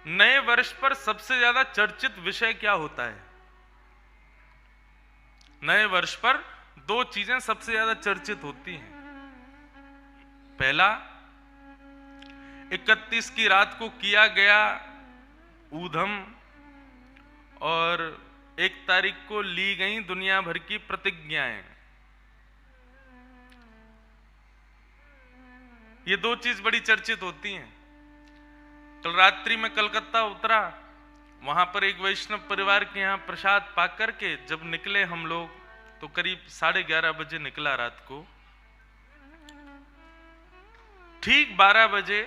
नए वर्ष पर सबसे ज्यादा चर्चित विषय क्या होता है? नए वर्ष पर दो चीजें सबसे ज्यादा चर्चित होती हैं। पहला, 31 की रात को किया गया ऊधम और 1 तारीख को ली गई दुनिया भर की प्रतिज्ञाएं। ये दो चीज बड़ी चर्चित होती हैं। कल रात्रि में कलकत्ता उतरा, वहां पर एक वैष्णव परिवार के यहाँ प्रसाद पा करके जब निकले हम लोग, तो करीब 11:30 बजे निकला रात को। ठीक 12 बजे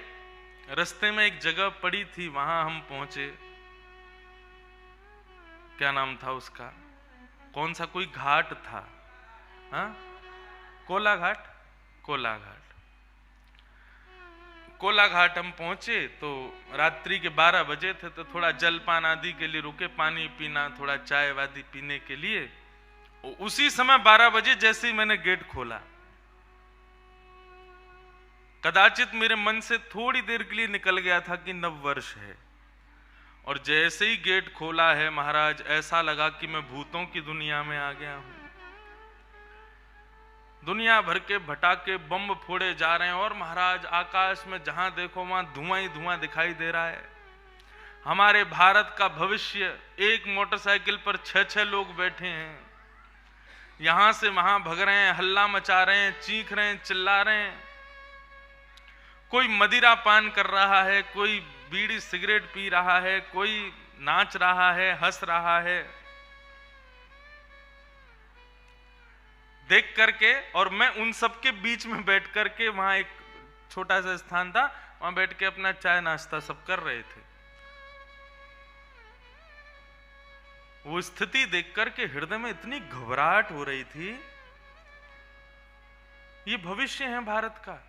रास्ते में एक जगह पड़ी थी, वहां हम पहुंचे। क्या नाम था उसका? कौन सा कोई घाट था? हाँ, कोला घाट। कोला घाट हम पहुंचे तो रात्रि के 12 बजे थे, तो थोड़ा जलपान आदि के लिए रुके, पानी पीना, थोड़ा चाय वादी पीने के लिए। उसी समय 12 बजे जैसे ही मैंने गेट खोला, कदाचित मेरे मन से थोड़ी देर के लिए निकल गया था कि नव वर्ष है, और जैसे ही गेट खोला है महाराज, ऐसा लगा कि मैं भूतों की दुनिया में आ गया हूं। दुनिया भर के भटाके बम फोड़े जा रहे हैं और महाराज आकाश में जहां देखो वहां धुआं ही धुआं दिखाई दे रहा है। हमारे भारत का भविष्य, एक मोटरसाइकिल पर 6-6 लोग बैठे हैं, यहां से वहां भग रहे हैं, हल्ला मचा रहे हैं, चीख रहे हैं, चिल्ला रहे हैं। कोई मदिरा पान कर रहा है, कोई बीड़ी सिगरेट पी रहा है, कोई नाच रहा है, हंस रहा है। देख करके, और मैं उन सबके बीच में बैठ करके, वहां एक छोटा सा स्थान था, वहां बैठ के अपना चाय नाश्ता सब कर रहे थे। वो स्थिति देख करके हृदय में इतनी घबराहट हो रही थी। ये भविष्य है भारत का।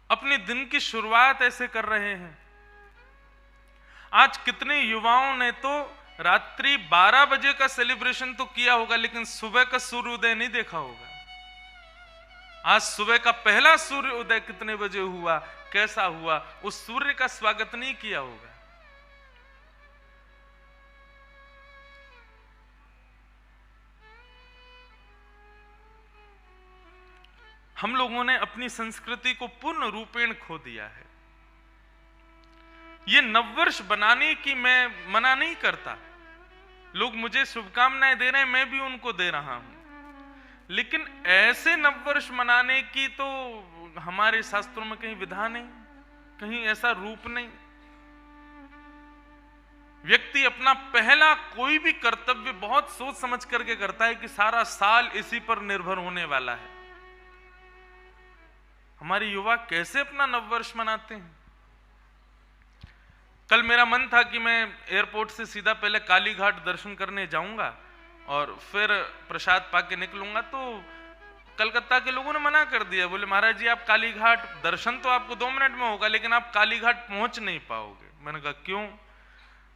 अपने दिन की शुरुआत ऐसे कर रहे हैं। आज कितने युवाओं ने तो रात्रि 12 बजे का सेलिब्रेशन तो किया होगा, लेकिन सुबह का सूर्योदय नहीं देखा होगा। आज सुबह का पहला सूर्योदय कितने बजे हुआ, कैसा हुआ, उस सूर्य का स्वागत नहीं किया होगा। हम लोगों ने अपनी संस्कृति को पूर्ण रूपेण खो दिया है। ये नववर्ष बनाने की मैं मना नहीं करता, लोग मुझे शुभकामनाएं दे रहे हैं, मैं भी उनको दे रहा हूं, लेकिन ऐसे नववर्ष मनाने की तो हमारे शास्त्रों में कहीं विधान नहीं, कहीं ऐसा रूप नहीं। व्यक्ति अपना पहला कोई भी कर्तव्य बहुत सोच समझ करके करता है कि सारा साल इसी पर निर्भर होने वाला है। हमारे युवा कैसे अपना नववर्ष मनाते हैं? कल मेरा मन था कि मैं एयरपोर्ट से सीधा पहले काली घाट दर्शन करने जाऊंगा और फिर प्रसाद पाके निकलूंगा, तो कलकत्ता के लोगों ने मना कर दिया। बोले महाराज जी, आप काली घाट दर्शन तो आपको 2 मिनट में होगा, लेकिन आप काली घाट पहुंच नहीं पाओगे। मैंने कहा क्यों?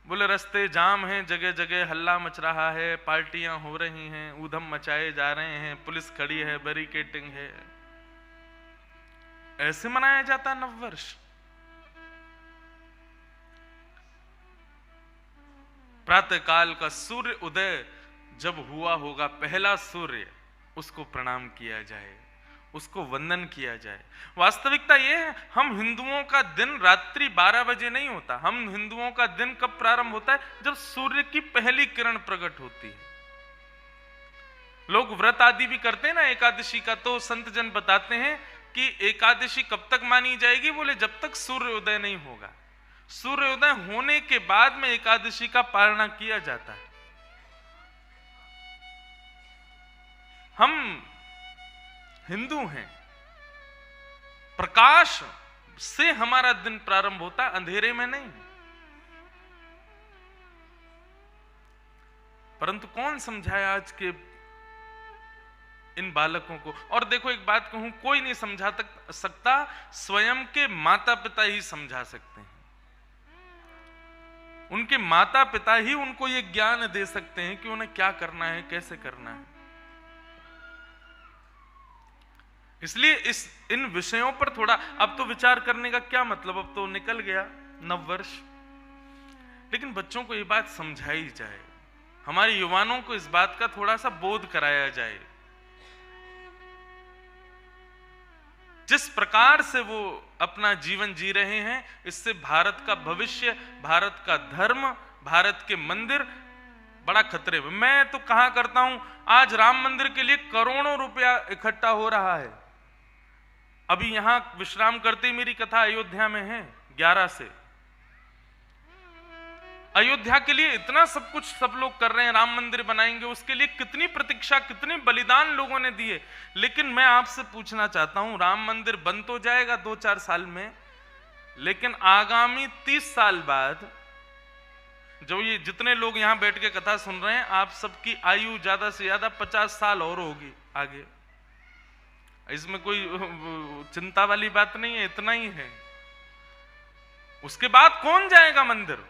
बोले रास्ते जाम हैं, जगह जगह हल्ला मच रहा है, पार्टियां हो रही हैं, ऊधम मचाए जा रहे हैं, पुलिस खड़ी है, बैरिकेडिंग है। ऐसे मनाया जाता है नववर्ष? प्रातः काल का सूर्य उदय जब हुआ होगा, पहला सूर्य, उसको प्रणाम किया जाए, उसको वंदन किया जाए। वास्तविकता यह है, हम हिंदुओं का दिन रात्रि 12 बजे नहीं होता। हम हिंदुओं का दिन कब प्रारंभ होता है? जब सूर्य की पहली किरण प्रकट होती है। लोग व्रत आदि भी करते हैं ना एकादशी का, तो संत जन बताते हैं कि एकादशी कब तक मानी जाएगी? बोले जब तक सूर्योदय नहीं होगा। सूर्योदय होने के बाद में एकादशी का पालना किया जाता है। हम हिंदू हैं, प्रकाश से हमारा दिन प्रारंभ होता है, अंधेरे में नहीं। परंतु कौन समझाए आज के इन बालकों को? और देखो एक बात कहूं, कोई नहीं समझा सकता, स्वयं के माता पिता ही समझा सकते हैं। उनके माता पिता ही उनको ये ज्ञान दे सकते हैं कि उन्हें क्या करना है, कैसे करना है। इसलिए इन विषयों पर थोड़ा अब तो विचार करने का क्या मतलब, अब तो निकल गया। नववर्ष, लेकिन बच्चों को ये बात समझाई जाए, हमारे युवाओं को इस बात का थोड़ा सा बोध कराया जाए। जिस प्रकार से वो अपना जीवन जी रहे हैं, इससे भारत का भविष्य, भारत का धर्म, भारत के मंदिर बड़ा खतरे में। मैं तो कहा करता हूं, आज राम मंदिर के लिए करोड़ों रुपया इकट्ठा हो रहा है। अभी यहां विश्राम करते मेरी कथा अयोध्या में है 11 से। अयोध्या के लिए इतना सब कुछ सब लोग कर रहे हैं, राम मंदिर बनाएंगे, उसके लिए कितनी प्रतीक्षा, कितने बलिदान लोगों ने दिए। लेकिन मैं आपसे पूछना चाहता हूं, राम मंदिर बन तो जाएगा 2-4 साल में, लेकिन आगामी 30 साल बाद जो ये जितने लोग यहां बैठ के कथा सुन रहे हैं, आप सबकी आयु ज्यादा से ज्यादा 50 साल और होगी आगे। इसमें कोई चिंता वाली बात नहीं है, इतना ही है। उसके बाद कौन जाएगा मंदिर?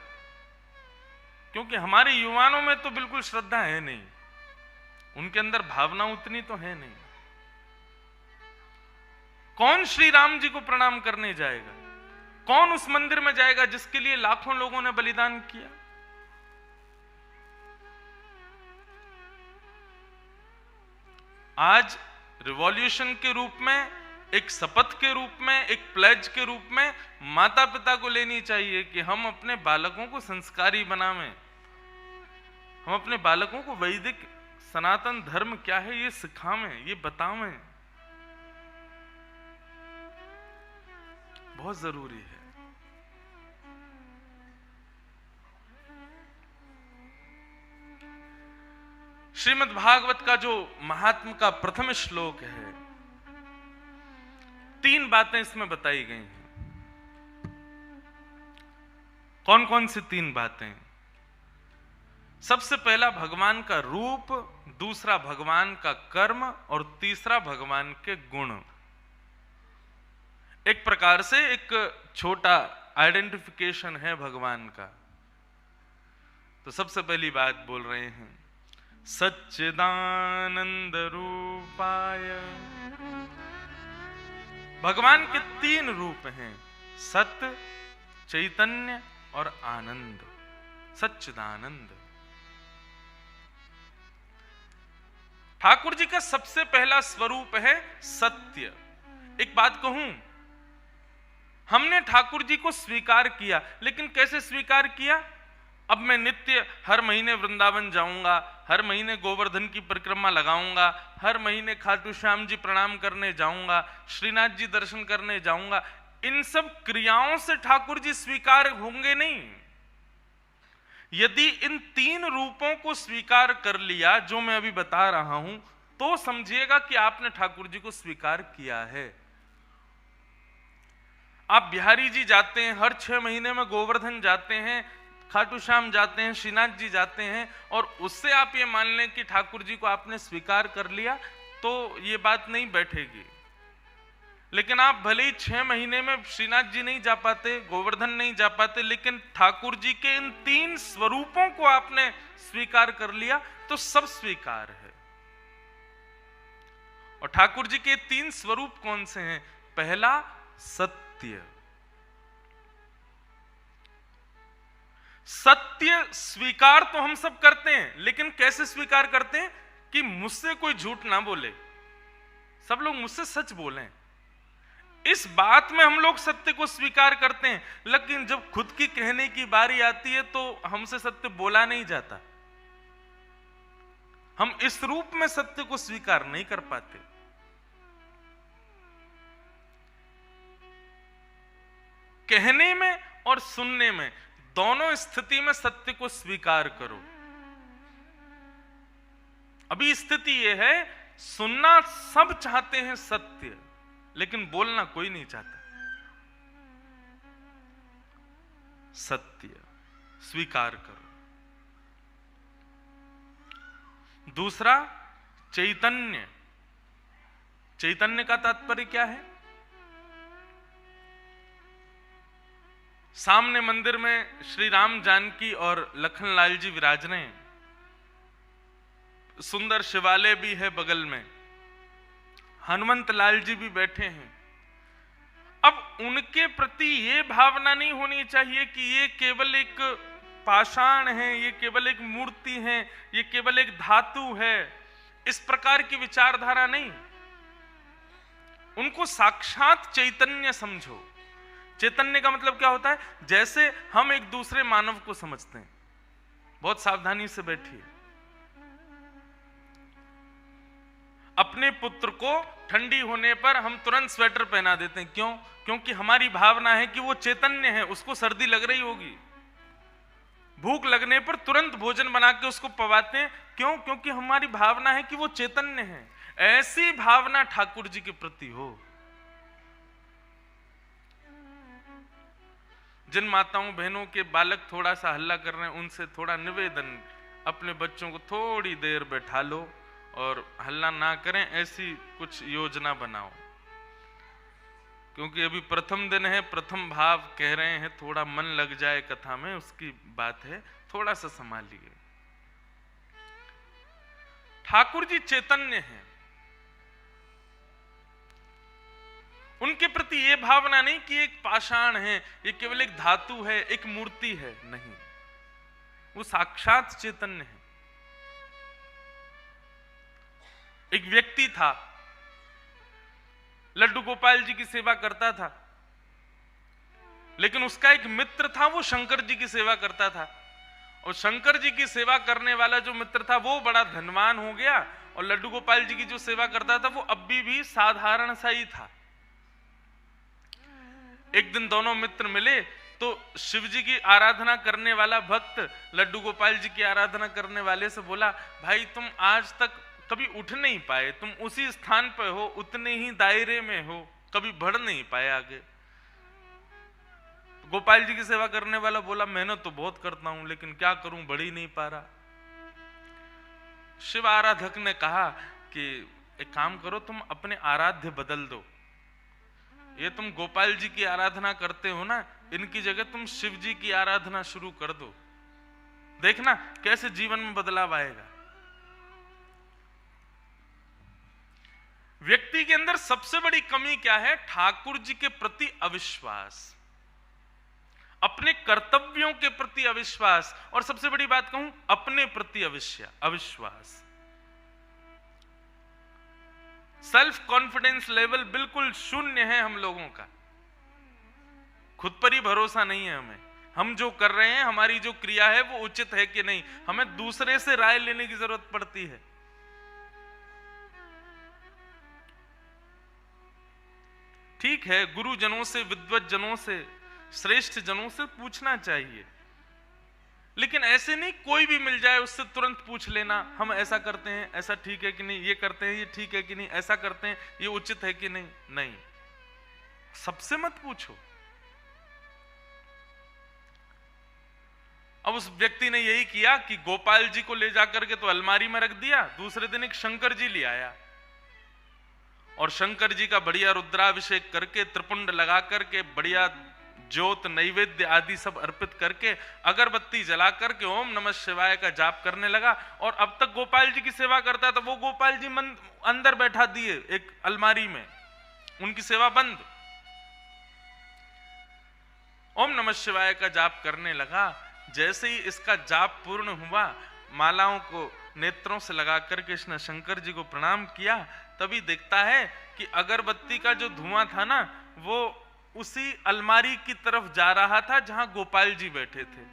क्योंकि हमारे युवाओं में तो बिल्कुल श्रद्धा है नहीं, उनके अंदर भावना उतनी तो है नहीं। कौन श्री राम जी को प्रणाम करने जाएगा? कौन उस मंदिर में जाएगा जिसके लिए लाखों लोगों ने बलिदान किया? आज रिवॉल्यूशन के रूप में, एक शपथ के रूप में, एक प्लेज के रूप में माता पिता को लेनी चाहिए कि हम अपने बालकों को संस्कारी बनावें, हम अपने बालकों को वैदिक सनातन धर्म क्या है ये सिखावें, ये बतावें। बहुत जरूरी है। श्रीमद् भागवत का जो महात्म का प्रथम श्लोक है, 3 बातें इसमें बताई गई हैं। कौन कौन सी 3 बातें? सबसे पहला भगवान का रूप, दूसरा भगवान का कर्म और तीसरा भगवान के गुण। एक प्रकार से एक छोटा आइडेंटिफिकेशन है भगवान का। तो सबसे पहली बात बोल रहे हैं, सच्चिदानंद रूपाय। भगवान के 3 रूप हैं, सत्य, चैतन्य और आनंद। सच्चिदानंद। ठाकुर जी का सबसे पहला स्वरूप है सत्य। एक बात कहूं, हमने ठाकुर जी को स्वीकार किया, लेकिन कैसे स्वीकार किया? अब मैं नित्य हर महीने वृंदावन जाऊंगा, हर महीने गोवर्धन की परिक्रमा लगाऊंगा, हर महीने खाटू श्याम जी प्रणाम करने जाऊंगा, श्रीनाथ जी दर्शन करने जाऊंगा। इन सब क्रियाओं से ठाकुर जी स्वीकार होंगे नहीं। यदि इन 3 रूपों को स्वीकार कर लिया जो मैं अभी बता रहा हूं, तो समझिएगा कि आपने ठाकुर जी को स्वीकार किया है। आप बिहारी जी जाते हैं, हर 6 महीने में गोवर्धन जाते हैं, खाटू श्याम जाते हैं, श्रीनाथ जी जाते हैं, और उससे आप ये मान लें कि ठाकुर जी को आपने स्वीकार कर लिया, तो ये बात नहीं बैठेगी। लेकिन आप भले ही 6 महीने में श्रीनाथ जी नहीं जा पाते, गोवर्धन नहीं जा पाते, लेकिन ठाकुर जी के इन 3 स्वरूपों को आपने स्वीकार कर लिया, तो सब स्वीकार है। और ठाकुर जी के 3 स्वरूप कौन से हैं? पहला सत्य। सत्य स्वीकार तो हम सब करते हैं, लेकिन कैसे स्वीकार करते हैं? कि मुझसे कोई झूठ ना बोले, सब लोग मुझसे सच बोलें। इस बात में हम लोग सत्य को स्वीकार करते हैं, लेकिन जब खुद की कहने की बारी आती है तो हमसे सत्य बोला नहीं जाता। हम इस रूप में सत्य को स्वीकार नहीं कर पाते। कहने में और सुनने में, दोनों स्थिति में सत्य को स्वीकार करो। अभी स्थिति यह है, सुनना सब चाहते हैं सत्य, लेकिन बोलना कोई नहीं चाहता। सत्य स्वीकार करो। दूसरा चैतन्य। चैतन्य का तात्पर्य क्या है? सामने मंदिर में श्री राम जानकी और लखन लाल जी विराज रहे हैं, सुंदर शिवालय भी है बगल में, हनुमंत लाल जी भी बैठे हैं। अब उनके प्रति ये भावना नहीं होनी चाहिए कि ये केवल एक पाषाण है, ये केवल एक मूर्ति है, ये केवल एक धातु है, इस प्रकार की विचारधारा नहीं। उनको साक्षात चैतन्य समझो। चैतन्य का मतलब क्या होता है? जैसे हम एक दूसरे मानव को समझते हैं। बहुत सावधानी से बैठिए। अपने पुत्र को ठंडी होने पर हम तुरंत स्वेटर पहना देते हैं। क्यों? क्योंकि हमारी भावना है कि वो चैतन्य है, उसको सर्दी लग रही होगी। भूख लगने पर तुरंत भोजन बना के उसको पवाते हैं। क्यों? क्योंकि हमारी भावना है कि वो चैतन्य है। ऐसी भावना ठाकुर जी के प्रति हो। जिन माताओं बहनों के बालक थोड़ा सा हल्ला कर रहे हैं, उनसे थोड़ा निवेदन, अपने बच्चों को थोड़ी देर बैठा लो और हल्ला ना करें, ऐसी कुछ योजना बनाओ। क्योंकि अभी प्रथम दिन है, प्रथम भाव कह रहे हैं, थोड़ा मन लग जाए कथा में, उसकी बात है, थोड़ा सा संभालिए। ठाकुर जी चैतन्य हैं। उनके प्रति यह भावना नहीं कि एक पाषाण है, ये केवल एक धातु है, एक मूर्ति है, नहीं, वो साक्षात चैतन्य है। एक व्यक्ति था, लड्डू गोपाल जी की सेवा करता था, लेकिन उसका एक मित्र था, वो शंकर जी की सेवा करता था। और शंकर जी की सेवा करने वाला जो मित्र था वो बड़ा धनवान हो गया, और लड्डू गोपाल जी की जो सेवा करता था वो अब भी साधारण सा ही था। एक दिन दोनों मित्र मिले तो शिव जी की आराधना करने वाला भक्त लड्डू गोपाल जी की आराधना करने वाले से बोला, भाई तुम आज तक कभी उठ नहीं पाए, तुम उसी स्थान पर हो, उतने ही दायरे में हो, कभी बढ़ नहीं पाए आगे। गोपाल जी की सेवा करने वाला बोला, मेहनत तो बहुत करता हूं, लेकिन क्या करूं, बढ़ ही नहीं पा रहा। शिव आराधक ने कहा कि एक काम करो, तुम अपने आराध्य बदल दो। ये तुम गोपाल जी की आराधना करते हो ना, इनकी जगह तुम शिव जी की आराधना शुरू कर दो, देखना कैसे जीवन में बदलाव आएगा। व्यक्ति के अंदर सबसे बड़ी कमी क्या है? ठाकुर जी के प्रति अविश्वास, अपने कर्तव्यों के प्रति अविश्वास, और सबसे बड़ी बात कहूं, अपने प्रति अविश्वास। सेल्फ कॉन्फिडेंस लेवल बिल्कुल शून्य है हम लोगों का। खुद पर ही भरोसा नहीं है हमें। हम जो कर रहे हैं, हमारी जो क्रिया है वो उचित है कि नहीं, हमें दूसरे से राय लेने की जरूरत पड़ती है। ठीक है, गुरुजनों से, विद्वत जनों से, श्रेष्ठ जनों से पूछना चाहिए, लेकिन ऐसे नहीं कोई भी मिल जाए उससे तुरंत पूछ लेना, हम ऐसा करते हैं, ऐसा ठीक है कि नहीं, ये करते हैं, ये ठीक है कि नहीं, ऐसा करते हैं, ये उचित है कि नहीं। नहीं, सबसे मत पूछो। अब उस व्यक्ति ने यही किया कि गोपाल जी को ले जाकर के तो अलमारी में रख दिया, दूसरे दिन एक शंकर जी ले आया, और शंकर जी का बढ़िया रुद्राभिषेक करके, त्रिपुंड लगा करके, बढ़िया ज्योत नैवेद्य आदि सब अर्पित करके, अगरबत्ती जला करके ओम नमः शिवाय का जाप करने लगा। और अब तक गोपाल जी की सेवा करता था, वो गोपाल जी अंदर बैठा दिए एक अलमारी में, उनकी सेवा बंद। ओम नमः शिवाय का जाप करने लगा। जैसे ही इसका जाप पूर्ण हुआ, मालाओं को नेत्रों से लगा करके इसने शंकर जी को प्रणाम किया, तभी देखता है कि अगरबत्ती का जो धुआं था ना, वो उसी अलमारी की तरफ जा रहा था जहां गोपाल जी बैठे थे।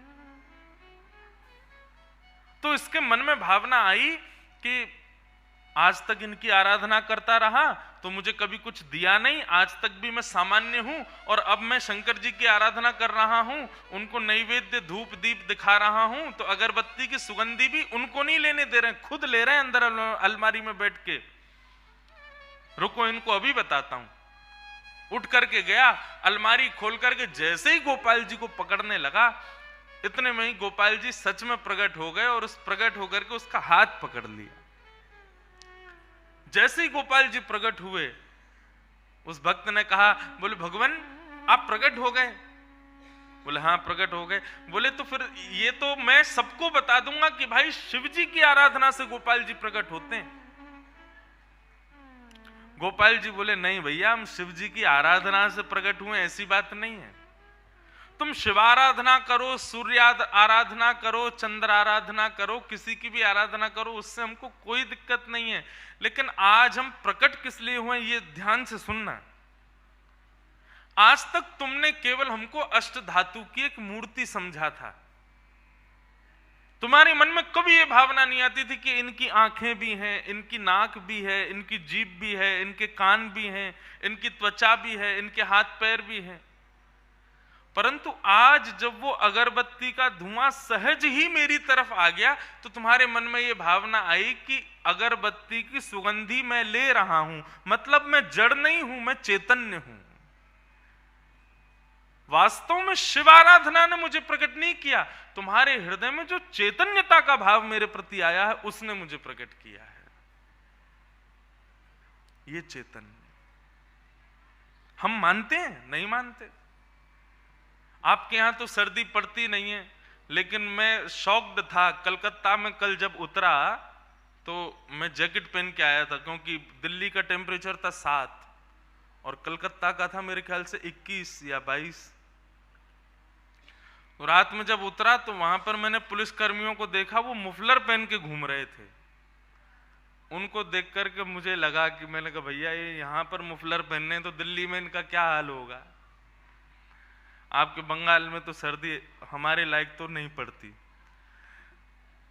तो इसके मन में भावना आई कि आज तक इनकी आराधना करता रहा तो मुझे कभी कुछ दिया नहीं, आज तक भी मैं सामान्य हूं, और अब मैं शंकर जी की आराधना कर रहा हूं, उनको नैवेद्य धूप दीप दिखा रहा हूं, तो अगरबत्ती की सुगंधी भी उनको नहीं लेने दे रहे हैं, खुद ले रहे हैं अंदर अलमारी में बैठ के। रुको, इनको अभी बताता हूं। उठ करके गया, अलमारी खोल करके जैसे ही गोपाल जी को पकड़ने लगा, इतने में ही गोपाल जी सच में प्रकट हो गए, और उस प्रकट होकर के उसका हाथ पकड़ लिया। जैसे ही गोपाल जी प्रकट हुए, उस भक्त ने कहा, बोले भगवान आप प्रकट हो गए? बोले हाँ प्रकट हो गए। बोले तो फिर ये तो मैं सबको बता दूंगा कि भाई शिव जी की आराधना से गोपाल जी प्रकट होते हैं। गोपाल जी बोले नहीं भैया, हम शिव जी की आराधना से प्रकट हुए, ऐसी बात नहीं है। तुम शिवाराधना करो, सूर्य आराधना करो, चंद्र आराधना करो, किसी की भी आराधना करो, उससे हमको कोई दिक्कत नहीं है। लेकिन आज हम प्रकट किस लिए हुए, ये ध्यान से सुनना। आज तक तुमने केवल हमको अष्ट धातु की एक मूर्ति समझा था। तुम्हारे मन में कभी ये भावना नहीं आती थी कि इनकी आंखें भी हैं, इनकी नाक भी है, इनकी जीभ भी है, इनके कान भी हैं, इनकी त्वचा भी है, इनके हाथ पैर भी हैं। परंतु आज जब वो अगरबत्ती का धुआं सहज ही मेरी तरफ आ गया, तो तुम्हारे मन में ये भावना आई कि अगरबत्ती की सुगंधी मैं ले रहा हूं, मतलब मैं जड़ नहीं हूं, मैं चैतन्य हूं। वास्तव में शिवाराधना ने मुझे प्रकट नहीं किया, तुम्हारे हृदय में जो चैतन्यता का भाव मेरे प्रति आया है, उसने मुझे प्रकट किया है। ये चैतन्य हम मानते हैं, नहीं मानते। आपके यहां तो सर्दी पड़ती नहीं है, लेकिन मैं शॉक्ड था कलकत्ता में कल जब उतरा, तो मैं जैकेट पहन के आया था, क्योंकि दिल्ली का टेम्परेचर था 7 और कलकत्ता का था मेरे ख्याल से 21 या 22। तो रात में जब उतरा तो वहां पर मैंने पुलिस कर्मियों को देखा, वो मुफलर पहन के घूम रहे थे। उनको देख करके मुझे लगा कि, मैंने कहा भैया ये यहां पर मुफलर पहनने तो दिल्ली में इनका क्या हाल होगा। आपके बंगाल में तो सर्दी हमारे लायक तो नहीं पड़ती,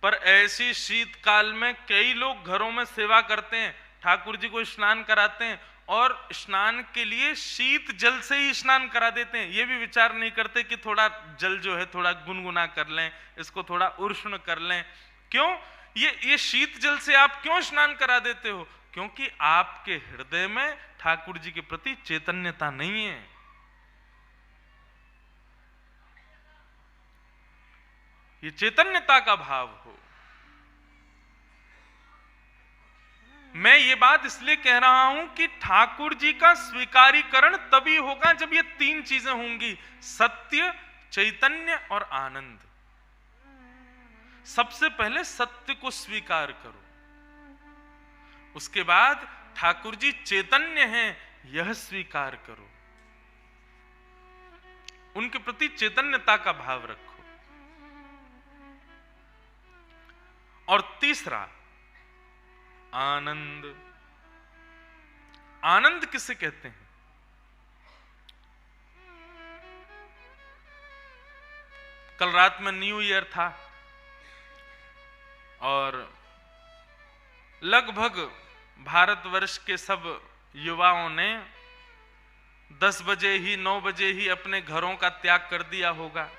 पर ऐसी शीतकाल में कई लोग घरों में सेवा करते हैं, ठाकुर जी को स्नान कराते हैं और स्नान के लिए शीत जल से ही स्नान करा देते हैं। ये भी विचार नहीं करते कि थोड़ा जल जो है थोड़ा गुनगुना कर लें, इसको थोड़ा उष्ण कर लें। क्यों ये शीत जल से आप क्यों स्नान करा देते हो? क्योंकि आपके हृदय में ठाकुर जी के प्रति चैतन्यता नहीं है। ये चैतन्यता का भाव हो। मैं ये बात इसलिए कह रहा हूं कि ठाकुर जी का स्वीकारीकरण तभी होगा जब ये 3 चीजें होंगी, सत्य, चैतन्य और आनंद। सबसे पहले सत्य को स्वीकार करो, उसके बाद ठाकुर जी चैतन्य हैं यह स्वीकार करो, उनके प्रति चैतन्यता का भाव रखो। और तीसरा आनंद। आनंद किसे कहते हैं? कल रात में न्यू ईयर था और लगभग भारतवर्ष के सब युवाओं ने 10 बजे ही 9 बजे ही अपने घरों का त्याग कर दिया होगा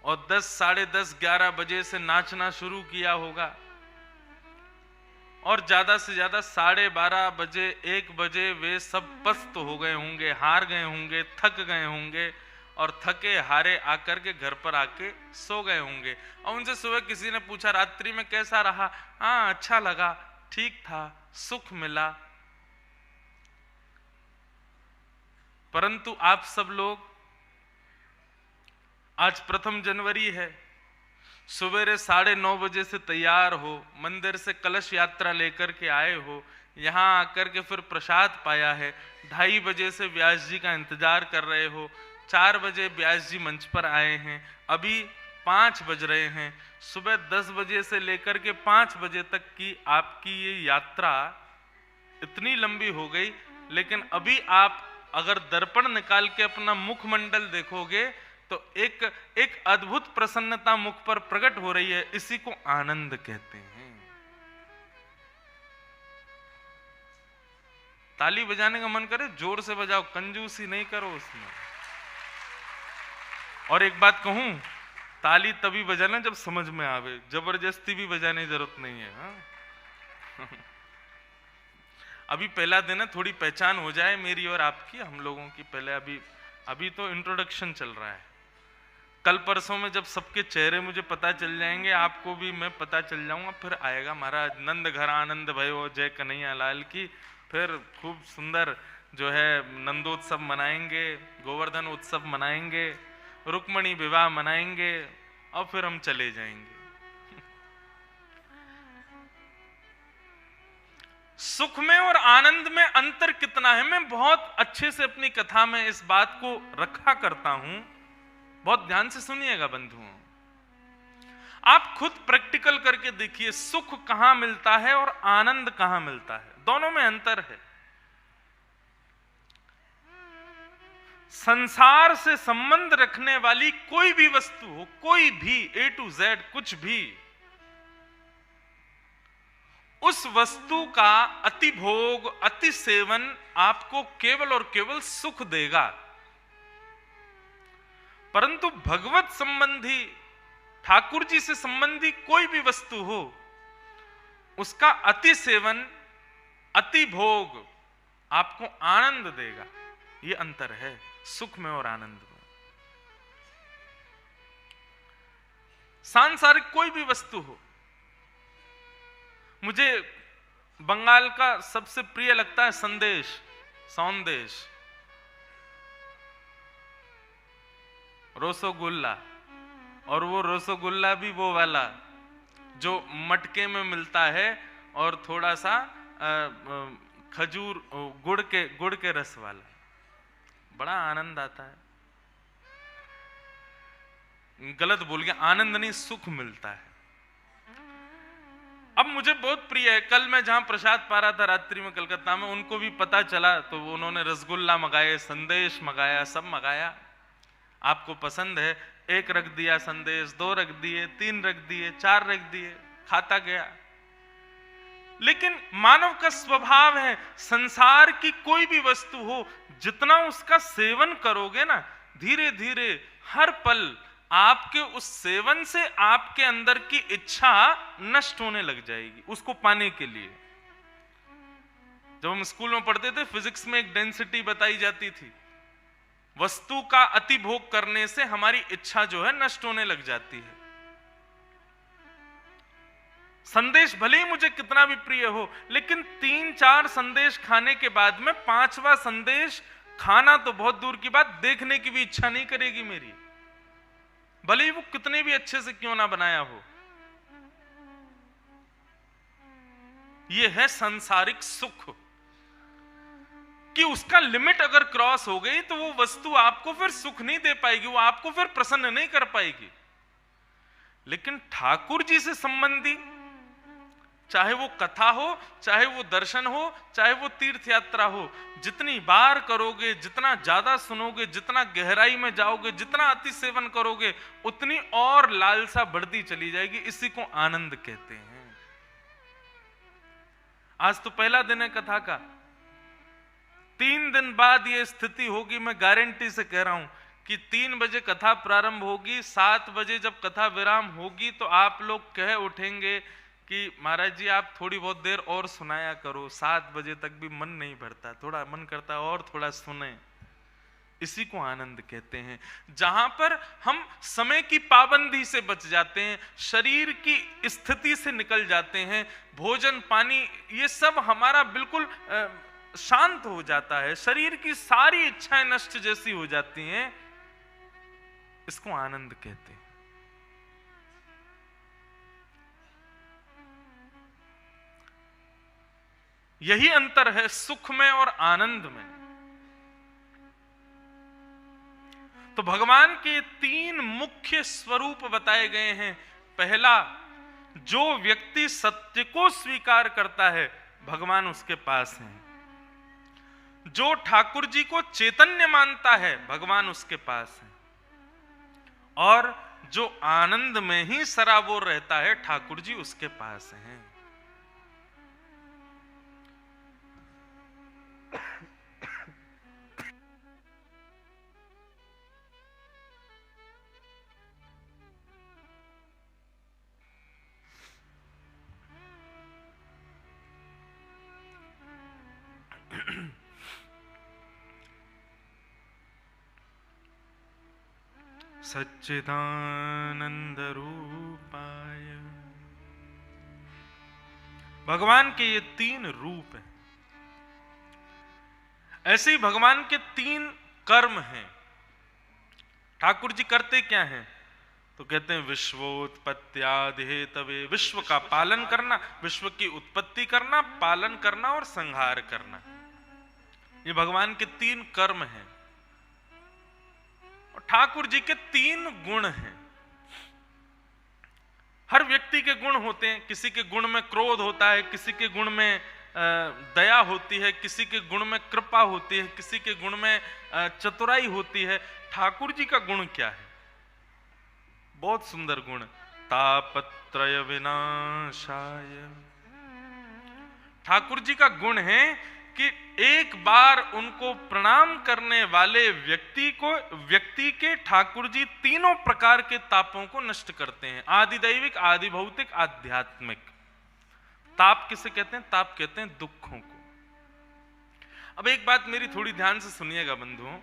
और 10, साढ़े 10, 11 बजे से नाचना शुरू किया होगा और ज्यादा से ज्यादा 12:30 बजे 1 बजे वे सब पस्त हो गए होंगे, हार गए होंगे, थक गए होंगे और थके हारे आकर के घर पर आके सो गए होंगे। और उनसे सुबह किसी ने पूछा रात्रि में कैसा रहा? हाँ अच्छा लगा, ठीक था, सुख मिला। परंतु आप सब लोग आज 1 जनवरी है, सवेरे 9:30 बजे से तैयार हो, मंदिर से कलश यात्रा लेकर के आए हो, यहाँ आकर के फिर प्रसाद पाया है, 2:30 बजे से व्यास जी का इंतजार कर रहे हो, 4 बजे व्यास जी मंच पर आए हैं, अभी 5 बज रहे हैं, सुबह 10 बजे से लेकर के 5 बजे तक की आपकी ये यात्रा इतनी लंबी हो गई। लेकिन अभी आप अगर दर्पण निकाल के अपना मुखमंडल देखोगे तो एक अद्भुत प्रसन्नता मुख पर प्रकट हो रही है। इसी को आनंद कहते हैं। ताली बजाने का मन करे जोर से बजाओ, कंजूसी नहीं करो उसमें। और एक बात कहूं, ताली तभी बजाना जब समझ में आवे, जबरदस्ती भी बजाने की जरूरत नहीं है। हाँ? अभी पहला दिन है, थोड़ी पहचान हो जाए मेरी और आपकी, हम लोगों की। पहले अभी तो इंट्रोडक्शन चल रहा है। कल परसों में जब सबके चेहरे मुझे पता चल जाएंगे, आपको भी मैं पता चल जाऊंगा, फिर आएगा महाराज नंद घर आनंद भयो जय कन्हैया लाल की। फिर खूब सुंदर जो है नंदोत्सव मनाएंगे, गोवर्धन उत्सव मनाएंगे, रुक्मणी विवाह मनाएंगे और फिर हम चले जाएंगे। सुख में और आनंद में अंतर कितना है, मैं बहुत अच्छे से अपनी कथा में इस बात को रखा करता हूं। बहुत ध्यान से सुनिएगा बंधुओं, आप खुद प्रैक्टिकल करके देखिए, सुख कहां मिलता है और आनंद कहां मिलता है, दोनों में अंतर है। संसार से संबंध रखने वाली कोई भी वस्तु हो, कोई भी A to Z कुछ भी, उस वस्तु का अति भोग, अति सेवन आपको केवल और केवल सुख देगा। परंतु भगवत संबंधी, ठाकुर जी से संबंधी कोई भी वस्तु हो, उसका अति सेवन, अति भोग आपको आनंद देगा। ये अंतर है सुख में और आनंद में। सांसारिक कोई भी वस्तु हो, मुझे बंगाल का सबसे प्रिय लगता है संदेश, सौंदेश, रसगुल्ला, और वो रसगुल्ला भी वो वाला जो मटके में मिलता है और थोड़ा सा खजूर, गुड़ के रस वाला, बड़ा आनंद आता है। गलत बोल गया, आनंद नहीं, सुख मिलता है। अब मुझे बहुत प्रिय है, कल मैं जहां प्रसाद पा रहा था रात्रि में कलकत्ता में, उनको भी पता चला तो उन्होंने रसगुल्ला मंगाए, संदेश मंगाया, सब मंगाया। आपको पसंद है, एक रख दिया संदेश, 2 रख दिए, 3 रख दिए, 4 रख दिए, खाता गया। लेकिन मानव का स्वभाव है, संसार की कोई भी वस्तु हो, जितना उसका सेवन करोगे ना, धीरे धीरे हर पल आपके उस सेवन से आपके अंदर की इच्छा नष्ट होने लग जाएगी उसको पाने के लिए। जब हम स्कूल में पढ़ते थे, फिजिक्स में एक डेंसिटी बताई जाती थी, वस्तु का अति भोग करने से हमारी इच्छा जो है नष्ट होने लग जाती है। संदेश भले ही मुझे कितना भी प्रिय हो, लेकिन 3-4 संदेश खाने के बाद में 5वां संदेश खाना तो बहुत दूर की बात, देखने की भी इच्छा नहीं करेगी मेरी, भले ही वो कितने भी अच्छे से क्यों ना बनाया हो। यह है सांसारिक सुख कि उसका लिमिट अगर क्रॉस हो गई तो वो वस्तु आपको फिर सुख नहीं दे पाएगी, वो आपको फिर प्रसन्न नहीं कर पाएगी। लेकिन ठाकुर जी से संबंधी, चाहे वो कथा हो, चाहे वो दर्शन हो, चाहे वो तीर्थ यात्रा हो, जितनी बार करोगे, जितना ज्यादा सुनोगे, जितना गहराई में जाओगे, जितना अति सेवन करोगे, उतनी और लालसा बढ़ती चली जाएगी। इसी को आनंद कहते हैं। आज तो पहला दिन है कथा का, 3 दिन बाद ये स्थिति होगी। मैं गारंटी से कह रहा हूं कि 3 बजे कथा प्रारंभ होगी, 7 बजे जब कथा विराम होगी तो आप लोग कह उठेंगे कि महाराज जी आप थोड़ी बहुत देर और सुनाया करो। 7 बजे तक भी मन नहीं भरता, थोड़ा मन करता है और थोड़ा सुने। इसी को आनंद कहते हैं, जहां पर हम समय की पाबंदी से बच जाते हैं, शरीर की स्थिति से निकल जाते हैं, भोजन पानी ये सब हमारा बिल्कुल शांत हो जाता है, शरीर की सारी इच्छाएं नष्ट जैसी हो जाती हैं। इसको आनंद कहते हैं। यही अंतर है सुख में और आनंद में। तो भगवान के 3 मुख्य स्वरूप बताए गए हैं। पहला, जो व्यक्ति सत्य को स्वीकार करता है भगवान उसके पास है। जो ठाकुर जी को चैतन्य मानता है भगवान उसके पास है। और जो आनंद में ही सराबोर रहता है ठाकुर जी उसके पास हैं। सच्चिदानंद रूपाय, भगवान के ये 3 रूप हैं। ऐसे ही भगवान के 3 कर्म हैं। ठाकुर जी करते क्या हैं? तो कहते हैं विश्वोत्पत्त्यादि हेतवे, विश्व का पालन करना, विश्व की उत्पत्ति करना, पालन करना और संहार करना, ये भगवान के 3 कर्म हैं। और ठाकुर जी के 3 गुण हैं। हर व्यक्ति के गुण होते हैं, किसी के गुण में क्रोध होता है, किसी के गुण में दया होती है, किसी के गुण में कृपा होती है, किसी के गुण में चतुराई होती है। ठाकुर जी का गुण क्या है? बहुत सुंदर गुण, तापत्रय विनाशाय। ठाकुर जी का गुण है कि एक बार उनको प्रणाम करने वाले व्यक्ति के ठाकुर जी तीनों प्रकार के तापों को नष्ट करते हैं, आदि दैविक, आदि भौतिक, आध्यात्मिक। ताप किसे कहते हैं? ताप कहते हैं दुखों को। अब एक बात मेरी थोड़ी ध्यान से सुनिएगा बंधुओं,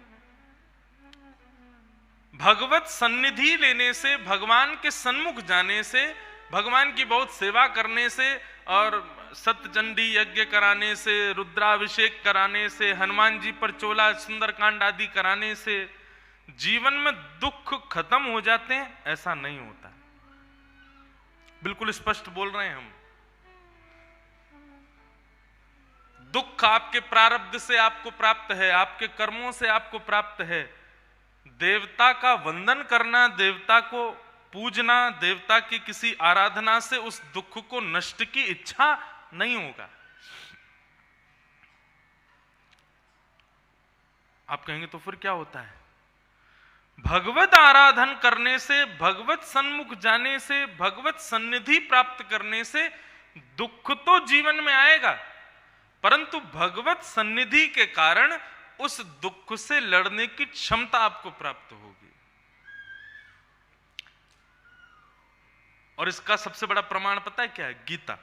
भगवत सन्निधि लेने से, भगवान के सन्मुख जाने से, भगवान की बहुत सेवा करने से और सत्यचंडी यज्ञ कराने से, रुद्राभिषेक कराने से, हनुमान जी पर चोला सुंदरकांड आदि कराने से जीवन में दुख खत्म हो जाते हैं? ऐसा नहीं होता। बिल्कुल स्पष्ट बोल रहे हैं हम। दुख आपके प्रारब्ध से आपको प्राप्त है, आपके कर्मों से आपको प्राप्त है। देवता का वंदन करना, देवता को पूजना, देवता की किसी आराधना से उस दुख को नष्ट की इच्छा नहीं होगा। आप कहेंगे तो फिर क्या होता है? भगवत आराधन करने से, भगवत सन्मुख जाने से, भगवत सन्निधि प्राप्त करने से दुख तो जीवन में आएगा, परंतु भगवत सन्निधि के कारण उस दुख से लड़ने की क्षमता आपको प्राप्त होगी। और इसका सबसे बड़ा प्रमाण पता है क्या है? गीता,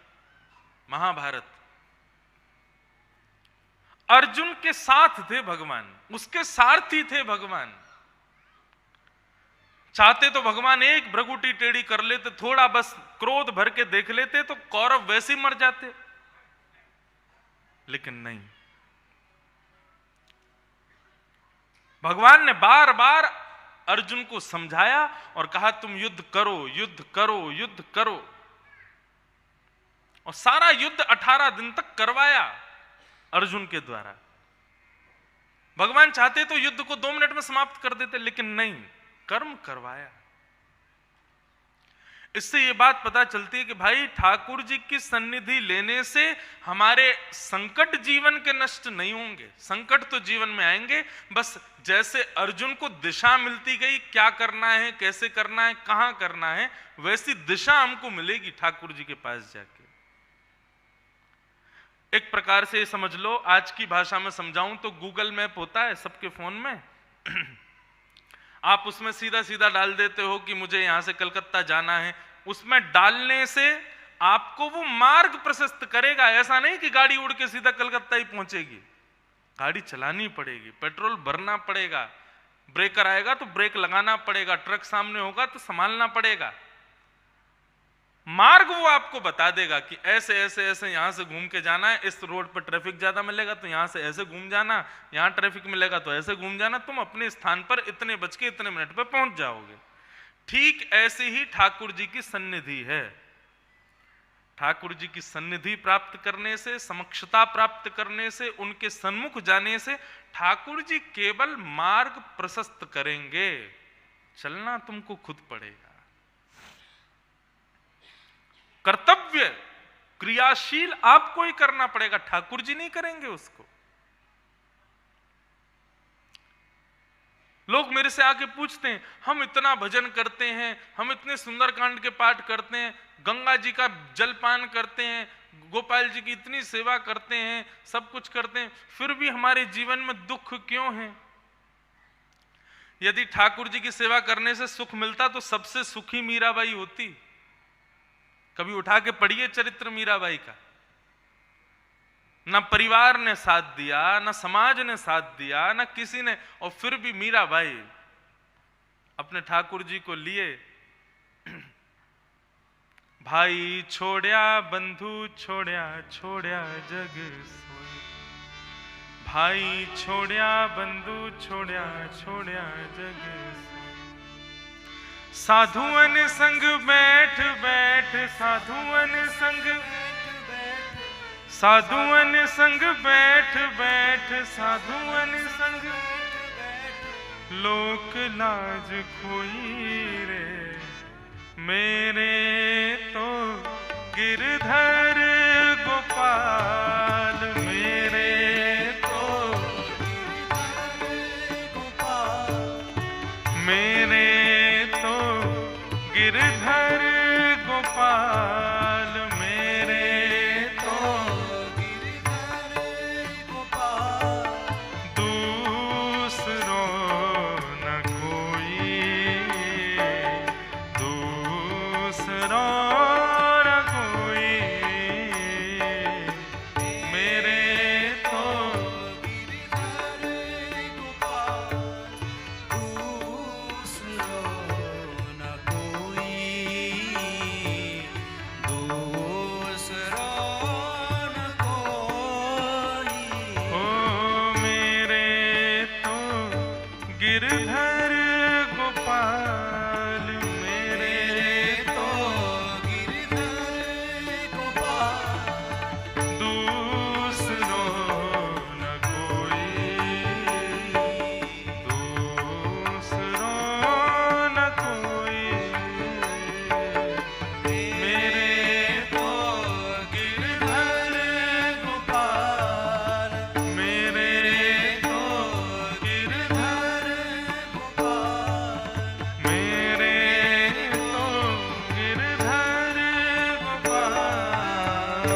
महाभारत। अर्जुन के साथ थे भगवान, उसके सारथी थे भगवान। चाहते तो भगवान एक भ्रगुटी टेढ़ी कर लेते, थोड़ा बस क्रोध भर के देख लेते तो कौरव वैसे ही मर जाते, लेकिन नहीं। भगवान ने बार बार अर्जुन को समझाया और कहा तुम युद्ध करो, युद्ध करो, युद्ध करो। और सारा युद्ध 18 दिन तक करवाया अर्जुन के द्वारा। भगवान चाहते तो युद्ध को 2 मिनट में समाप्त कर देते, लेकिन नहीं, कर्म करवाया। इससे यह बात पता चलती है कि भाई ठाकुर जी की सन्निधि लेने से हमारे संकट जीवन के नष्ट नहीं होंगे। संकट तो जीवन में आएंगे, बस जैसे अर्जुन को दिशा मिलती गई, क्या करना है, कैसे करना है, कहां करना है, वैसी दिशा हमको मिलेगी ठाकुर जी के पास जाके। एक प्रकार से समझ लो, आज की भाषा में समझाऊं तो गूगल मैप होता है सबके फोन में आप उसमें सीधा सीधा डाल देते हो कि मुझे यहां से कलकत्ता जाना है। उसमें डालने से आपको वो मार्ग प्रशस्त करेगा। ऐसा नहीं कि गाड़ी उड़ के सीधा कलकत्ता ही पहुंचेगी, गाड़ी चलानी पड़ेगी, पेट्रोल भरना पड़ेगा, ब्रेकर आएगा तो ब्रेक लगाना पड़ेगा, ट्रक सामने होगा तो संभालना पड़ेगा। मार्ग वो आपको बता देगा कि ऐसे ऐसे ऐसे यहां से घूम के जाना है, इस रोड पर ट्रैफिक ज्यादा मिलेगा तो यहां से ऐसे घूम जाना, यहां ट्रैफिक मिलेगा तो ऐसे घूम जाना, तुम अपने स्थान पर इतने बज के इतने मिनट पर पहुंच जाओगे। ठीक ऐसे ही ठाकुर जी की सन्निधि है। ठाकुर जी की सन्निधि प्राप्त करने से, समक्षता प्राप्त करने से, उनके सन्मुख जाने से ठाकुर जी केवल मार्ग प्रशस्त करेंगे, चलना तुमको खुद पड़ेगा। कर्तव्य क्रियाशील आपको ही करना पड़ेगा, ठाकुर जी नहीं करेंगे उसको। लोग मेरे से आके पूछते हैं, हम इतना भजन करते हैं, हम इतने सुंदरकांड के पाठ करते हैं, गंगा जी का जलपान करते हैं, गोपाल जी की इतनी सेवा करते हैं, सब कुछ करते हैं, फिर भी हमारे जीवन में दुख क्यों है? यदि ठाकुर जी की सेवा करने से सुख मिलता तो सबसे सुखी मीराबाई होती। कभी उठा के पढ़िए चरित्र मीराबाई का। ना परिवार ने साथ दिया, ना समाज ने साथ दिया, ना किसी ने, और फिर भी मीराबाई अपने ठाकुर जी को लिए। भाई छोड़या बंधु छोड़या, छोड़या जग सोए। भाई छोड़या बंधु छोड़या, छोड़या जग सोए। साधुअन संग बैठ बैठ, साधुअन संग, साधुअन संग बैठ बैठ, साधुअन संग लोक लाज खोई रे, मेरे तो गिरधर गोपाल, मेरे तो मेरे तो गिरधर गोपाल, मेरे तो दूसरो न कोई, दूसरो न कोई, मेरे तो गिरधर गोपाल, मेरे तो दूसरो न कोई, दूसरो न कोई, मेरे तो गिरधर गोपाल, मेरे तो गिरधर मेरे तो गिरधर गोपाल।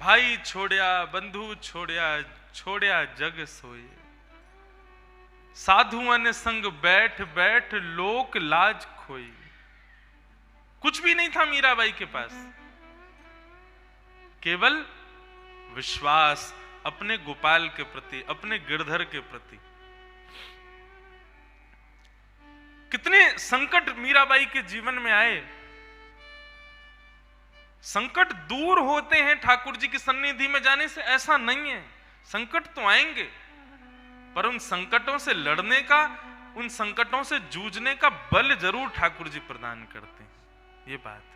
भाई छोड़या बंधु छोड़या, छोड़या जग सोए, साधुअन संग बैठ बैठ लोक लाज खोई। कुछ भी नहीं था मीराबाई के पास, केवल विश्वास अपने गोपाल के प्रति, अपने गिरधर के प्रति। कितने संकट मीराबाई के जीवन में आए। संकट दूर होते हैं ठाकुर जी की सन्निधि में जाने से, ऐसा नहीं है। संकट तो आएंगे, पर उन संकटों से लड़ने का, उन संकटों से जूझने का बल जरूर ठाकुर जी प्रदान करते हैं। ये बात है।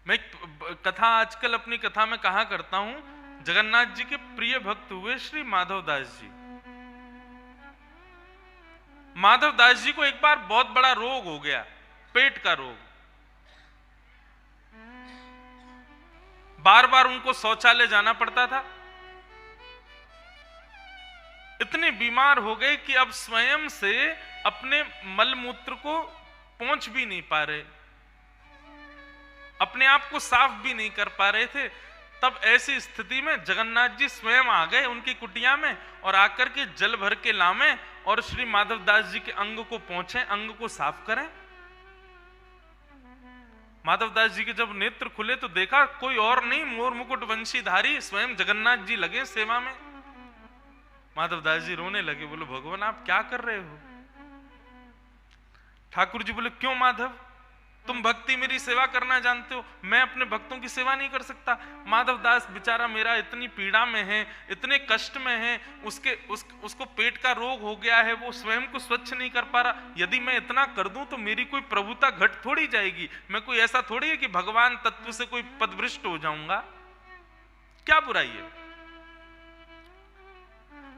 मैं एक कथा आजकल अपनी कथा में कहा करता हूं। जगन्नाथ जी के प्रिय भक्त हुए श्री माधवदास जी। माधवदास जी को एक बार बहुत बड़ा रोग हो गया, पेट का रोग। बार बार उनको शौचालय जाना पड़ता था। इतने बीमार हो गए कि अब स्वयं से अपने मलमूत्र को पहुंच भी नहीं पा रहे, अपने आप को साफ भी नहीं कर पा रहे थे। तब ऐसी स्थिति में जगन्नाथ जी स्वयं आ गए उनकी कुटिया में और आकर के जल भर के लावे और श्री माधवदास जी के अंग को पहुंचे, अंग को साफ करें। माधवदास जी के जब नेत्र खुले तो देखा कोई और नहीं, मोर मुकुट वंशीधारी स्वयं जगन्नाथ जी लगे सेवा में। माधवदास जी रोने लगे, बोले भगवान आप क्या कर रहे हो? ठाकुर जी बोले क्यों माधव, तुम भक्ति मेरी सेवा करना जानते हो, मैं अपने भक्तों की सेवा नहीं कर सकता। माधवदास बेचारा मेरा इतनी पीड़ा में है, इतने कष्ट में है, उसको पेट का रोग हो गया है, वो स्वयं को स्वच्छ नहीं कर पा रहा। यदि मैं इतना कर दूं तो मेरी कोई प्रभुता घट थोड़ी जाएगी। मैं कोई ऐसा थोड़ी है कि भगवान तत्व से कोई पदभ्रष्ट हो जाऊंगा, क्या बुराई है?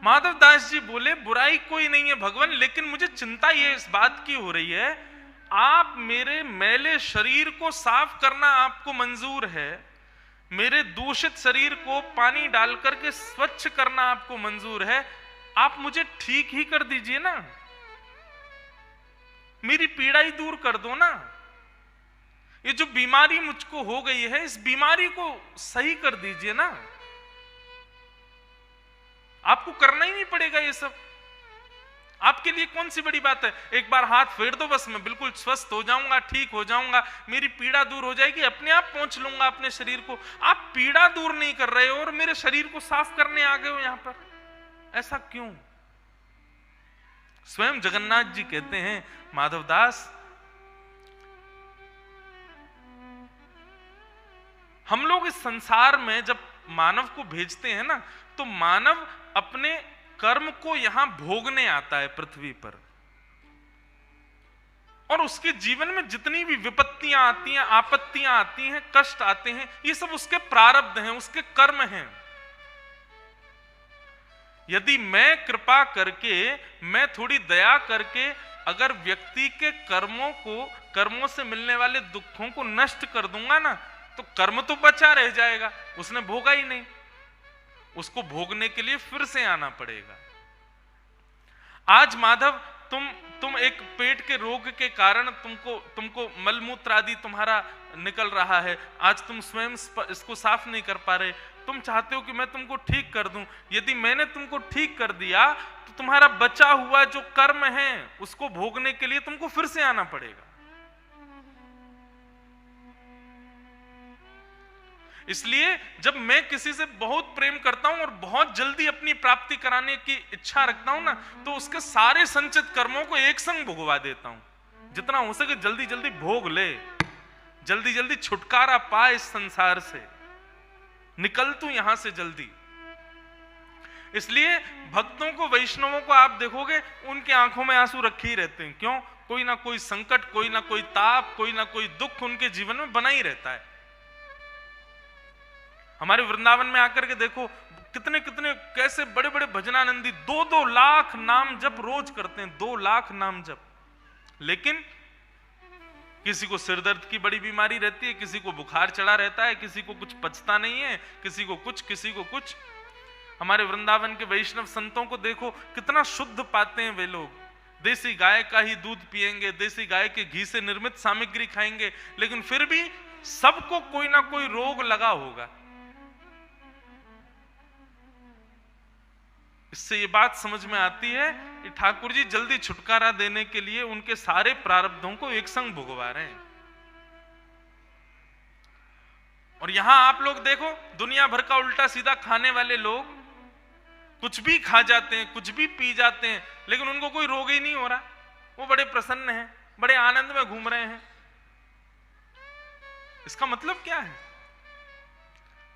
माधवदास जी बोले बुराई कोई नहीं है भगवान, लेकिन मुझे चिंता ये इस बात की हो रही है, आप मेरे मैले शरीर को साफ करना आपको मंजूर है, मेरे दूषित शरीर को पानी डालकर के स्वच्छ करना आपको मंजूर है, आप मुझे ठीक ही कर दीजिए ना, मेरी पीड़ा ही दूर कर दो ना। ये जो बीमारी मुझको हो गई है, इस बीमारी को सही कर दीजिए ना। आपको करना ही नहीं पड़ेगा ये सब, आपके लिए कौन सी बड़ी बात है। एक बार हाथ फेर दो, बस मैं बिल्कुल स्वस्थ हो जाऊंगा, ठीक हो जाऊंगा, मेरी पीड़ा दूर हो जाएगी, अपने आप पहुंच लूंगा अपने शरीर को। आप पीड़ा दूर नहीं कर रहे हो और मेरे शरीर को साफ करने आ गए हो यहां पर, ऐसा क्यों? स्वयं जगन्नाथ जी कहते हैं माधवदास, हम लोग इस संसार में जब मानव को भेजते हैं ना, तो मानव अपने कर्म को यहां भोगने आता है पृथ्वी पर, और उसके जीवन में जितनी भी विपत्तियां आती हैं, आपत्तियां आती हैं, कष्ट आते हैं, ये सब उसके प्रारब्ध हैं, उसके कर्म हैं। यदि मैं कृपा करके, मैं थोड़ी दया करके अगर व्यक्ति के कर्मों से मिलने वाले दुखों को नष्ट कर दूंगा ना, तो कर्म तो बचा रह जाएगा, उसने भोगा ही नहीं, उसको भोगने के लिए फिर से आना पड़ेगा। आज माधव तुम एक पेट के रोग के कारण तुमको मलमूत्र आदि तुम्हारा निकल रहा है, आज तुम स्वयं इसको साफ नहीं कर पा रहे, तुम चाहते हो कि मैं तुमको ठीक कर दूं। यदि मैंने तुमको ठीक कर दिया तो तुम्हारा बचा हुआ जो कर्म है उसको भोगने के लिए तुमको फिर से आना पड़ेगा। इसलिए जब मैं किसी से बहुत प्रेम करता हूं और बहुत जल्दी अपनी प्राप्ति कराने की इच्छा रखता हूं ना, तो उसके सारे संचित कर्मों को एक संग भोगवा देता हूं। जितना हो सके जल्दी जल्दी भोग ले, जल्दी जल्दी छुटकारा पा इस संसार से, निकल तू यहां से जल्दी। इसलिए भक्तों को, वैष्णवों को आप देखोगे उनके आंखों में आंसू रखे ही रहते हैं। क्यों? कोई ना कोई संकट, कोई ना कोई ताप, कोई ना कोई दुख उनके जीवन में बना ही रहता है। हमारे वृंदावन में आकर के देखो कितने कितने कैसे बड़े बड़े भजनानंदी 2-2 लाख नाम जप रोज करते हैं, 2 लाख नाम जप। लेकिन किसी को सिर दर्द की बड़ी बीमारी रहती है, किसी को बुखार चढ़ा रहता है, किसी को कुछ पचता नहीं है, किसी को कुछ। हमारे वृंदावन के वैष्णव संतों को देखो कितना शुद्ध पाते हैं वे लोग। देसी गाय का ही दूध पिएंगे, देसी गाय के घी से निर्मित सामग्री खाएंगे, लेकिन फिर भी सबको कोई ना कोई रोग लगा होगा। इससे ये बात समझ में आती है कि ठाकुर जी जल्दी छुटकारा देने के लिए उनके सारे प्रारब्धों को एक संग भुगवा रहे हैं। और यहां आप लोग देखो दुनिया भर का उल्टा सीधा खाने वाले लोग कुछ भी खा जाते हैं, कुछ भी पी जाते हैं, लेकिन उनको कोई रोग ही नहीं हो रहा। वो बड़े प्रसन्न हैं, बड़े आनंद में घूम रहे हैं। इसका मतलब क्या है?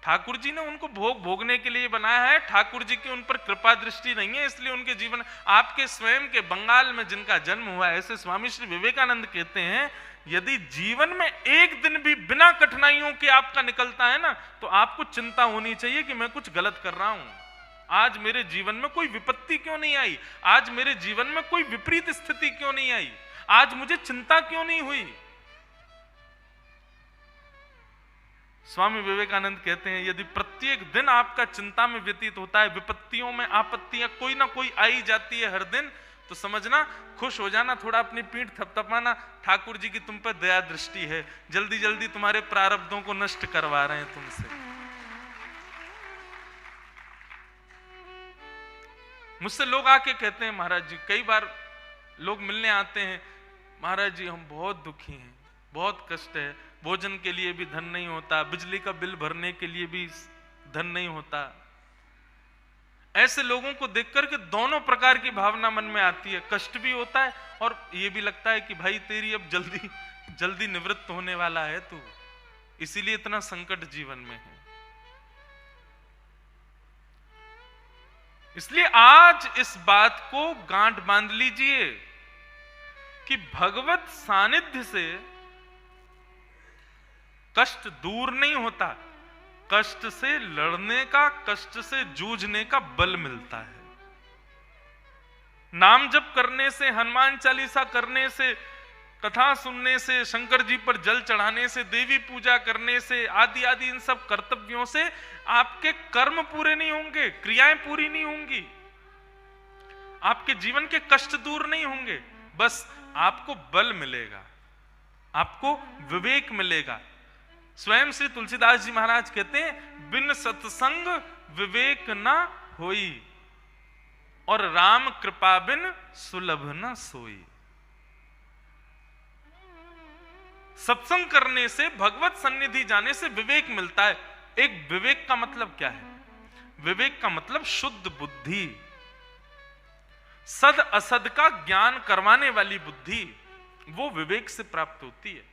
ठाकुर जी ने उनको भोगने के लिए बनाया है। ठाकुर जी की उन पर कृपा दृष्टि नहीं है, इसलिए उनके जीवन, आपके स्वयं के बंगाल में जिनका जन्म हुआ है, ऐसे स्वामी श्री विवेकानंद कहते हैं, यदि जीवन में एक दिन भी बिना कठिनाइयों के आपका निकलता है ना, तो आपको चिंता होनी चाहिए कि मैं कुछ गलत कर रहा हूं। आज मेरे जीवन में कोई विपत्ति क्यों नहीं आई? आज मेरे जीवन में कोई विपरीत स्थिति क्यों नहीं आई? आज मुझे चिंता क्यों नहीं हुई? स्वामी विवेकानंद कहते हैं, यदि प्रत्येक दिन आपका चिंता में व्यतीत होता है, विपत्तियों में आपत्तियां कोई ना कोई आई जाती है हर दिन, तो समझना, खुश हो जाना, थोड़ा अपनी पीठ थपथपाना, ठाकुर जी की तुम पर दया दृष्टि है, जल्दी जल्दी तुम्हारे प्रारब्धों को नष्ट करवा रहे हैं तुमसे। मुझसे लोग आके कहते हैं, महाराज जी, कई बार लोग मिलने आते हैं, महाराज जी हम बहुत दुखी हैं, बहुत कष्ट है, भोजन के लिए भी धन नहीं होता, बिजली का बिल भरने के लिए भी धन नहीं होता। ऐसे लोगों को देखकर के दोनों प्रकार की भावना मन में आती है, कष्ट भी होता है और ये भी लगता है कि भाई तेरी अब जल्दी जल्दी निवृत्त होने वाला है तू, इसीलिए इतना संकट जीवन में है। इसलिए आज इस बात को गांठ बांध लीजिए कि भगवत सानिध्य से कष्ट दूर नहीं होता, कष्ट से लड़ने का, कष्ट से जूझने का बल मिलता है। नाम जप करने से, हनुमान चालीसा करने से, कथा सुनने से, शंकर जी पर जल चढ़ाने से, देवी पूजा करने से, आदि आदि इन सब कर्तव्यों से आपके कर्म पूरे नहीं होंगे, क्रियाएं पूरी नहीं होंगी, आपके जीवन के कष्ट दूर नहीं होंगे, बस आपको बल मिलेगा, आपको विवेक मिलेगा। स्वयं श्री तुलसीदास जी महाराज कहते हैं, बिन सत्संग विवेक न होई और राम कृपा बिन सुलभ न सोई। सत्संग करने से, भगवत सन्निधि जाने से विवेक मिलता है। एक विवेक का मतलब क्या है? विवेक का मतलब शुद्ध बुद्धि, सद असद का ज्ञान करवाने वाली बुद्धि, वो विवेक से प्राप्त होती है।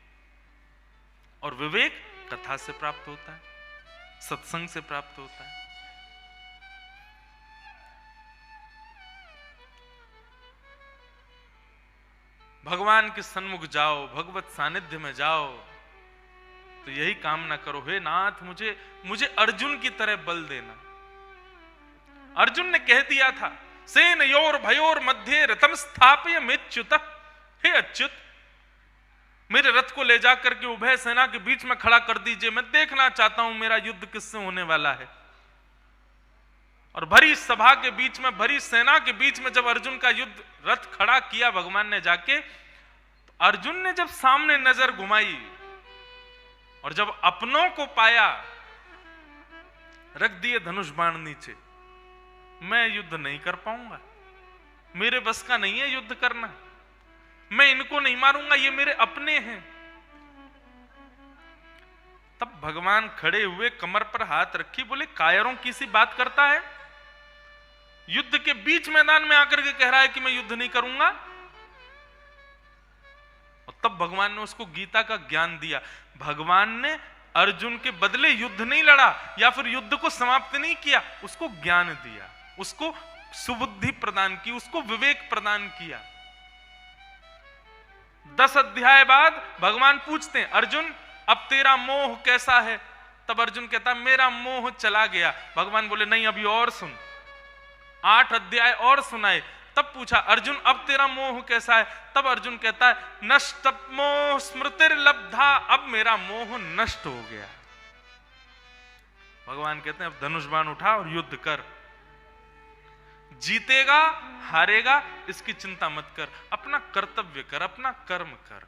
और विवेक कथा से प्राप्त होता है। सत्संग से प्राप्त होता है। भगवान के सन्मुख जाओ, भगवत सानिध्य में जाओ, तो यही कामना करो, हे नाथ मुझे अर्जुन की तरह बल देना। अर्जुन ने कह दिया था, सेन योर भयोर मध्य रथम स्थापय मेच्युत, हे अच्युत मेरे रथ को ले जाकर के उभय सेना के बीच में खड़ा कर दीजिए, मैं देखना चाहता हूं मेरा युद्ध किससे होने वाला है। और भरी सभा के बीच में, भरी सेना के बीच में जब अर्जुन का युद्ध रथ खड़ा किया भगवान ने जाके, तो अर्जुन ने जब सामने नजर घुमाई और जब अपनों को पाया, रख दिए धनुष बाण नीचे। मैं युद्ध नहीं कर पाऊंगा, मेरे बस का नहीं है युद्ध करना, मैं इनको नहीं मारूंगा, ये मेरे अपने हैं। तब भगवान खड़े हुए, कमर पर हाथ रखी, बोले कायरों की सी बात करता है, युद्ध के बीच मैदान में आकर के कह रहा है कि मैं युद्ध नहीं करूंगा। और तब भगवान ने उसको गीता का ज्ञान दिया। भगवान ने अर्जुन के बदले युद्ध नहीं लड़ा या फिर युद्ध को समाप्त नहीं किया, उसको ज्ञान दिया, उसको सुबुद्धि प्रदान की, उसको विवेक प्रदान किया। 10 अध्याय बाद भगवान पूछते हैं, अर्जुन अब तेरा मोह कैसा है? तब अर्जुन कहता मेरा मोह चला गया। भगवान बोले नहीं, अभी और सुन, 8 अध्याय और सुनाए। तब पूछा अर्जुन अब तेरा मोह कैसा है? तब अर्जुन कहता है नष्ट मोह स्मृतिर्लब्धा, अब मेरा मोह नष्ट हो गया। भगवान कहते हैं अब धनुष बाण उठा और युद्ध कर, जीतेगा हारेगा इसकी चिंता मत कर, अपना कर्तव्य कर, अपना कर्म कर।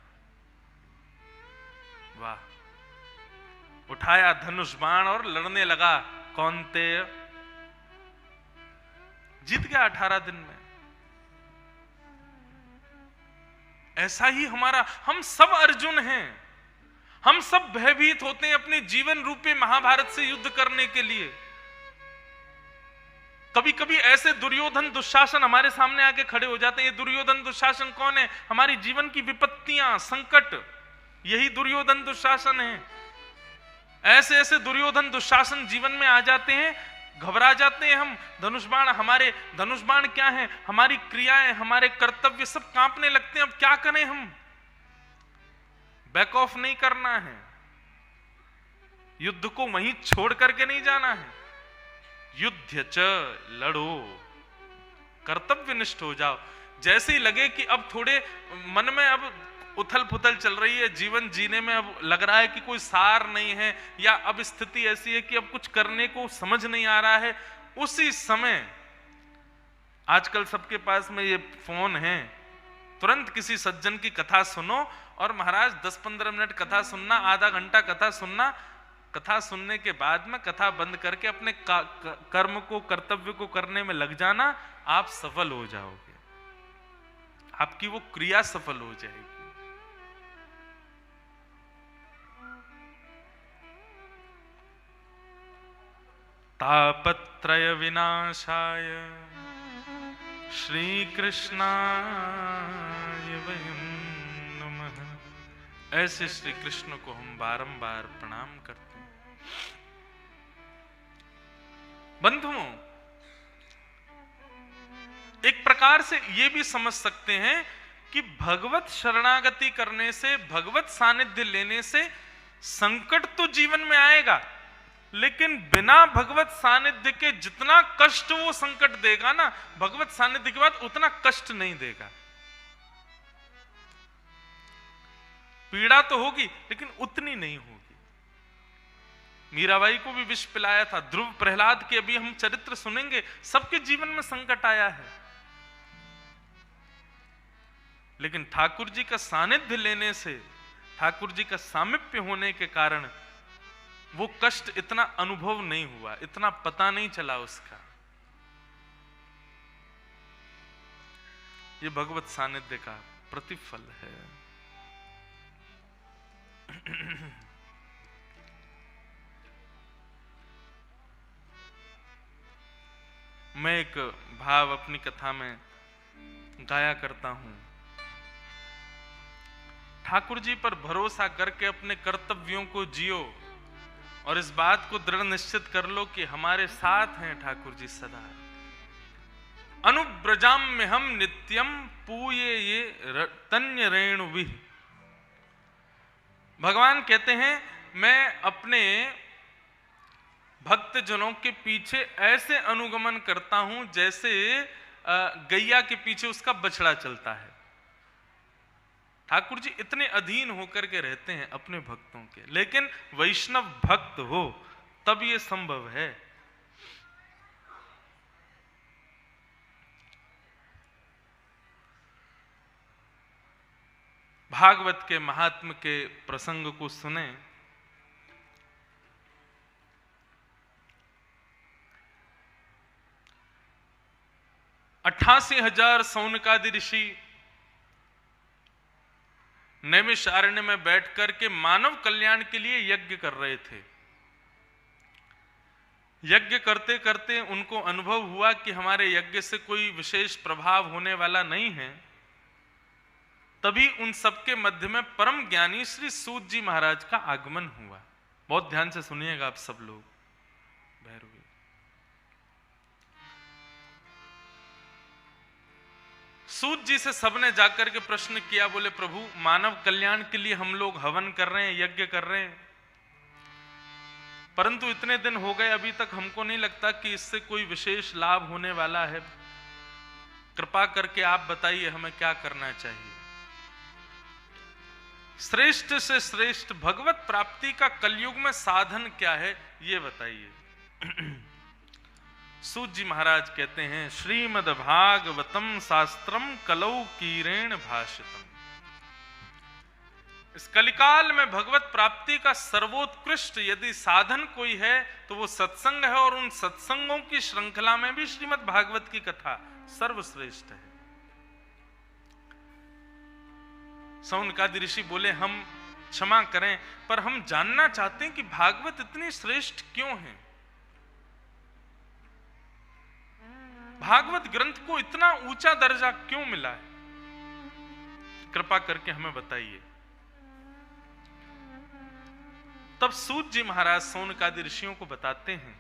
वाह, उठाया धनुष बाण और लड़ने लगा। कौन्तेय जीत गया 18 दिन में। ऐसा ही हम सब अर्जुन हैं, हम सब भयभीत होते हैं अपने जीवन रूपी महाभारत से युद्ध करने के लिए। कभी कभी ऐसे दुर्योधन दुशासन हमारे सामने आके खड़े हो जाते हैं। ये दुर्योधन दुशासन कौन है? हमारी जीवन की विपत्तियां, संकट, यही दुर्योधन दुशासन है। ऐसे ऐसे दुर्योधन दुशासन जीवन में आ जाते हैं, घबरा जाते हैं हम। धनुष बाण, हमारे धनुष बाण क्या है? हमारी क्रियाएं, हमारे कर्तव्य सब कांपने लगते हैं। अब क्या करें हम? बैक ऑफ नहीं करना है, युद्ध को वहीं छोड़ करके नहीं जाना है। युद्ध च, लड़ो, कर्तव्यनिष्ठ हो जाओ। जैसे ही लगे कि अब थोड़े मन में अब उथल पुथल चल रही है, जीवन जीने में अब लग रहा है कि कोई सार नहीं है, या अब स्थिति ऐसी है कि अब कुछ करने को समझ नहीं आ रहा है, उसी समय आजकल सबके पास में ये फोन है, तुरंत किसी सज्जन की कथा सुनो और महाराज 10-15 मिनट कथा सुनना, आधा घंटा कथा सुनना, कथा सुनने के बाद में कथा बंद करके अपने कर्म को, कर्तव्य को करने में लग जाना, आप सफल हो जाओगे, आपकी वो क्रिया सफल हो जाएगी। तापत्रय विनाशाय श्री कृष्णाय वयं नमः। ऐसे श्री कृष्ण को हम बारंबार प्रणाम करते हैं। बंधुओं, एक प्रकार से ये भी समझ सकते हैं कि भगवत शरणागति करने से, भगवत सानिध्य लेने से संकट तो जीवन में आएगा, लेकिन बिना भगवत सानिध्य के जितना कष्ट वो संकट देगा ना, भगवत सानिध्य के बाद उतना कष्ट नहीं देगा। पीड़ा तो होगी लेकिन उतनी नहीं होगी। मीराबाई को भी विष पिलाया था, ध्रुव प्रहलाद के अभी हम चरित्र सुनेंगे, सबके जीवन में संकट आया है, लेकिन ठाकुर जी का सानिध्य लेने से, ठाकुर जी का सामिप्य होने के कारण वो कष्ट इतना अनुभव नहीं हुआ, इतना पता नहीं चला उसका। ये भगवत सानिध्य का प्रतिफल है। मैं एक भाव अपनी कथा में गाया करता हूं। ठाकुर जी पर भरोसा करके अपने कर्तव्यों को जियो, और इस बात को दृढ़ निश्चित कर लो कि हमारे साथ हैं ठाकुर जी सदा। अनुब्रजाम में हम नित्यम पूये ये तन्य रेणु विह। भगवान कहते हैं मैं अपने भक्तजनों के पीछे ऐसे अनुगमन करता हूं जैसे गैया के पीछे उसका बछड़ा चलता है। ठाकुर जी इतने अधीन होकर के रहते हैं अपने भक्तों के, लेकिन वैष्णव भक्त हो तब ये संभव है। भागवत के महात्म के प्रसंग को सुने। 88,000 सौनकादि ऋषि नैमिषारण्य में बैठ करके मानव कल्याण के लिए यज्ञ कर रहे थे। यज्ञ करते करते उनको अनुभव हुआ कि हमारे यज्ञ से कोई विशेष प्रभाव होने वाला नहीं है। तभी उन सबके मध्य में परम ज्ञानी श्री सूत जी महाराज का आगमन हुआ। बहुत ध्यान से सुनिएगा आप सब लोग। भैरवी सूत जी से सबने जाकर के प्रश्न किया, बोले प्रभु मानव कल्याण के लिए हम लोग हवन कर रहे हैं, यज्ञ कर रहे हैं, परंतु इतने दिन हो गए अभी तक हमको नहीं लगता कि इससे कोई विशेष लाभ होने वाला है। कृपा करके आप बताइए हमें क्या करना चाहिए। श्रेष्ठ से श्रेष्ठ भगवत प्राप्ति का कलयुग में साधन क्या है ये बताइए। सूत जी महाराज कहते हैं श्रीमद् भागवतम शास्त्रम कलौ कीरेण भाषितम। इस कलिकाल में भगवत प्राप्ति का सर्वोत्कृष्ट यदि साधन कोई है तो वो सत्संग है, और उन सत्संगों की श्रृंखला में भी श्रीमद् भागवत की कथा सर्वश्रेष्ठ है। सौनकादि ऋषि बोले हम क्षमा करें, पर हम जानना चाहते हैं कि भागवत इतनी श्रेष्ठ क्यों है, भागवत ग्रंथ को इतना ऊंचा दर्जा क्यों मिला है, कृपा करके हमें बताइए। तब सूत जी महाराज सौनकादि ऋषियों को बताते हैं,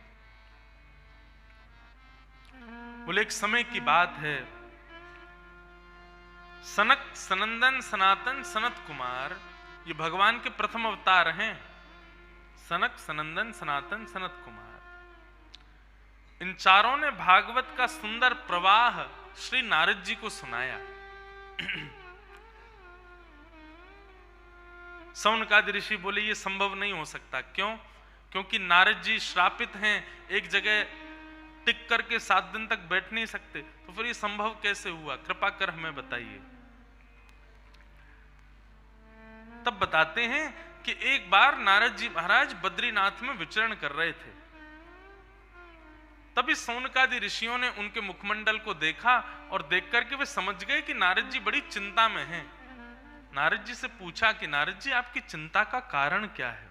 बोले एक समय की बात है, सनक सनंदन सनातन सनत कुमार, ये भगवान के प्रथम अवतार हैं। सनक सनंदन सनातन सनत कुमार, इन चारों ने भागवत का सुंदर प्रवाह श्री नारद जी को सुनाया। सौनकादि ऋषि बोले ये संभव नहीं हो सकता। क्यों? क्योंकि नारद जी श्रापित हैं, एक जगह टिक करके 7 दिन तक बैठ नहीं सकते, तो फिर ये संभव कैसे हुआ, कृपा कर हमें बताइए। तब बताते हैं कि एक बार नारद जी महाराज बद्रीनाथ में विचरण कर रहे थे। तभी सौनकादि ऋषियों ने उनके मुखमंडल को देखा और देख करके वे समझ गए कि नारद जी बड़ी चिंता में हैं। नारद जी से पूछा कि नारद जी आपकी चिंता का कारण क्या है।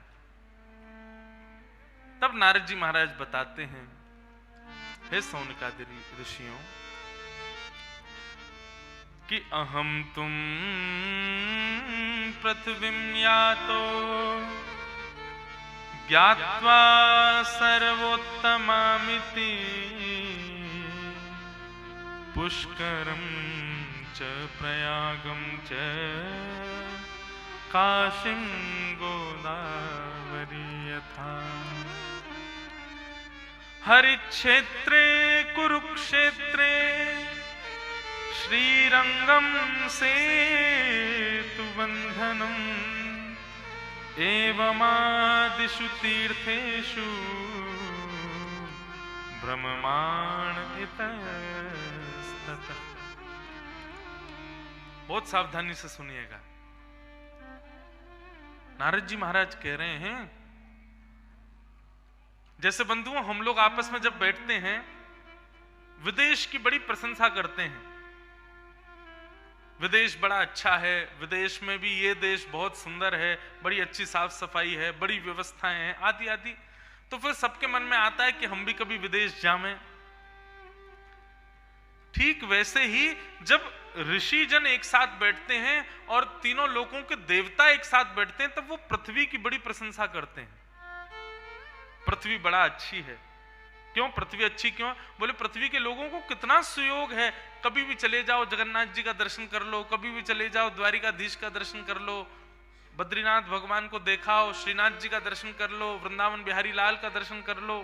तब नारद जी महाराज बताते हैं, हे सौनकादि ऋषियों, कि अहम तुम पृथ्वीं यातो ज्ञात्वा सर्वोत्तमामिति पुष्करं च प्रयागं च काशीं गोदावरी यथा हरिक्षेत्रे कुरुक्षेत्रे श्रीरंगं सेतुबन्धनम् एवमादिषु तीर्थेषु भ्रममाण इतस्ततः। बहुत सावधानी से सुनिएगा। नारद जी महाराज कह रहे हैं, जैसे बंधुओं हम लोग आपस में जब बैठते हैं विदेश की बड़ी प्रशंसा करते हैं, विदेश बड़ा अच्छा है, विदेश में भी ये देश बहुत सुंदर है, बड़ी अच्छी साफ सफाई है, बड़ी व्यवस्थाएं हैं, आदि आदि। तो फिर सबके मन में आता है कि हम भी कभी विदेश जाएं। ठीक वैसे ही जब ऋषि जन एक साथ बैठते हैं और तीनों लोकों के देवता एक साथ बैठते हैं, तब वो पृथ्वी की बड़ी प्रशंसा करते हैं। पृथ्वी बड़ा अच्छी है। क्यों पृथ्वी अच्छी क्यों? बोले पृथ्वी के लोगों को कितना सुयोग है, कभी भी चले जाओ जगन्नाथ जी का दर्शन कर लो, कभी भी चले जाओ द्वारिकाधीश का दर्शन कर लो, बद्रीनाथ भगवान को देखाओ, श्रीनाथ जी का दर्शन कर लो, वृंदावन बिहारी लाल का दर्शन कर लो।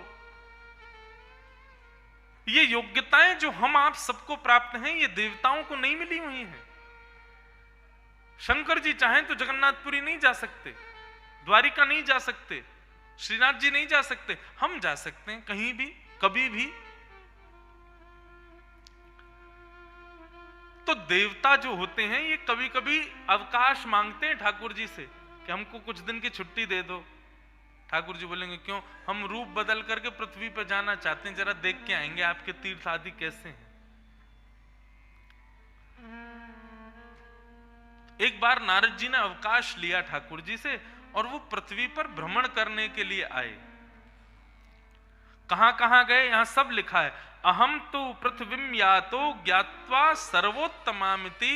ये योग्यताएं जो हम आप सबको प्राप्त हैं, ये देवताओं को नहीं मिली हुई हैं। शंकर जी चाहें तो जगन्नाथपुरी नहीं जा सकते, द्वारिका नहीं जा सकते, श्रीनाथ जी नहीं जा सकते, हम जा सकते हैं कहीं भी कभी भी। तो देवता जो होते हैं ये कभी कभी अवकाश मांगते हैं ठाकुर जी से कि हमको कुछ दिन की छुट्टी दे दो। ठाकुर जी बोलेंगे क्यों? हम रूप बदल करके पृथ्वी पर जाना चाहते हैं, जरा देख के आएंगे आपके तीर्थ आदि कैसे हैं। एक बार नारद जी ने अवकाश लिया ठाकुर जी से और वो पृथ्वी पर भ्रमण करने के लिए आए। कहां कहां गए यहां सब लिखा है। अहम तो पृथ्वीम यातो ज्ञात्वा सर्वोत्तमामिति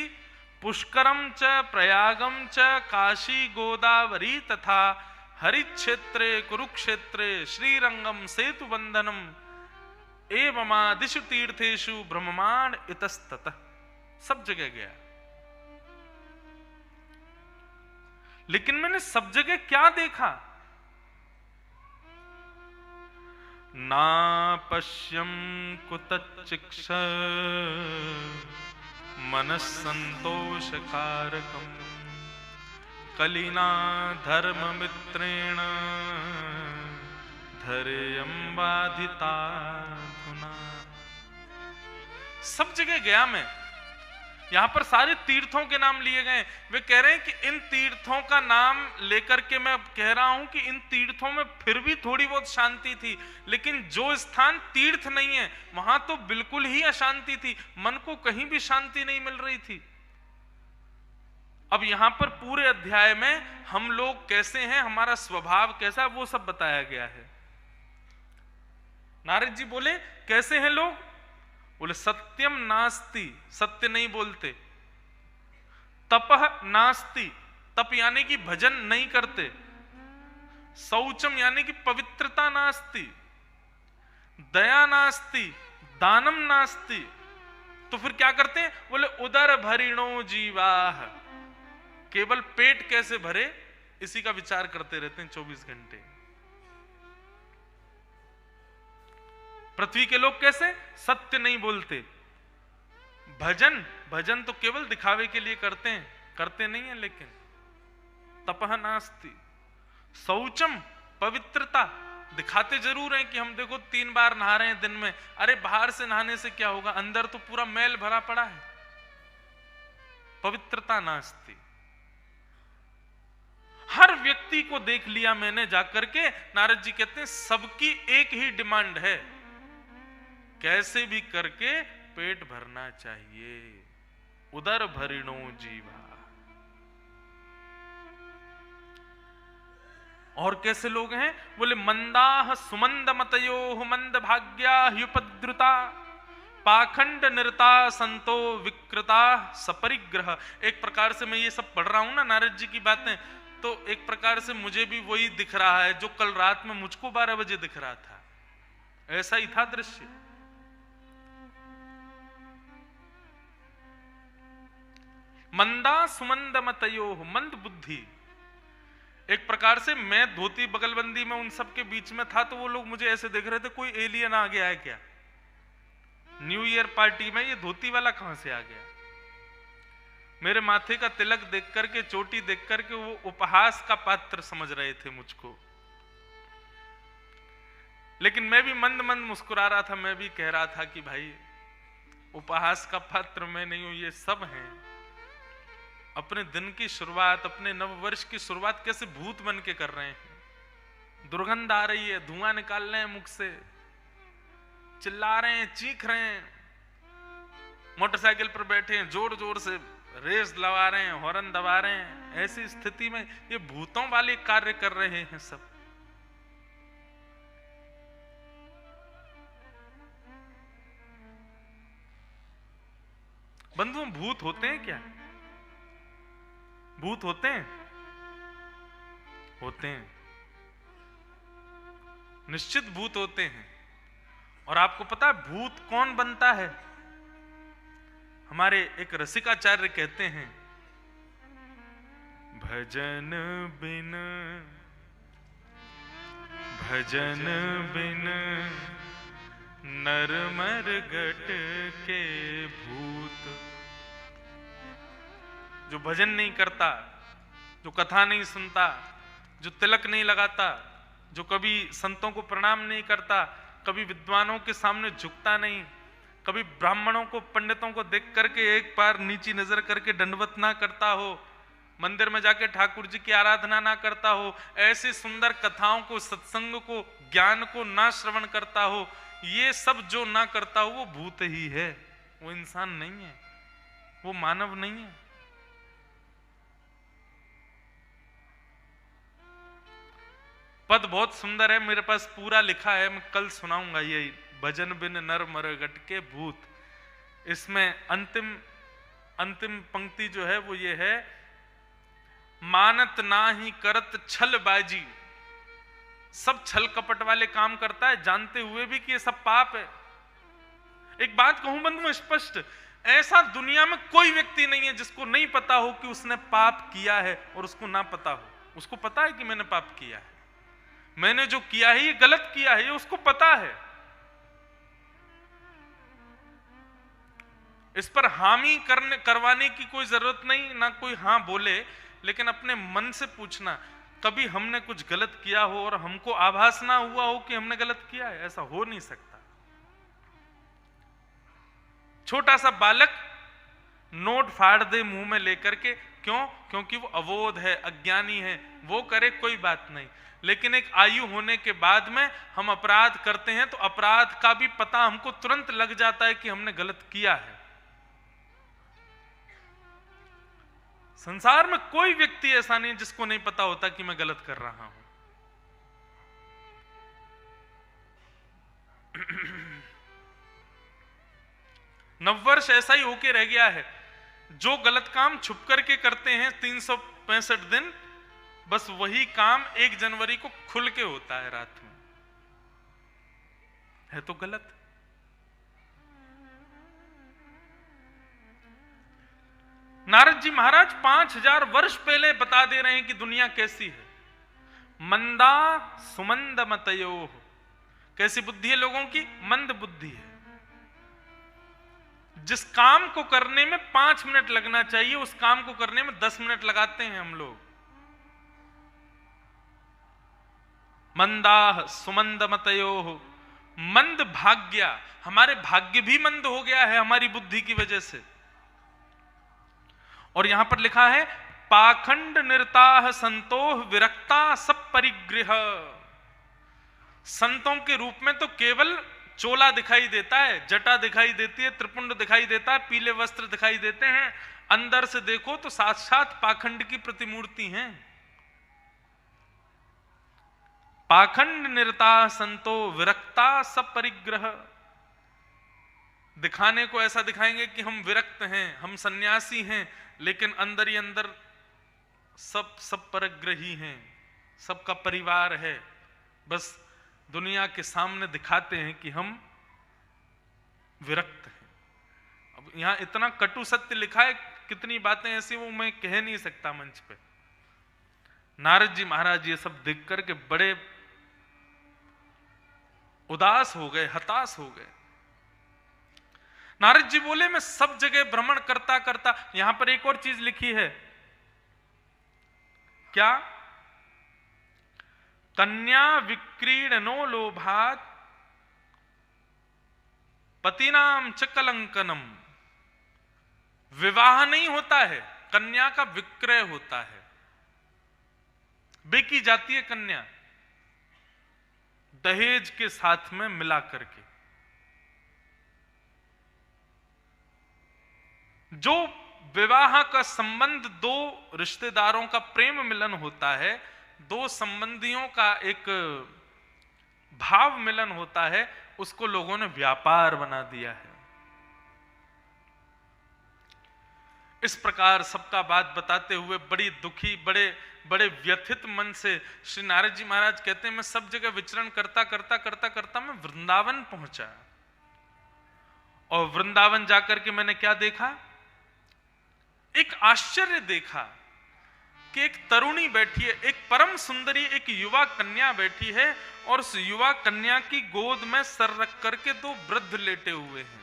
पुष्करम च प्रयागम च काशी गोदावरी तथा हरिक्षेत्रे कुरुक्षेत्रे श्रीरंगम सेतु बंधनम एवमादिषु तीर्थेषु ब्रह्मांड इतस्ततः। सब जगह गया, लेकिन मैंने सब जगह क्या देखा? ना पश्यम कुतचिक्ष मनस्संतोषकारकम कलिना धर्म मित्रेण धैर्यं बाधिताधुना। सब जगह गया मैं, यहां पर सारे तीर्थों के नाम लिए गए। वे कह रहे हैं कि इन तीर्थों का नाम लेकर के मैं कह रहा हूं कि इन तीर्थों में फिर भी थोड़ी बहुत शांति थी, लेकिन जो स्थान तीर्थ नहीं है वहां तो बिल्कुल ही अशांति थी, मन को कहीं भी शांति नहीं मिल रही थी। अब यहां पर पूरे अध्याय में हम लोग कैसे हैं, हमारा स्वभाव कैसा, वो सब बताया गया है। नारद जी बोले कैसे हैं लोग? बोले सत्यम नास्ति, सत्य नहीं बोलते। तपह नास्ति, तप यानी कि भजन नहीं करते। शौचम यानी कि पवित्रता नास्ति। दया नास्ति, दानम नास्ति। तो फिर क्या करते हैं? बोले उदर भरिणो जीवाह, केवल पेट कैसे भरे इसी का विचार करते रहते हैं 24 घंटे। पृथ्वी के लोग कैसे? सत्य नहीं बोलते। भजन तो केवल दिखावे के लिए करते हैं, करते नहीं है। लेकिन तपह नास्ति। शौचम पवित्रता, दिखाते जरूर हैं कि हम देखो 3 बार नहा रहे हैं दिन में। अरे बाहर से नहाने से क्या होगा, अंदर तो पूरा मैल भरा पड़ा है। पवित्रता नास्ति। हर व्यक्ति को देख लिया मैंने जाकर के। नारद जी कहते हैं सबकी एक ही डिमांड है, कैसे भी करके पेट भरना चाहिए। उदर भरिणो जीवा। और कैसे लोग हैं? बोले मंदाह सुमंद मतयो मंद भाग्या युपद्रुता पाखंड निरता संतो विकृता सपरिग्रह। एक प्रकार से मैं ये सब पढ़ रहा हूं ना नारद जी की बातें, तो एक प्रकार से मुझे भी वही दिख रहा है जो कल रात में मुझको 12 बजे दिख रहा था। ऐसा ही था दृश्य। मंदा सुमंद मतयो, मंद बुद्धि। एक प्रकार से मैं धोती बगलबंदी में उन सब के बीच में था, तो वो लोग मुझे ऐसे देख रहे थे कोई एलियन आ गया है क्या। न्यू ईयर पार्टी में ये धोती वाला कहां से आ गया। मेरे माथे का तिलक देख करके, चोटी देख करके वो उपहास का पात्र समझ रहे थे मुझको। लेकिन मैं भी मंद मंद मुस्कुरा रहा था। मैं भी कह रहा था कि भाई उपहास का पात्र मैं नहीं हूं, ये सब हैं। अपने दिन की शुरुआत, अपने नववर्ष की शुरुआत कैसे भूत बन के कर रहे हैं। दुर्गंध आ रही है, धुआं निकाल रहे हैं मुख से, चिल्ला रहे हैं, चीख रहे हैं, मोटरसाइकिल पर बैठे हैं, जोर जोर से रेस लगा रहे हैं, हॉर्न दबा रहे हैं। ऐसी स्थिति में ये भूतों वाले कार्य कर रहे हैं सब। बंधुओं, भूत होते हैं क्या? भूत होते हैं? होते हैं। निश्चित भूत होते हैं। और आपको पता है भूत कौन बनता है? हमारे एक रसिकाचार्य कहते हैं, भजन बिन नर मर गट के भूत। जो भजन नहीं करता, जो कथा नहीं सुनता, जो तिलक नहीं लगाता, जो कभी संतों को प्रणाम नहीं करता, कभी विद्वानों के सामने झुकता नहीं, कभी ब्राह्मणों को, पंडितों को देख करके एक बार नीची नजर करके दंडवत ना करता हो, मंदिर में जाके ठाकुर जी की आराधना ना करता हो, ऐसी सुंदर कथाओं को, सत्संग को, ज्ञान को ना श्रवण करता हो, ये सब जो ना करता हो वो भूत ही है, वो इंसान नहीं है, वो मानव नहीं है। पद बहुत सुंदर है, मेरे पास पूरा लिखा है, मैं कल सुनाऊंगा। ये भजन बिन नर मर गट के भूत, इसमें अंतिम पंक्ति जो है वो ये है, मानत ना ही करत छल बाजी। सब छल कपट वाले काम करता है, जानते हुए भी कि ये सब पाप है। एक बात कहूं बंधुओं स्पष्ट, ऐसा दुनिया में कोई व्यक्ति नहीं है जिसको नहीं पता हो कि उसने पाप किया है और उसको ना पता हो। उसको पता है कि मैंने पाप किया है, मैंने जो किया है ये गलत किया है, ये उसको पता है। इस पर हामी करवाने की कोई जरूरत नहीं, ना कोई हाँ बोले, लेकिन अपने मन से पूछना, कभी हमने कुछ गलत किया हो और हमको आभास ना हुआ हो कि हमने गलत किया है? ऐसा हो नहीं सकता। छोटा सा बालक नोट फाड़ दे मुंह में लेकर के, क्यों? क्योंकि वो अबोध है, अज्ञानी है, वो करे कोई बात नहीं। लेकिन एक आयु होने के बाद में हम अपराध करते हैं तो अपराध का भी पता हमको तुरंत लग जाता है कि हमने गलत किया है। संसार में कोई व्यक्ति ऐसा नहीं जिसको नहीं पता होता कि मैं गलत कर रहा हूं। नववर्ष ऐसा ही होके रह गया है, जो गलत काम छुप करके करते हैं 365 दिन, बस वही काम 1 जनवरी को खुल के होता है रात में, है तो गलत। नारद जी महाराज 5000 वर्ष पहले बता दे रहे हैं कि दुनिया कैसी है। मंदा सुमंद मतयो, कैसी बुद्धि है लोगों की? मंद बुद्धि है। जिस काम को करने में 5 मिनट लगना चाहिए, उस काम को करने में 10 मिनट लगाते हैं हम लोग। मंदा सुमंद मतयो, मंद भाग्य, हमारे भाग्य भी मंद हो गया है हमारी बुद्धि की वजह से। और यहां पर लिखा है, पाखंड निरताह संतोह विरक्ता सब परिगृह। संतों के रूप में तो केवल चोला दिखाई देता है, जटा दिखाई देती है, त्रिपुंड दिखाई देता है, पीले वस्त्र दिखाई देते हैं, अंदर से देखो तो साक्षात पाखंड की प्रतिमूर्ति हैं। पाखंड निरता संतो विरक्ता सब परिग्रह, दिखाने को ऐसा दिखाएंगे कि हम विरक्त हैं, हम सन्यासी हैं, लेकिन अंदर ही अंदर सब परिग्रही हैं, सबका परिवार है। बस दुनिया के सामने दिखाते हैं कि हम विरक्त हैं। अब यहां इतना कटु सत्य लिखा है, कितनी बातें ऐसी वो मैं कह नहीं सकता मंच पे। नारद जी महाराज ये सब देख करके बड़े उदास हो गए, हताश हो गए। नारद जी बोले, मैं सब जगह भ्रमण करता करता, यहां पर एक और चीज लिखी है, क्या? कन्या विक्रीडनो लोभात पतिनाम च कलंकनम। विवाह नहीं होता है, कन्या का विक्रय होता है, बेची जाती है कन्या दहेज के साथ में मिला करके। जो विवाह का संबंध दो रिश्तेदारों का प्रेम मिलन होता है, दो संबंधियों का एक भाव मिलन होता है, उसको लोगों ने व्यापार बना दिया है। इस प्रकार सबका बात बताते हुए बड़ी दुखी, बड़े बड़े व्यथित मन से श्री नारद जी महाराज कहते हैं, मैं सब जगह विचरण करता करता करता करता मैं वृंदावन पहुंचा। और वृंदावन जाकर के मैंने क्या देखा? एक आश्चर्य देखा कि एक तरुणी बैठी है, एक परम सुंदरी, एक युवा कन्या बैठी है, और उस युवा कन्या की गोद में सर रख करके दो वृद्ध लेटे हुए हैं।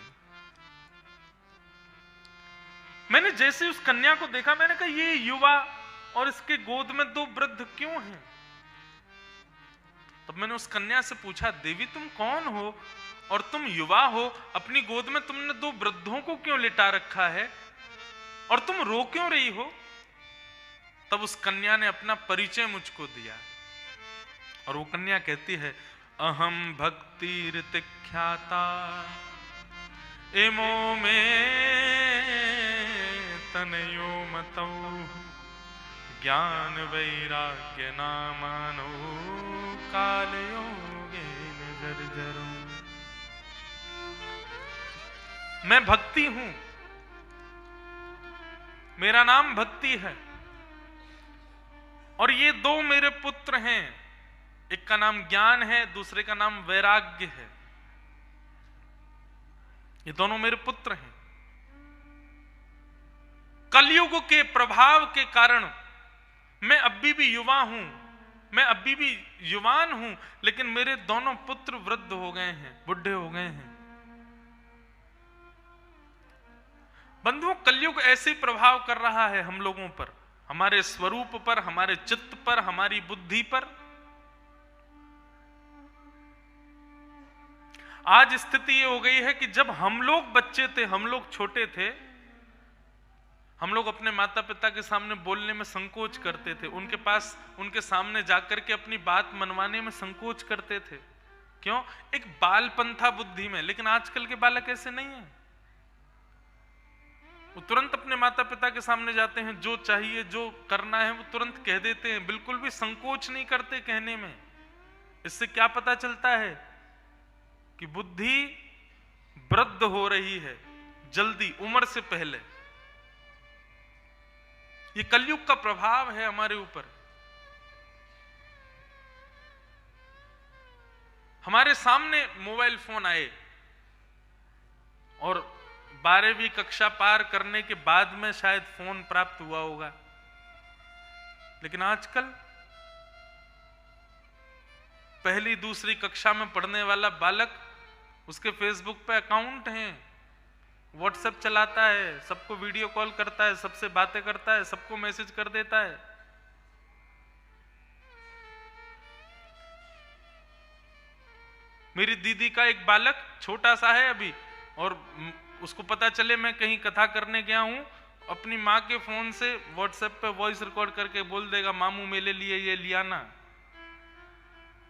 मैंने जैसे उस कन्या को देखा, मैंने कहा ये युवा और इसके गोद में दो वृद्ध क्यों हैं? तब मैंने उस कन्या से पूछा, देवी तुम कौन हो और तुम युवा हो, अपनी गोद में तुमने दो वृद्धों को क्यों लिटा रखा है और तुम रो क्यों रही हो? तब उस कन्या ने अपना परिचय मुझको दिया और वो कन्या कहती है, अहम भक्ति ऋतिख्याता एमो में तनयो मतौ ज्ञान वैराग्य नामानो काल योगेन जर्जरो। मैं भक्ति हूं, मेरा नाम भक्ति है, और ये दो मेरे पुत्र हैं, एक का नाम ज्ञान है, दूसरे का नाम वैराग्य है। ये दोनों मेरे पुत्र हैं। कलयुग के प्रभाव के कारण मैं अभी भी युवा हूं, मैं अभी भी युवान हूं, लेकिन मेरे दोनों पुत्र वृद्ध हो गए हैं, बुढ़े हो गए हैं। बंधुओं, कलयुग ऐसे प्रभाव कर रहा है हम लोगों पर, हमारे स्वरूप पर, हमारे चित्त पर, हमारी बुद्धि पर। आज स्थिति ये हो गई है कि जब हम लोग बच्चे थे, हम लोग छोटे थे, हम लोग अपने माता पिता के सामने बोलने में संकोच करते थे, उनके पास, उनके सामने जाकर के अपनी बात मनवाने में संकोच करते थे। क्यों? एक बालपन था बुद्धि में। लेकिन आजकल के बालक ऐसे नहीं है, वो तुरंत अपने माता पिता के सामने जाते हैं, जो चाहिए, जो करना है वो तुरंत कह देते हैं, बिल्कुल भी संकोच नहीं करते कहने में। इससे क्या पता चलता है कि बुद्धि वृद्ध हो रही है, जल्दी, उम्र से पहले। ये कलयुग का प्रभाव है हमारे ऊपर। हमारे सामने मोबाइल फोन आए और 12वीं कक्षा पार करने के बाद में शायद फोन प्राप्त हुआ होगा, लेकिन आजकल पहली दूसरी कक्षा में पढ़ने वाला बालक, उसके फेसबुक पे अकाउंट हैं, व्हाट्सएप चलाता है, सबको वीडियो कॉल करता है, सबसे बातें करता है, सबको मैसेज कर देता है। मेरी दीदी का एक बालक छोटा सा है अभी, और उसको पता चले मैं कहीं कथा करने गया हूं, अपनी माँ के फोन से व्हाट्सएप पे वॉइस रिकॉर्ड करके बोल देगा, मामू मेरे लिए ये लिया ना।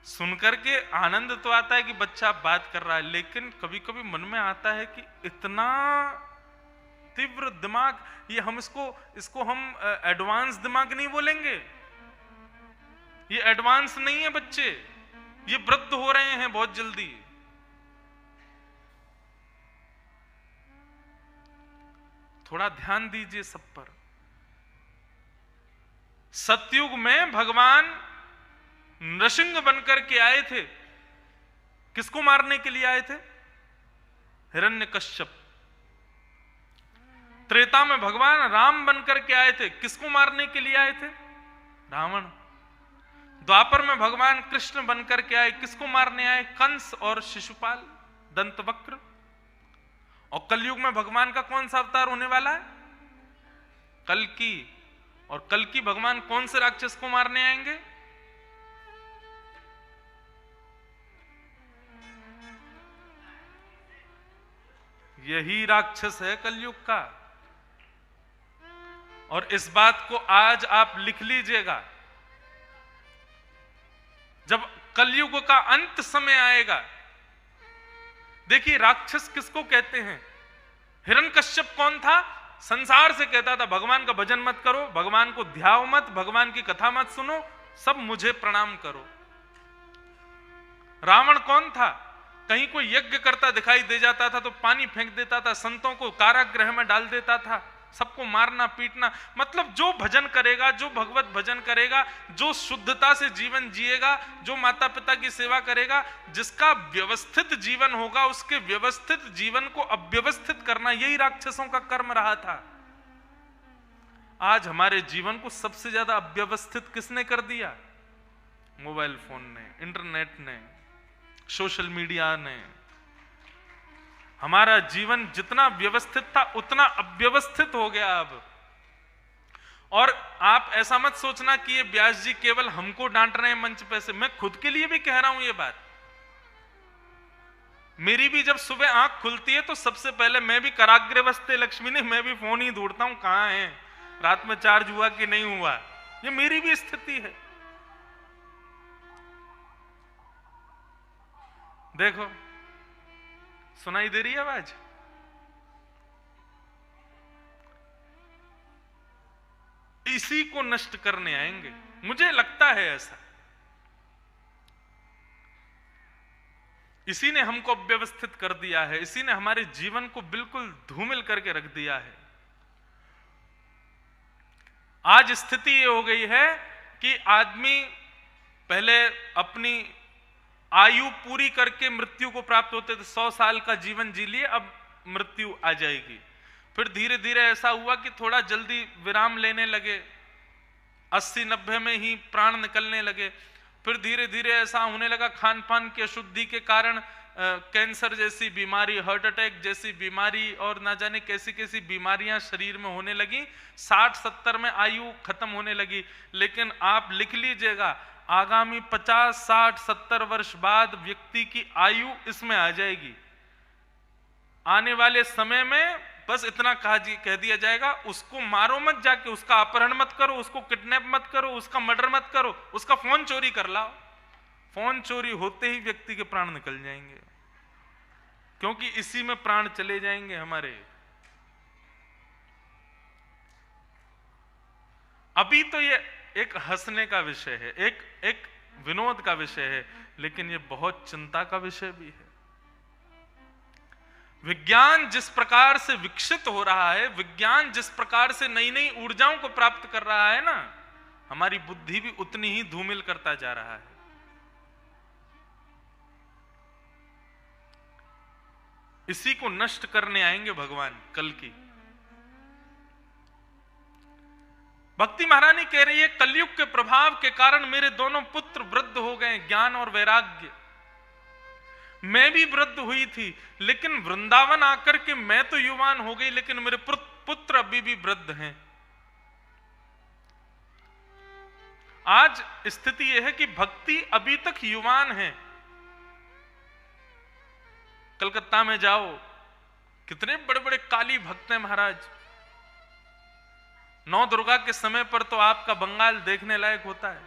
सुनकर के आनंद तो आता है कि बच्चा बात कर रहा है, लेकिन कभी कभी मन में आता है कि इतना तीव्र दिमाग, ये हम इसको हम एडवांस दिमाग नहीं बोलेंगे। ये एडवांस नहीं है बच्चे, ये वृद्ध हो रहे हैं बहुत जल्दी। थोड़ा ध्यान दीजिए सब पर। सतयुग में भगवान नृसिंह बनकर के आए थे, किसको मारने के लिए आए थे? हिरण्यकश्यप। त्रेता में भगवान राम बनकर के आए थे, किसको मारने के लिए आए थे? रावण। द्वापर में भगवान कृष्ण बनकर के आए, किसको मारने आए? कंस और शिशुपाल, दंतवक्र। और कलयुग में भगवान का कौन सा अवतार होने वाला है? कल्कि। और कल्कि भगवान कौन से राक्षस को मारने आएंगे? यही राक्षस है कलयुग का। और इस बात को आज आप लिख लीजिएगा, जब कलयुग का अंत समय आएगा। देखिए, राक्षस किसको कहते हैं? हिरण्यकश्यप कौन था? संसार से कहता था भगवान का भजन मत करो, भगवान को ध्याओ मत, भगवान की कथा मत सुनो, सब मुझे प्रणाम करो। रावण कौन था? कहीं कोई यज्ञ करता दिखाई दे जाता था तो पानी फेंक देता था, संतों को कारागृह में डाल देता था, सबको मारना पीटना। मतलब जो भजन करेगा, जो भगवत भजन करेगा, जो शुद्धता से जीवन जिएगा, जो माता पिता की सेवा करेगा, जिसका व्यवस्थित जीवन होगा, उसके व्यवस्थित जीवन को अव्यवस्थित करना, यही राक्षसों का कर्म रहा था। आज हमारे जीवन को सबसे ज्यादा अव्यवस्थित किसने कर दिया? मोबाइल फोन ने, इंटरनेट ने, सोशल मीडिया ने। हमारा जीवन जितना व्यवस्थित था उतना अव्यवस्थित हो गया अब। और आप ऐसा मत सोचना कि ये व्यास जी केवल हमको डांट रहे हैं मंच पे से, मैं खुद के लिए भी कह रहा हूं ये बात। मेरी भी जब सुबह आंख खुलती है तो सबसे पहले मैं भी कराग्रे वस्ते लक्ष्मी ने, मैं भी फोन ही ढूंढता हूं, कहां है, रात में चार्ज हुआ कि नहीं हुआ। ये मेरी भी स्थिति है। देखो, सुनाई दे रही है आवाज? इसी को नष्ट करने आएंगे, मुझे लगता है ऐसा। इसी ने हमको अव्यवस्थित कर दिया है, इसी ने हमारे जीवन को बिल्कुल धूमिल करके रख दिया है। आज स्थिति ये हो गई है कि आदमी पहले अपनी आयु पूरी करके मृत्यु को प्राप्त होते थे, 100 साल का जीवन जी लिए, अब मृत्यु आ जाएगी। फिर धीरे धीरे ऐसा हुआ कि थोड़ा जल्दी विराम लेने लगे, 80-90 में ही प्राण निकलने लगे। फिर धीरे धीरे ऐसा होने लगा खान पान की अशुद्धि के कारण कैंसर जैसी बीमारी, हार्ट अटैक जैसी बीमारी और ना जाने कैसी कैसी बीमारियां शरीर में होने लगी। 60-70 में आयु खत्म होने लगी। लेकिन आप लिख लीजिएगा, आगामी 50, 60, 70 वर्ष बाद व्यक्ति की आयु इसमें आ जाएगी। आने वाले समय में बस इतना कह दिया जाएगा, उसको मारो मत जाके, उसका अपहरण मत करो, उसको किडनैप मत करो, उसका मर्डर मत करो, उसका फोन चोरी कर लाओ। फोन चोरी होते ही व्यक्ति के प्राण निकल जाएंगे, क्योंकि इसी में प्राण चले जाएंगे हमारे। अभी तो ये एक हंसने का विषय है, एक विनोद का विषय है, लेकिन ये बहुत चिंता का विषय भी है। विज्ञान जिस प्रकार से विकसित हो रहा है, विज्ञान जिस प्रकार से नई नई ऊर्जाओं को प्राप्त कर रहा है ना, हमारी बुद्धि भी उतनी ही धूमिल करता जा रहा है। इसी को नष्ट करने आएंगे भगवान कल की। भक्ति महारानी कह रही है, कलयुग के प्रभाव के कारण मेरे दोनों पुत्र वृद्ध हो गए, ज्ञान और वैराग्य। मैं भी वृद्ध हुई थी, लेकिन वृंदावन आकर के मैं तो युवान हो गई, लेकिन मेरे पुत्र अभी भी वृद्ध हैं। आज स्थिति यह है कि भक्ति अभी तक युवान है। कलकत्ता में जाओ, कितने बड़े बड़े काली भक्त हैं महाराज। 9 दुर्गा के समय पर तो आपका बंगाल देखने लायक होता है,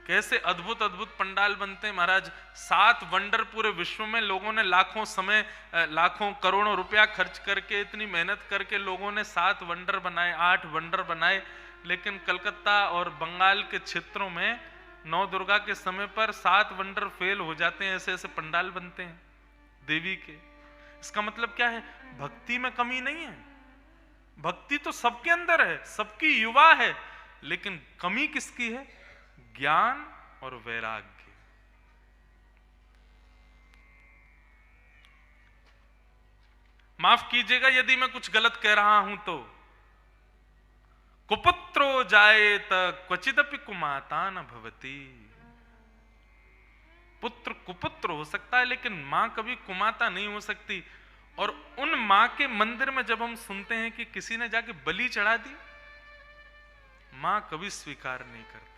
कैसे अद्भुत अद्भुत पंडाल बनते हैं महाराज। 7 वंडर पूरे विश्व में लोगों ने लाखों समय, लाखों करोड़ों रुपया खर्च करके, इतनी मेहनत करके लोगों ने 7 वंडर बनाए, 8 वंडर बनाए। लेकिन कलकत्ता और बंगाल के क्षेत्रों में 9 दुर्गा के समय पर 7 वंडर फेल हो जाते हैं, ऐसे ऐसे पंडाल बनते हैं देवी के। इसका मतलब क्या है? भक्ति में कमी नहीं है, भक्ति तो सबके अंदर है, सबकी युवा है, लेकिन कमी किसकी है? ज्ञान और वैराग्य। माफ कीजिएगा यदि मैं कुछ गलत कह रहा हूं तो। कुपुत्रो जायेत क्वचिदपि कुमाता न भवति। पुत्र कुपुत्र हो सकता है, लेकिन मां कभी कुमाता नहीं हो सकती। और उन मां के मंदिर में जब हम सुनते हैं कि किसी ने जाके बलि चढ़ा दी, मां कभी स्वीकार नहीं करती।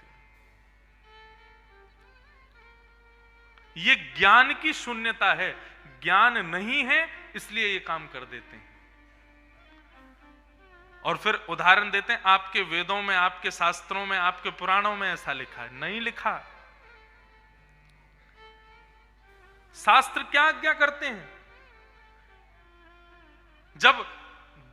ये ज्ञान की शून्यता है, ज्ञान नहीं है इसलिए ये काम कर देते हैं। और फिर उदाहरण देते हैं, आपके वेदों में, आपके शास्त्रों में, आपके पुराणों में ऐसा लिखा है। नहीं लिखा। शास्त्र क्या आज्ञा करते हैं? जब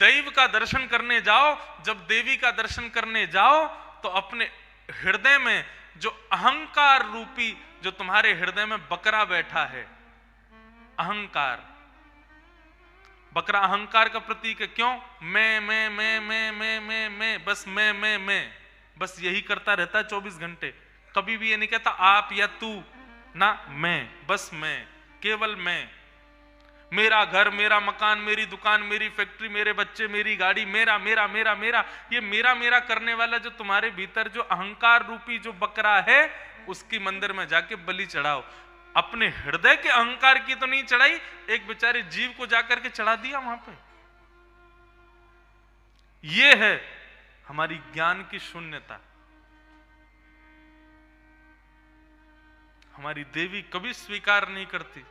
दैव का दर्शन करने जाओ, जब देवी का दर्शन करने जाओ, तो अपने हृदय में जो अहंकार रूपी, जो तुम्हारे हृदय में बकरा बैठा है, अहंकार, बकरा अहंकार का प्रतीक है। क्यों? मैं, बस मैं, बस यही करता रहता है 24 घंटे। कभी भी ये नहीं कहता आप या तू, ना, मैं, बस मैं, केवल मैं। मेरा घर, मेरा मकान, मेरी दुकान, मेरी फैक्ट्री, मेरे बच्चे, मेरी गाड़ी, मेरा मेरा मेरा मेरा। ये मेरा मेरा करने वाला जो तुम्हारे भीतर जो अहंकार रूपी जो बकरा है, उसकी मंदिर में जाके बलि चढ़ाओ। अपने हृदय के अहंकार की तो नहीं चढ़ाई, एक बेचारे जीव को जाकर के चढ़ा दिया वहां पे। ये है हमारी ज्ञान की शून्यता। हमारी देवी कभी स्वीकार नहीं करती।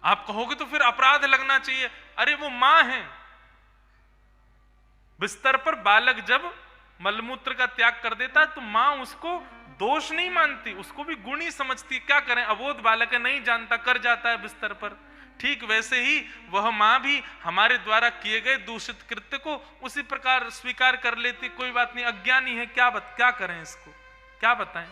आप कहोगे तो फिर अपराध लगना चाहिए। अरे वो मां है। बिस्तर पर बालक जब मलमूत्र का त्याग कर देता है तो मां उसको दोष नहीं मानती, उसको भी गुण ही समझती। क्या करें, अबोध बालक है, नहीं जानता, कर जाता है बिस्तर पर। ठीक वैसे ही वह मां भी हमारे द्वारा किए गए दूषित कृत्य को उसी प्रकार स्वीकार कर लेती। कोई बात नहीं, अज्ञानी है, क्या करें इसको, क्या बताएं।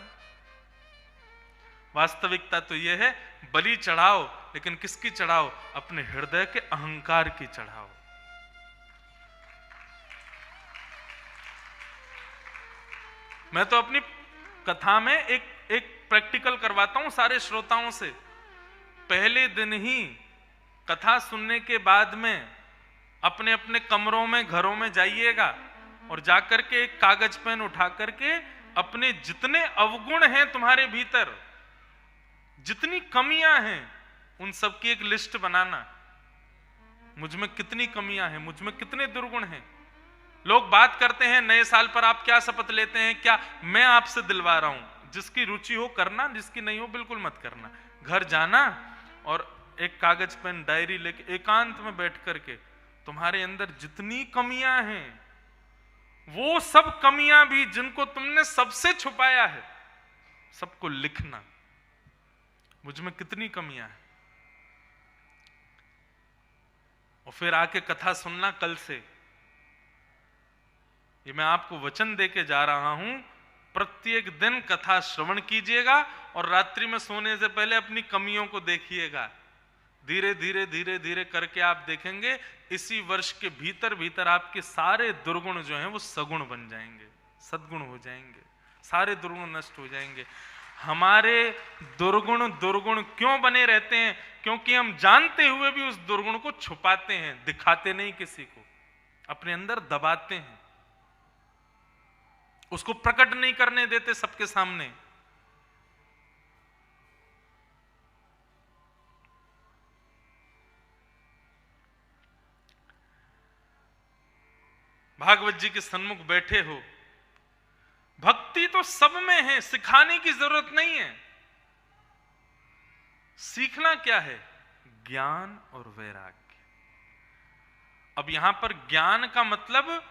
वास्तविकता तो यह है, बलि चढ़ाओ, लेकिन किसकी चढ़ाओ? अपने हृदय के अहंकार की चढ़ाओ। मैं तो अपनी कथा में एक प्रैक्टिकल करवाता हूं सारे श्रोताओं से। पहले दिन ही कथा सुनने के बाद में अपने अपने कमरों में, घरों में जाइएगा और जाकर के एक कागज पेन उठा करके अपने जितने अवगुण हैं तुम्हारे भीतर, जितनी कमियां हैं, उन सब की एक लिस्ट बनाना। मुझ में कितनी कमियां हैं, मुझ में कितने दुर्गुण हैं। लोग बात करते हैं नए साल पर आप क्या शपथ लेते हैं, क्या? मैं आपसे दिलवा रहा हूं, जिसकी रुचि हो करना, जिसकी नहीं हो बिल्कुल मत करना। घर जाना और एक कागज पेन डायरी लेके एकांत में बैठ करके तुम्हारे अंदर जितनी कमियां हैं, वो सब कमियां भी जिनको तुमने सबसे छुपाया है, सबको लिखना। मुझ में कितनी कमियां हैं। और फिर आके कथा सुनना कल से। ये मैं आपको वचन देके जा रहा हूं, प्रत्येक दिन कथा श्रवण कीजिएगा और रात्रि में सोने से पहले अपनी कमियों को देखिएगा। धीरे धीरे धीरे धीरे करके आप देखेंगे इसी वर्ष के भीतर भीतर आपके सारे दुर्गुण जो हैं वो सगुण बन जाएंगे, सद्गुण हो जाएंगे, सारे दुर्गुण नष्ट हो जाएंगे। हमारे दुर्गुण क्यों बने रहते हैं? क्योंकि हम जानते हुए भी उस दुर्गुण को छुपाते हैं, दिखाते नहीं किसी को, अपने अंदर दबाते हैं, उसको प्रकट नहीं करने देते सबके सामने। भागवत जी के सन्मुख बैठे हो, भक्ति तो सब में है, सिखाने की जरूरत नहीं है। सीखना क्या है? ज्ञान और वैराग्य। अब यहां पर ज्ञान का मतलब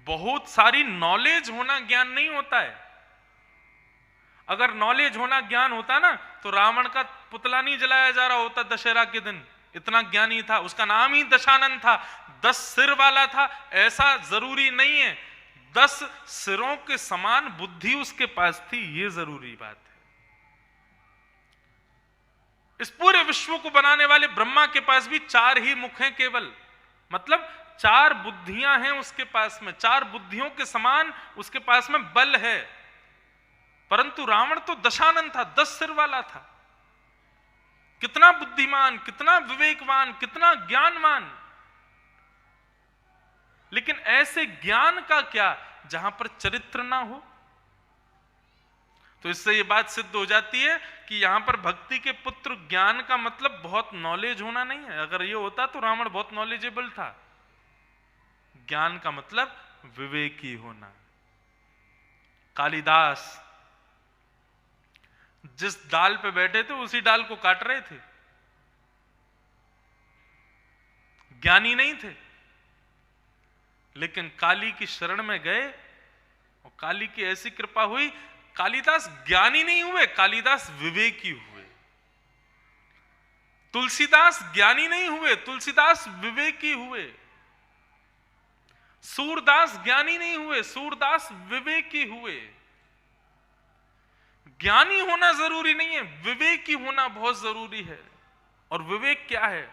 बहुत सारी नॉलेज होना ज्ञान नहीं होता है। अगर नॉलेज होना ज्ञान होता ना तो रावण का पुतला नहीं जलाया जा रहा होता दशहरा के दिन। इतना ज्ञानी था, उसका नाम ही दशानन था, 10 सिर वाला था। ऐसा जरूरी नहीं है 10 सिरों के समान बुद्धि उसके पास थी, यह जरूरी बात है। इस पूरे विश्व को बनाने वाले ब्रह्मा के पास भी 4 ही मुख हैं केवल, मतलब 4 बुद्धियां हैं उसके पास में, 4 बुद्धियों के समान उसके पास में बल है। परंतु रावण तो दशानन था, 10 सिर वाला था। कितना बुद्धिमान, कितना विवेकवान, कितना ज्ञानवान। लेकिन ऐसे ज्ञान का क्या जहां पर चरित्र ना हो। तो इससे यह बात सिद्ध हो जाती है कि यहां पर भक्ति के पुत्र ज्ञान का मतलब बहुत नॉलेज होना नहीं है। अगर यह होता तो रावण बहुत नॉलेजेबल था। ज्ञान का मतलब विवेकी होना। कालिदास जिस डाल पे बैठे थे उसी डाल को काट रहे थे, ज्ञानी नहीं थे। लेकिन काली की शरण में गए और काली की ऐसी कृपा हुई, कालिदास ज्ञानी नहीं हुए, कालिदास विवेकी हुए। तुलसीदास ज्ञानी नहीं हुए, तुलसीदास विवेकी हुए। सूरदास ज्ञानी नहीं हुए, सूरदास विवेकी हुए। ज्ञानी होना जरूरी नहीं है, विवेकी होना बहुत जरूरी है। और विवेक क्या है?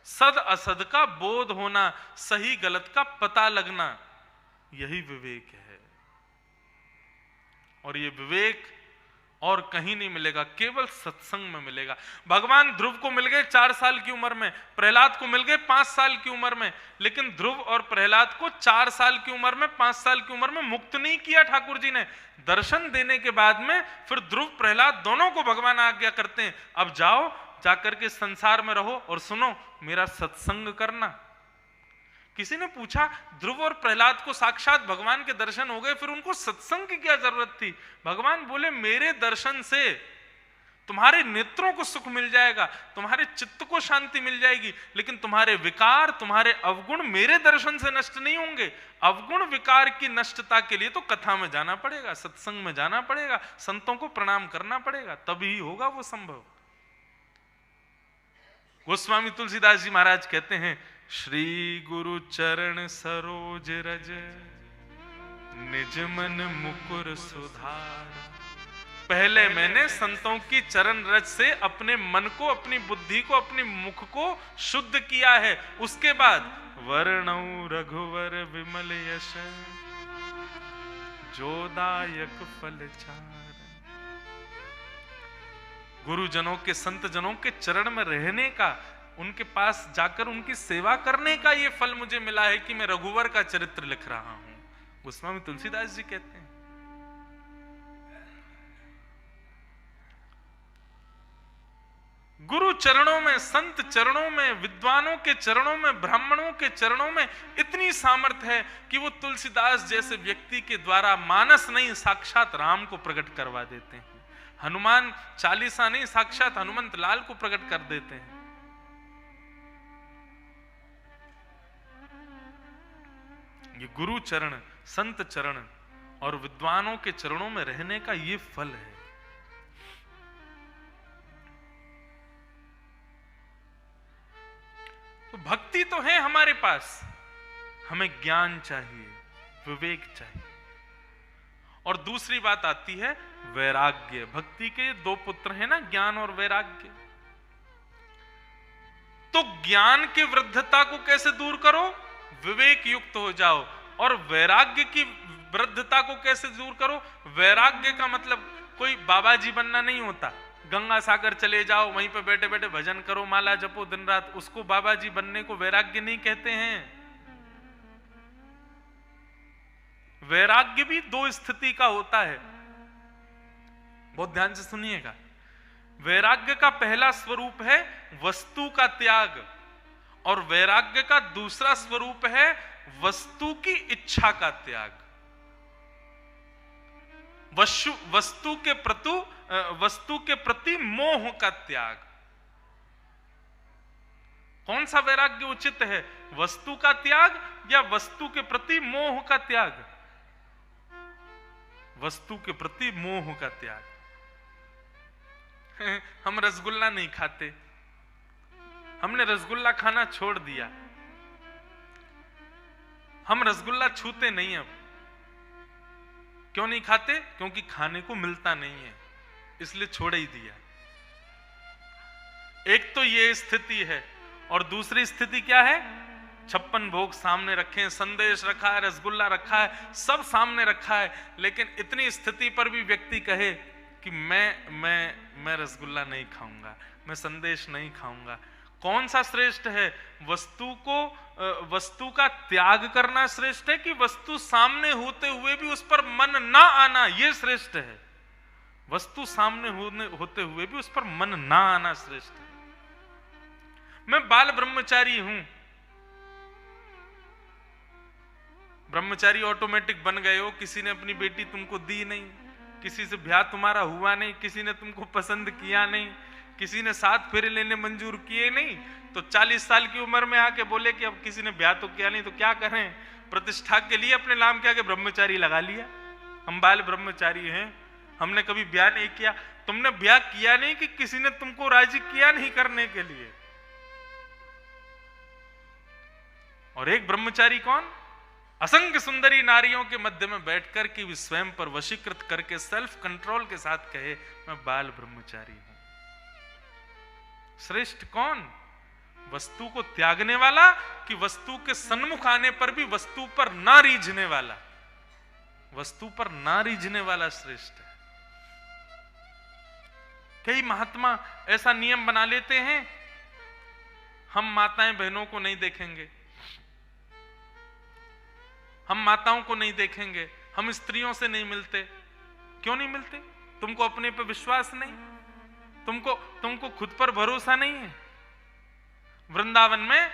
सद असद का बोध होना, सही गलत का पता लगना, यही विवेक है। और ये विवेक और कहीं नहीं मिलेगा, केवल सत्संग में मिलेगा। भगवान ध्रुव को मिल गए 4 साल की उम्र में, प्रहलाद को मिल गए 5 साल की उम्र में, लेकिन ध्रुव और प्रहलाद को 4 साल की उम्र में, 5 साल की उम्र में मुक्त नहीं किया ठाकुर जी ने। दर्शन देने के बाद में फिर ध्रुव प्रहलाद दोनों को भगवान आज्ञा करते हैं, अब जाओ, जाकर के संसार में रहो और सुनो, मेरा सत्संग करना। किसी ने पूछा, ध्रुव और प्रहलाद को साक्षात भगवान के दर्शन हो गए, फिर उनको सत्संग की क्या जरूरत थी? भगवान बोले, मेरे दर्शन से तुम्हारे नेत्रों को सुख मिल जाएगा, तुम्हारे चित्त को शांति मिल जाएगी, लेकिन तुम्हारे विकार, तुम्हारे अवगुण मेरे दर्शन से नष्ट नहीं होंगे। अवगुण विकार की नष्टता के लिए तो कथा में जाना पड़ेगा, सत्संग में जाना पड़ेगा, संतों को प्रणाम करना पड़ेगा, तभी होगा वो संभव। गोस्वामी तुलसीदास जी महाराज कहते हैं, श्री गुरु चरण सरोज रज, निज मन मुकुर सुधार। पहले मैंने संतों की चरण रज से अपने मन को, अपनी बुद्धि को, अपनी मुख को शुद्ध किया है। उसके बाद वर्णौ रघुवर विमल यश, जोदायक फल चार। गुरुजनों के, संत जनों के चरण में रहने का, उनके पास जाकर उनकी सेवा करने का ये फल मुझे मिला है कि मैं रघुवर का चरित्र लिख रहा हूं। गोस्वामी तुलसीदास जी कहते हैं। गुरु चरणों में, संत चरणों में, विद्वानों के चरणों में, ब्राह्मणों के चरणों में इतनी सामर्थ्य है कि वो तुलसीदास जैसे व्यक्ति के द्वारा मानस नहीं, साक्षात राम को प्रकट करवा देते हैं। हनुमान चालीसा नहीं, साक्षात हनुमंत लाल को प्रकट कर देते हैं। ये गुरु चरण, संत चरण और विद्वानों के चरणों में रहने का ये फल है। तो भक्ति तो है हमारे पास, हमें ज्ञान चाहिए, विवेक चाहिए। और दूसरी बात आती है वैराग्य। भक्ति के 2 पुत्र हैं ना, ज्ञान और वैराग्य। तो ज्ञान की वृद्धता को कैसे दूर करो? विवेक युक्त हो जाओ। और वैराग्य की वृद्धता को कैसे दूर करो? वैराग्य का मतलब कोई बाबा जी बनना नहीं होता, गंगा सागर चले जाओ, वहीं पे बैठे बैठे भजन करो, माला जपो दिन रात, उसको बाबा जी बनने को वैराग्य नहीं कहते हैं। वैराग्य भी 2 स्थिति का होता है, बहुत ध्यान से सुनिएगा। वैराग्य का पहला स्वरूप है वस्तु का त्याग, और वैराग्य का दूसरा स्वरूप है वस्तु की इच्छा का त्याग। वस्तु के प्रति मोह का त्याग। कौन सा वैराग्य उचित है? वस्तु का त्याग या वस्तु के प्रति मोह का त्याग? वस्तु के प्रति मोह का त्याग। हम रसगुल्ला नहीं खाते, हमने रसगुल्ला खाना छोड़ दिया, हम रसगुल्ला छूते नहीं। अब क्यों नहीं खाते? क्योंकि खाने को मिलता नहीं है, इसलिए छोड़ ही दिया। एक तो ये स्थिति है, और दूसरी स्थिति क्या है? 56 भोग सामने रखे हैं, संदेश रखा है, रसगुल्ला रखा है, सब सामने रखा है, लेकिन इतनी स्थिति पर भी व्यक्ति कहे कि मैं रसगुल्ला नहीं खाऊंगा, मैं संदेश नहीं खाऊंगा। कौन सा श्रेष्ठ है? वस्तु का त्याग करना श्रेष्ठ है कि वस्तु सामने होते हुए भी उस पर मन ना आना, यह श्रेष्ठ है? वस्तु सामने होते हुए भी उस पर मन ना आना श्रेष्ठ है। मैं बाल ब्रह्मचारी हूं, ब्रह्मचारी ऑटोमेटिक बन गए हो, किसी ने अपनी बेटी तुमको दी नहीं, किसी से ब्याह तुम्हारा हुआ नहीं, किसी ने तुमको पसंद किया नहीं, किसी ने 7 फेरे लेने मंजूर किए नहीं, तो 40 साल की उम्र में आके बोले कि अब किसी ने ब्याह तो किया नहीं, तो क्या करें? प्रतिष्ठा के लिए अपने नाम के आगे ब्रह्मचारी लगा लिया। हम बाल ब्रह्मचारी हैं, हमने कभी ब्याह नहीं किया। तुमने ब्याह किया नहीं कि किसी ने तुमको राजी किया नहीं करने के लिए। और एक ब्रह्मचारी कौन? असंख्य सुंदरी नारियों के मध्य में बैठकर कि स्वयं पर वशीकृत करके सेल्फ कंट्रोल के साथ कहे मैं बाल ब्रह्मचारी हूं। श्रेष्ठ कौन? वस्तु को त्यागने वाला कि वस्तु के सन्मुख आने पर भी वस्तु पर ना रीझने वाला? वस्तु पर ना रीझने वाला श्रेष्ठ है। कई महात्मा ऐसा नियम बना लेते हैं, हम माताएं बहनों को नहीं देखेंगे, हम माताओं को नहीं देखेंगे, हम स्त्रियों से नहीं मिलते। क्यों नहीं मिलते? तुमको अपने पे विश्वास नहीं, तुमको खुद पर भरोसा नहीं है। वृंदावन में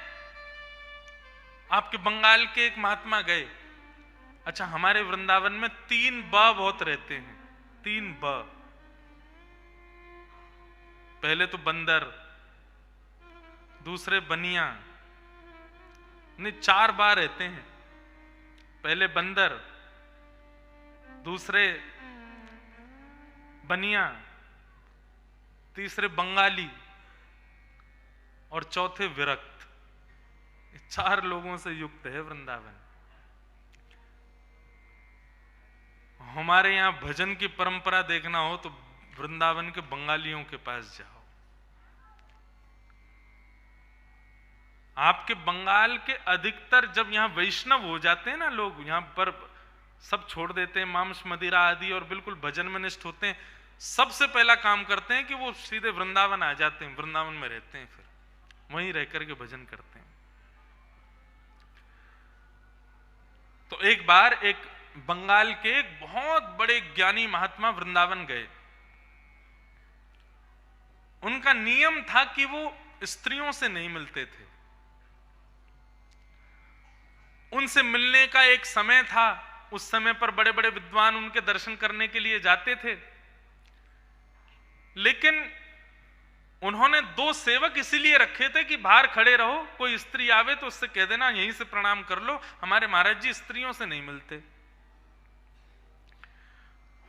आपके बंगाल के एक महात्मा गए। अच्छा, हमारे वृंदावन में 3 ब बहुत रहते हैं, 3 ब। पहले तो बंदर, दूसरे बनिया, नहीं 4 बार रहते हैं। पहले बंदर, दूसरे बनिया, तीसरे बंगाली और चौथे विरक्त। 4 लोगों से युक्त है वृंदावन। हमारे यहां भजन की परंपरा देखना हो तो वृंदावन के बंगालियों के पास जाओ। आपके बंगाल के अधिकतर जब यहां वैष्णव हो जाते हैं ना लोग, यहां पर सब छोड़ देते हैं, मांस मदिरा आदि, और बिल्कुल भजन में निष्ठ होते हैं, सबसे पहला काम करते हैं कि वो सीधे वृंदावन आ जाते हैं, वृंदावन में रहते हैं, फिर वहीं रह करके भजन करते हैं। तो एक बार एक बंगाल के एक बहुत बड़े ज्ञानी महात्मा वृंदावन गए। उनका नियम था कि वो स्त्रियों से नहीं मिलते थे। उनसे मिलने का एक समय था, उस समय पर बड़े बड़े विद्वान उनके दर्शन करने के लिए जाते थे। लेकिन उन्होंने 2 सेवक इसीलिए रखे थे कि बाहर खड़े रहो, कोई स्त्री आवे तो उससे कह देना यहीं से प्रणाम कर लो, हमारे महाराज जी स्त्रियों से नहीं मिलते।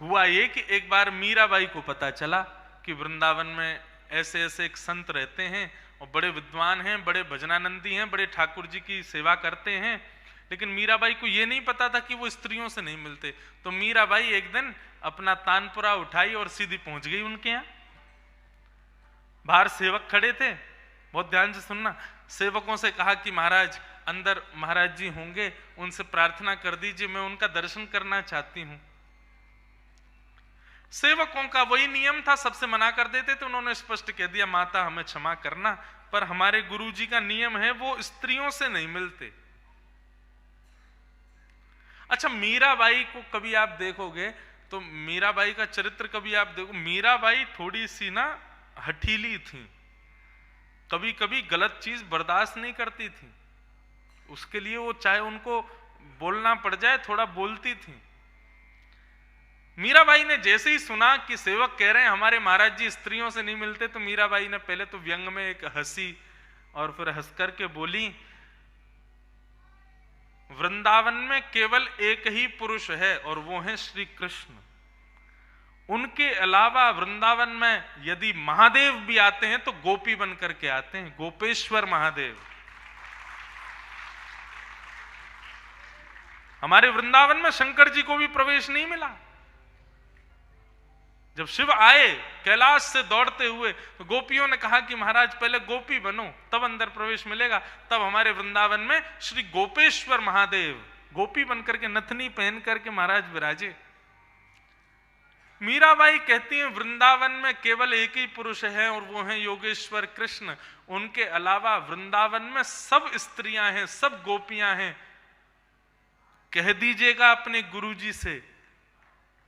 हुआ ये कि एक बार मीराबाई को पता चला कि वृंदावन में ऐसे ऐसे एक संत रहते हैं और बड़े विद्वान हैं, बड़े भजनानंदी हैं, बड़े ठाकुर जी की सेवा करते हैं। लेकिन मीराबाई को यह नहीं पता था कि वो स्त्रियों से नहीं मिलते। तो मीराबाई एक दिन अपना तानपुरा उठाई और सीधी पहुंच गई उनके यहां। बाहर सेवक खड़े थे, बहुत ध्यान से सुनना। सेवकों से कहा कि महाराज अंदर महाराज जी होंगे, उनसे प्रार्थना कर दीजिए, मैं उनका दर्शन करना चाहती हूं। सेवकों का वही नियम था, सबसे मना कर देते थे। उन्होंने स्पष्ट कह दिया, माता हमें क्षमा करना, पर हमारे गुरुजी का नियम है वो स्त्रियों से नहीं मिलते। अच्छा, मीराबाई को कभी आप देखोगे तो मीराबाई का चरित्र कभी आप देखो, मीराबाई थोड़ी सी ना हठीली थी, कभी कभी गलत चीज बर्दाश्त नहीं करती थी, उसके लिए वो चाहे उनको बोलना पड़ जाए थोड़ा बोलती थी। मीराबाई ने जैसे ही सुना कि सेवक कह रहे हैं हमारे महाराज जी स्त्रियों से नहीं मिलते, तो मीराबाई ने पहले तो व्यंग में एक हंसी और फिर हंस करके बोली, वृंदावन में केवल एक ही पुरुष है और वो है श्री कृष्ण। उनके अलावा वृंदावन में यदि महादेव भी आते हैं तो गोपी बन करके आते हैं, गोपेश्वर महादेव। हमारे वृंदावन में शंकर जी को भी प्रवेश नहीं मिला। जब शिव आए कैलाश से दौड़ते हुए तो गोपियों ने कहा कि महाराज पहले गोपी बनो तब अंदर प्रवेश मिलेगा। तब हमारे वृंदावन में श्री गोपेश्वर महादेव गोपी बनकर के नथनी पहन करके महाराज विराजे। मीराबाई कहती हैं वृंदावन में केवल एक ही पुरुष है और वो है योगेश्वर कृष्ण। उनके अलावा वृंदावन में सब स्त्रियां हैं, सब गोपियां हैं। कह दीजिएगा अपने गुरुजी से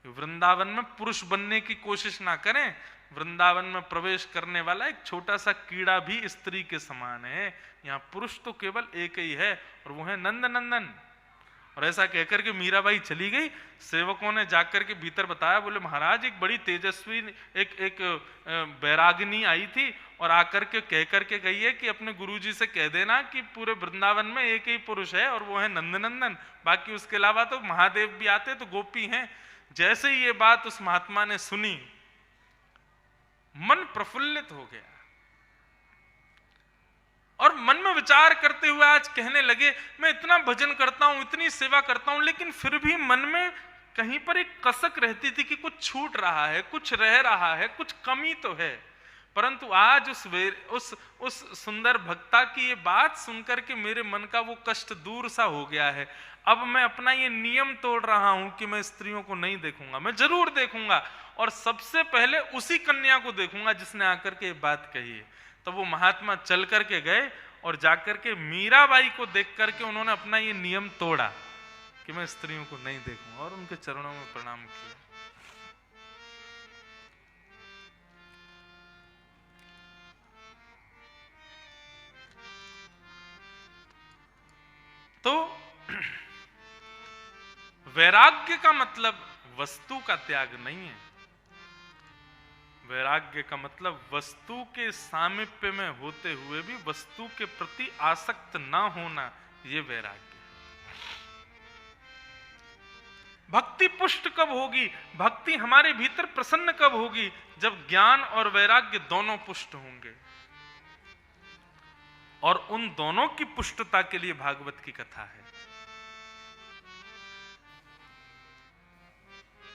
वृंदावन में पुरुष बनने की कोशिश ना करें। वृंदावन में प्रवेश करने वाला एक छोटा सा कीड़ा भी स्त्री के समान है। यहाँ पुरुष तो केवल एक ही है और वो है नंद नंदन। और ऐसा कहकर के मीराबाई चली गई। सेवकों ने जाकर के भीतर बताया, बोले महाराज एक बड़ी तेजस्वी एक बैरागिनी आई थी और आकर के कह करके गई है कि अपने गुरुजी से कह देना कि पूरे वृंदावन में एक ही पुरुष है और वो है नंदनंदन, बाकी उसके अलावा तो महादेव भी आते तो गोपी हैं। जैसे ही ये बात उस महात्मा ने सुनी, मन प्रफुल्लित हो गया और मन में विचार करते हुए आज कहने लगे, मैं इतना भजन करता हूं, इतनी सेवा करता हूं, लेकिन फिर भी मन में कहीं पर एक कसक रहती थी कि कुछ छूट रहा है, कुछ रह रहा है, कुछ कमी तो है। परंतु आज उस सुंदर भक्ता की ये बात सुनकर के मेरे मन का वो कष्ट दूर सा हो गया है। अब मैं अपना ये नियम तोड़ रहा हूं कि मैं स्त्रियों को नहीं देखूंगा, मैं जरूर देखूंगा, और सबसे पहले उसी कन्या को देखूंगा जिसने आकर के ये बात कही है। तो वो महात्मा चल करके गए और जाकर के मीराबाई को देख करके उन्होंने अपना ये नियम तोड़ा कि मैं स्त्रियों को नहीं देखूंगा, और उनके चरणों में प्रणाम किया। तो वैराग्य का मतलब वस्तु का त्याग नहीं है। वैराग्य का मतलब वस्तु के सामीप्य में होते हुए भी वस्तु के प्रति आसक्त ना होना, ये वैराग्य। भक्ति पुष्ट कब होगी, भक्ति हमारे भीतर प्रसन्न कब होगी, जब ज्ञान और वैराग्य दोनों पुष्ट होंगे। और उन दोनों की पुष्टता के लिए भागवत की कथा है।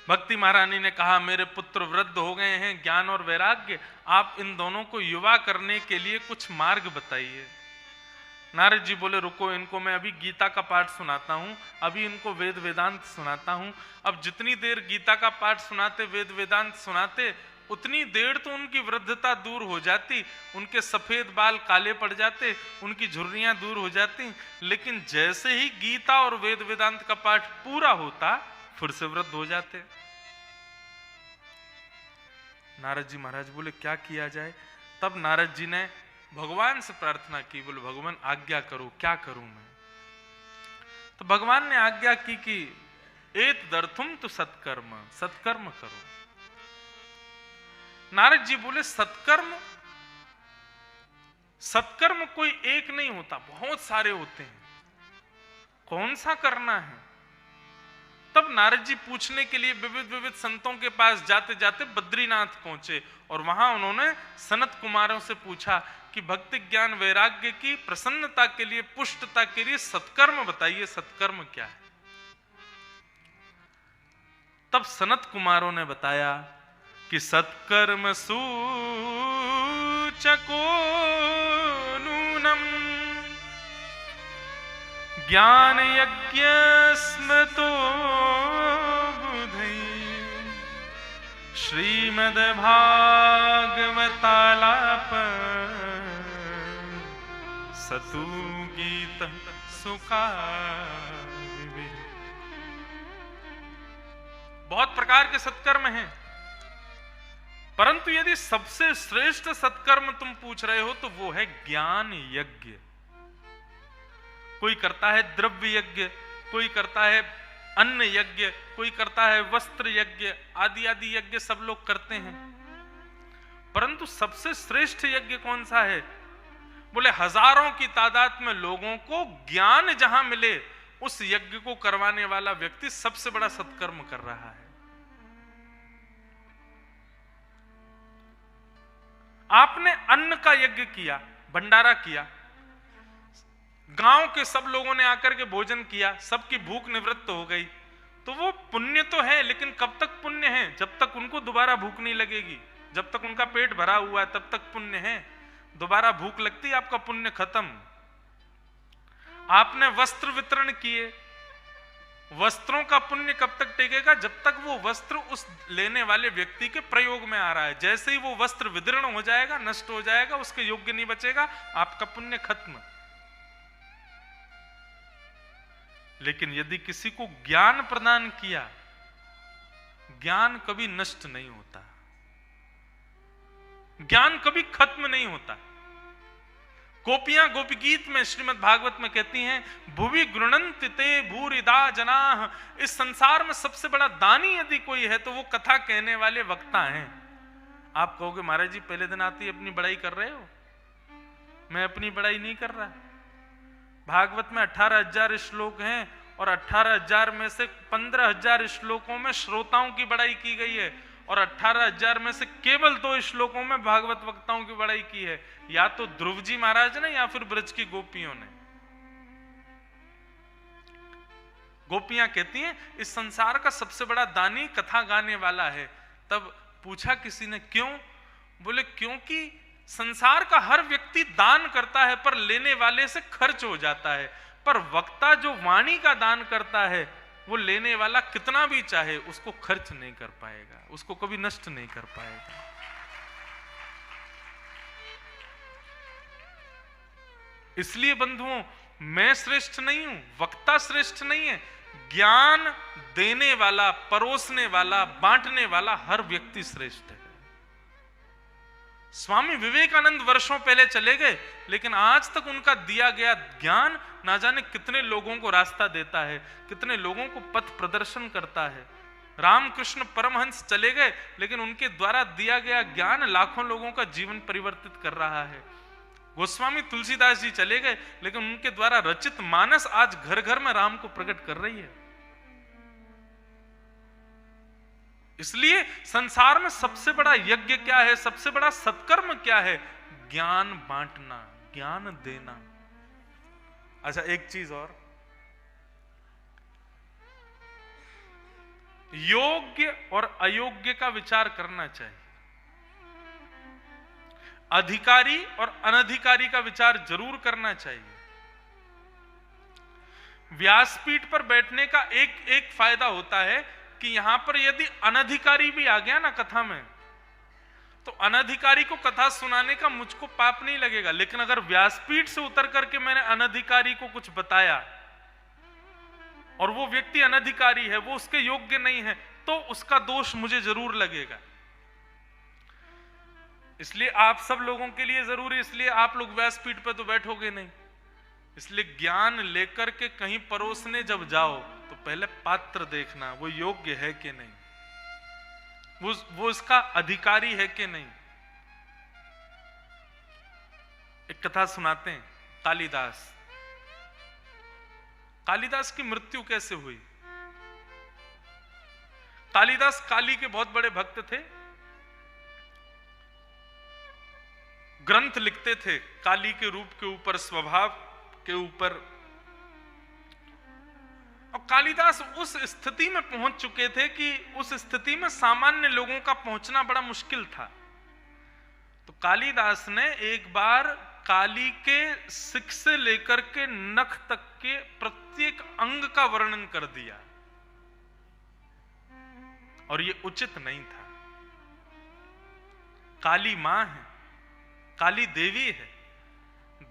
भक्ति महारानी ने कहा, मेरे पुत्र वृद्ध हो गए हैं, ज्ञान और वैराग्य, आप इन दोनों को युवा करने के लिए कुछ मार्ग बताइए। नारद जी बोले, रुको, इनको मैं अभी गीता का पाठ सुनाता हूं, अभी इनको वेद वेदांत सुनाता हूं। अब जितनी देर गीता का पाठ सुनाते, वेद वेदांत सुनाते, उतनी देर तो उनकी वृद्धता दूर हो जाती, उनके सफेद बाल काले पड़ जाते, उनकी झुर्रियां दूर हो जाती। लेकिन जैसे ही गीता और वेद वेदांत का पाठ पूरा होता, फिर से वृद्ध हो जाते। नारद जी महाराज बोले, क्या किया जाए? तब नारद जी ने भगवान से प्रार्थना की, बोले, भगवान आज्ञा करो, क्या करूं मैं? तो भगवान ने आज्ञा की कि एत दर्थुम तो सत्कर्म, सत्कर्म करो। नारद जी बोले, सत्कर्म, सत्कर्म कोई एक नहीं होता, बहुत सारे होते हैं, कौन सा करना है? तब नारद जी पूछने के लिए विविध विविध संतों के पास जाते जाते बद्रीनाथ पहुंचे, और वहां उन्होंने सनत कुमारों से पूछा कि भक्ति ज्ञान वैराग्य की प्रसन्नता के लिए, पुष्टता के लिए सत्कर्म बताइए, सत्कर्म क्या है? तब सनत कुमारों ने बताया कि सत्कर्म सूचको नूनम ज्ञान यज्ञ स्मृतो बुधै श्रीमद् भागवतालाप सतु गीत सुखा। बहुत प्रकार के सत्कर्म हैं, परंतु यदि सबसे श्रेष्ठ सत्कर्म तुम पूछ रहे हो तो वो है ज्ञान यज्ञ। कोई करता है द्रव्य यज्ञ, कोई करता है अन्न यज्ञ, कोई करता है वस्त्र यज्ञ, आदि आदि यज्ञ सब लोग करते हैं, परंतु सबसे श्रेष्ठ यज्ञ कौन सा है? बोले, हजारों की तादाद में लोगों को ज्ञान जहां मिले, उस यज्ञ को करवाने वाला व्यक्ति सबसे बड़ा सत्कर्म कर रहा है। आपने अन्न का यज्ञ किया, भंडारा किया, गांव के सब लोगों ने आकर के भोजन किया, सबकी भूख निवृत्त हो गई, तो वो पुण्य तो है, लेकिन कब तक पुण्य है? जब तक उनको दोबारा भूख नहीं लगेगी, जब तक उनका पेट भरा हुआ है तब तक पुण्य है। दोबारा भूख लगती, आपका पुण्य खत्म। आपने वस्त्र वितरण किए, वस्त्रों का पुण्य कब तक टिकेगा? जब तक वो वस्त्र उस लेने वाले व्यक्ति के प्रयोग में आ रहा है। जैसे ही वो वस्त्र विदीर्ण हो जाएगा, नष्ट हो जाएगा, उसके योग्य नहीं बचेगा, आपका पुण्य खत्म। लेकिन यदि किसी को ज्ञान प्रदान किया, ज्ञान कभी नष्ट नहीं होता, ज्ञान कभी खत्म नहीं होता। गोपियां गोपी गीत में श्रीमद् भागवत में कहती हैं, भुवि गृणन्ति ते भूरिदा जनाः, इस संसार में सबसे बड़ा दानी यदि कोई है तो वो कथा कहने वाले वक्ता हैं। आप कहोगे, महाराज जी पहले दिन आती अपनी बड़ाई कर रहे हो। मैं अपनी बड़ाई नहीं कर रहा। भागवत में 18,000 श्लोक हैं, और 18,000 में से 15,000 श्लोकों में श्रोताओं की बड़ाई की गई है, और 18,000 में से केवल 2 श्लोकों में भागवत वक्ताओं की बड़ाई की है, या तो ध्रुव जी महाराज ने या फिर ब्रज की गोपियों ने। गोपियां कहती हैं, इस संसार का सबसे बड़ा दानी कथा गाने वाला है। तब पूछा किसी ने, क्यों? बोले क्योंकि संसार का हर व्यक्ति दान करता है पर लेने वाले से खर्च हो जाता है, पर वक्ता जो वाणी का दान करता है वो लेने वाला कितना भी चाहे उसको खर्च नहीं कर पाएगा, उसको कभी नष्ट नहीं कर पाएगा। इसलिए बंधुओं, मैं श्रेष्ठ नहीं हूं, वक्ता श्रेष्ठ नहीं है, ज्ञान देने वाला, परोसने वाला, बांटने वाला हर व्यक्ति श्रेष्ठ है। स्वामी विवेकानंद वर्षों पहले चले गए, लेकिन आज तक उनका दिया गया ज्ञान ना जाने कितने लोगों को रास्ता देता है, कितने लोगों को पथ प्रदर्शन करता है। रामकृष्ण परमहंस चले गए, लेकिन उनके द्वारा दिया गया ज्ञान लाखों लोगों का जीवन परिवर्तित कर रहा है। गोस्वामी तुलसीदास जी चले गए, लेकिन उनके द्वारा रचित मानस आज घर घर में राम को प्रकट कर रही है। इसलिए संसार में सबसे बड़ा यज्ञ क्या है, सबसे बड़ा सत्कर्म क्या है? ज्ञान बांटना, ज्ञान देना। अच्छा, एक चीज और, योग्य और अयोग्य का विचार करना चाहिए। अधिकारी और अनधिकारी का विचार जरूर करना चाहिए। व्यासपीठ पर बैठने का एक फायदा होता है कि यहां पर यदि अनधिकारी भी आ गया ना कथा में, तो अनधिकारी को कथा सुनाने का मुझको पाप नहीं लगेगा। लेकिन अगर व्यासपीठ से उतर करके मैंने अनधिकारी को कुछ बताया और वो व्यक्ति अनधिकारी है, वो उसके योग्य नहीं है, तो उसका दोष मुझे जरूर लगेगा। इसलिए आप सब लोगों के लिए जरूरी, इसलिए आप लोग व्यासपीठ पे तो बैठोगे नहीं, इसलिए ज्ञान लेकर के कहीं परोसने जब जाओ तो पहले पात्र देखना वो योग्य है कि नहीं, वो इसका अधिकारी है कि नहीं। एक कथा सुनाते हैं, कालिदास की मृत्यु कैसे हुई। कालिदास काली के बहुत बड़े भक्त थे, ग्रंथ लिखते थे काली के रूप के ऊपर, स्वभाव के ऊपर। और कालिदास उस स्थिति में पहुंच चुके थे कि उस स्थिति में सामान्य लोगों का पहुंचना बड़ा मुश्किल था। तो कालिदास ने एक बार काली के सिक से लेकर के नख तक के प्रत्येक अंग का वर्णन कर दिया, और ये उचित नहीं था। काली मां है, काली देवी है,